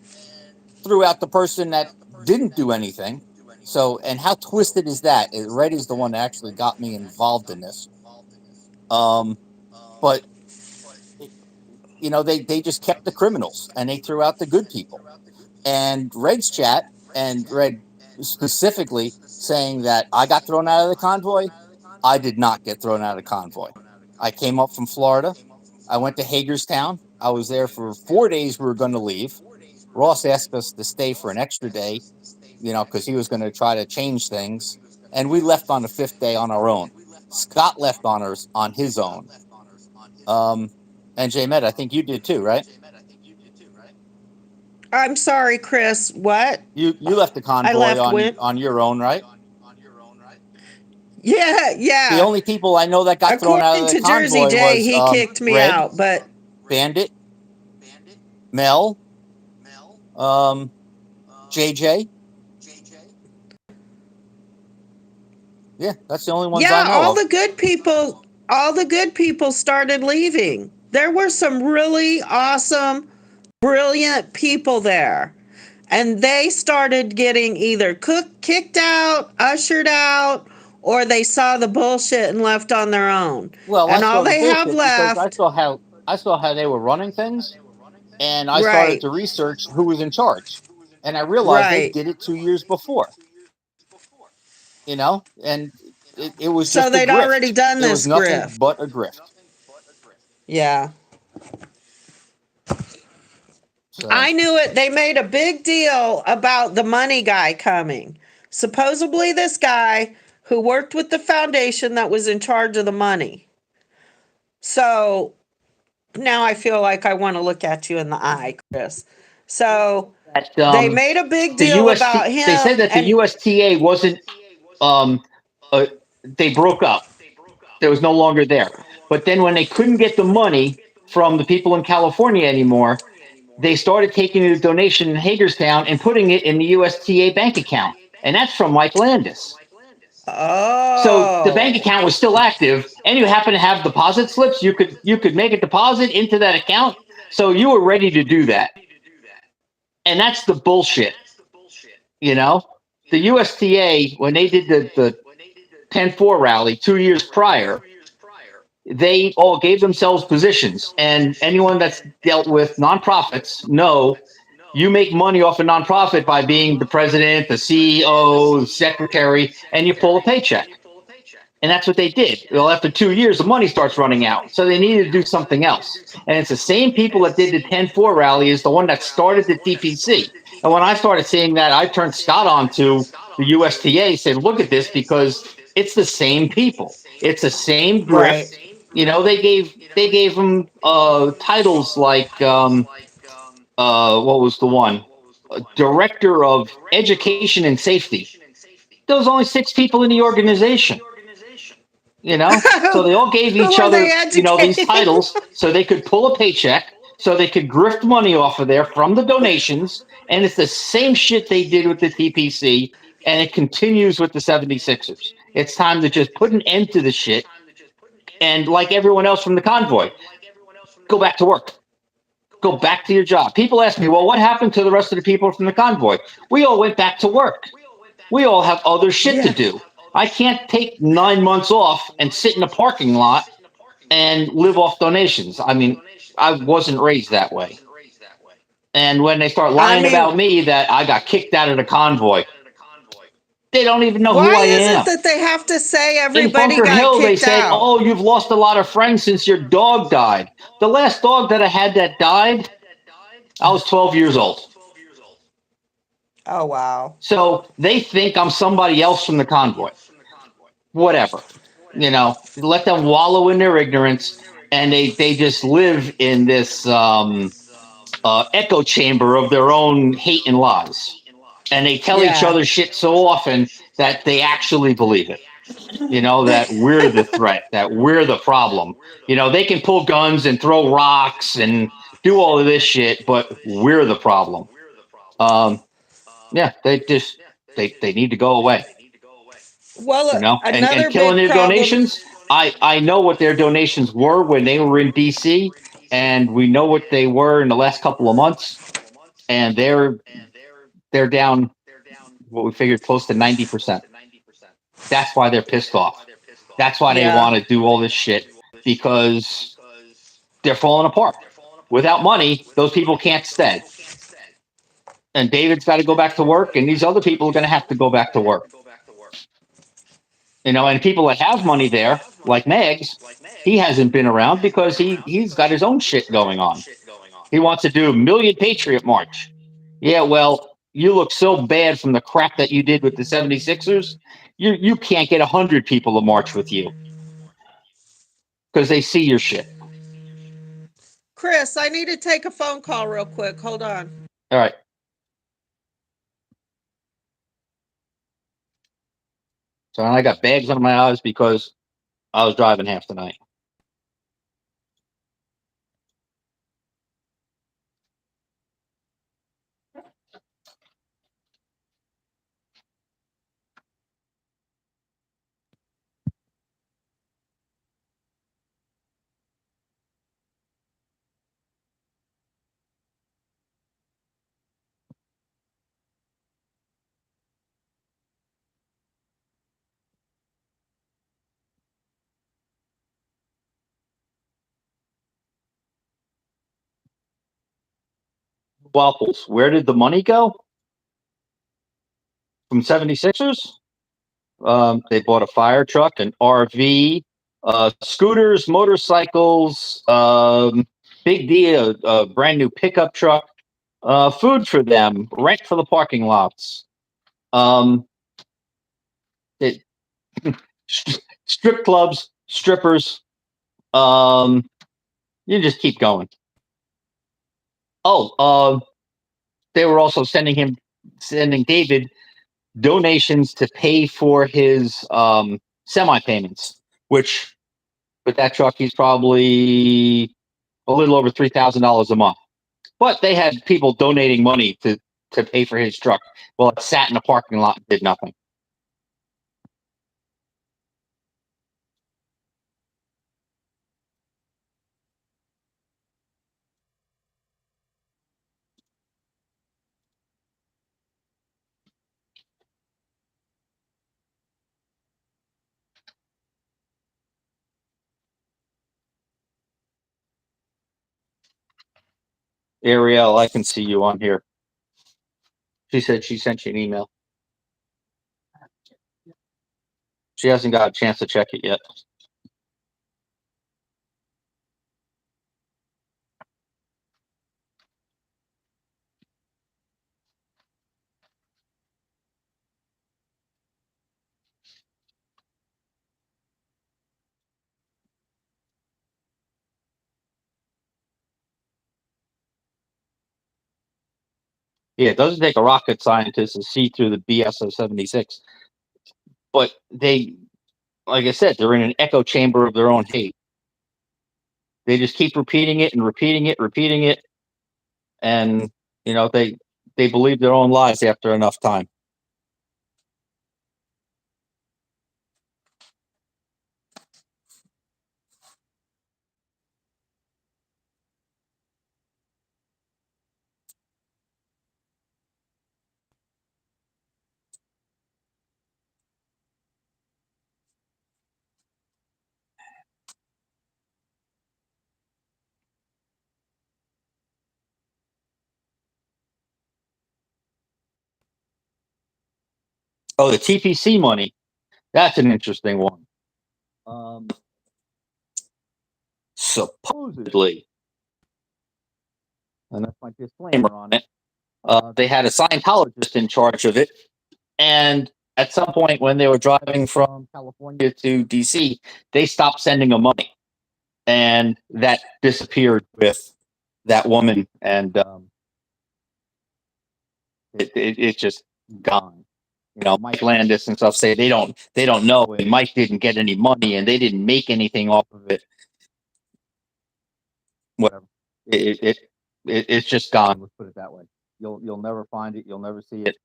threw out the person that didn't do anything. So, and how twisted is that? Red is the one that actually got me involved in this. But you know, they just kept the criminals and they threw out the good people. And Red's chat and Red specifically saying that I got thrown out of the convoy. I did not get thrown out of the convoy. I came up from Florida. I went to Hagerstown. I was there for 4 days. We were going to leave. Ross asked us to stay for an extra day, you know, because he was going to try to change things. And we left on the 5th day on our own. Scott left on his own. And J Med, I think you did too, right? I'm sorry, Chris. What? You left the convoy left when? on your own, right? Yeah. The only people I know that got thrown out of According the to Jersey convoy J, was he kicked me Red, out, but Bandit, Mel, JJ. Yeah, that's the only ones I yeah, know all of. the good people started leaving. There were some really awesome, brilliant people there. And they started getting either kicked out, ushered out, or they saw the bullshit and left on their own. Well, And I all saw the they have bullshit because left, I saw how they were running things, and I started right, to research who was in charge, and I realized they right. did it 2 years before. You know, and it was So just a they'd already grift. done It was this nothing grift. but a grift. Yeah. So I knew it. They made a big deal about the money guy coming. Supposedly, this guy who worked with the foundation that was in charge of the money. So now I feel like I want to look at you in the eye, Chris. So that they made a big the deal UST about they said him, that the and USTA wasn't they broke up. There was no longer there. But then when they couldn't get the money, from the people in California anymore. They started taking the donation in Hagerstown and putting it in the USTA bank account. And that's from Mike Landis. So the bank account was still active, and you happen to have deposit slips. You could make a deposit into that account, so you were ready to do that. And that's the bullshit. You know, the USTA, when they did the 10-4 rally 2 years prior, they all gave themselves positions. And anyone that's dealt with nonprofits know you make money off a nonprofit by being the president, the CEO, the secretary, and you pull a paycheck. And that's what they did. Well, after 2 years, the money starts running out. So they needed to do something else. And it's the same people that did the 10-4 rally is the one that started the TPC. And when I started seeing that, I turned Scott on to the USTA, said, look at this, because it's the same people. It's the same grip. You know, they gave them titles like what was the one? Director of Education and Safety. There was only 6 people in the organization. You know, so they all gave each other, these titles so they could pull a paycheck, so they could grift money off of there from the donations. And it's the same shit they did with the TPC, and it continues with the 76ers. It's time to just put an end to the shit. And like everyone else from the convoy, go back to work. Go back to your job. People ask me, well, what happened to the rest of the people from the convoy? We all went back to work. We all have other shit to do. I can't take 9 months off and sit in a parking lot and live off donations. I mean, I wasn't raised that way. And when they start lying about me that I got kicked out of the convoy, they don't even know who I am. Why is it that they have to say everybody in Bunker got Hill, kicked they said, out? oh, you've lost a lot of friends since your dog died. The last dog that I had that died, I was 12 years old. Oh, wow. So they think I'm somebody else from the convoy. Whatever. You know, let them wallow in their ignorance, and they just live in this echo chamber of their own hate and lies. And they tell each other shit so often that they actually believe it. You know, that we're the threat, that we're the problem. You know, they can pull guns and throw rocks and do all of this shit, but we're the problem. Yeah, they need to go away. Well, You know, another and killing big their problem. donations. I know what their donations were when they were in DC, and we know what they were in the last couple of months, and they're down what we figured close to 90%. That's why they're pissed off. That's why they want to do all this shit, because they're falling apart. Without money, those people can't stay. And David's got to go back to work, and these other people are going to have to go back to work. You know, and people that have money there, like Megs, he hasn't been around because he's got his own shit going on. He wants to do a Million Patriot March. Yeah, well, you look so bad from the crap that you did with the 76ers. You can't get 100 people to march with you because they see your shit. Chris, I need to take a phone call real quick. Hold on. All right. So I got bags under my eyes because I was driving half the night. Waffles, where did the money go? From 76ers? They bought a fire truck, an RV, scooters, motorcycles, big D, a brand new pickup truck, food for them, rent for the parking lots, it, strip clubs, strippers. You just keep going. Oh, they were also sending David donations to pay for his semi payments, which with that truck he's probably a little over $3,000 a month. But they had people donating money to pay for his truck. Well, it sat in the parking lot and did nothing. Ariel, I can see you on here. She said she sent you an email. She hasn't got a chance to check it yet. Yeah, it doesn't take a rocket scientist to see through the BS of 76. But they, like I said, they're in an echo chamber of their own hate. They just keep repeating it and repeating it, repeating it, and they believe their own lies after enough time. Oh, the TPC money. That's an interesting one. Supposedly, and that's my disclaimer on it. They had a Scientologist in charge of it, and at some point when they were driving from California to DC, they stopped sending them money, and that disappeared with that woman, and it's just gone. Mike Landis and stuff say they don't know, and Mike didn't get any money, and they didn't make anything off of it. Whatever. It's just gone. Let's put it that way. You'll never find it. You'll never see it.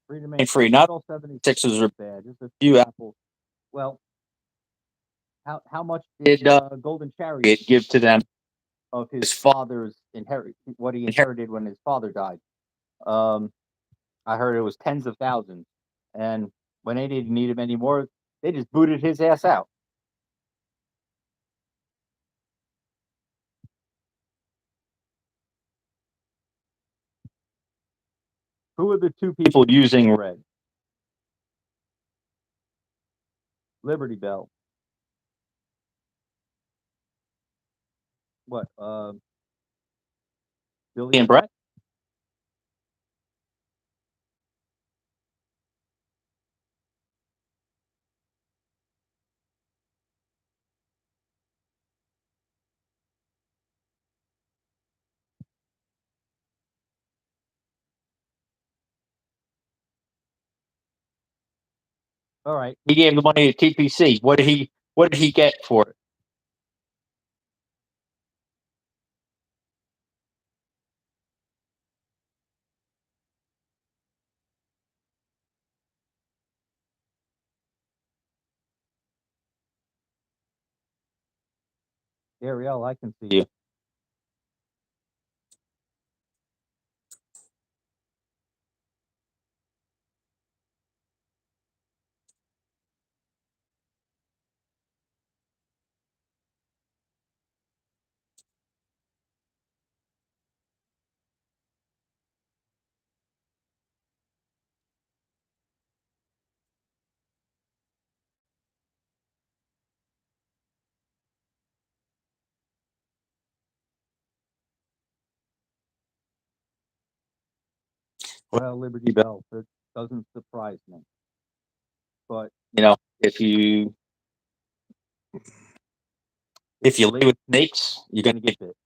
Free to remain free. Not all 76ers are bad. Just a few apples. Well, how much did Golden Chariot give to them of his father's what he inherited when his father died? I heard it was tens of thousands. And when they didn't need him anymore, they just booted his ass out. Who are the two people using red? Liberty Bell. What? Billy and Brett? All right. He gave the money to TPC. What did he get for it? Ariel, I can see you. Well, Liberty Bell, it doesn't surprise me. But you know, if you lay with snakes, you're gonna get bit.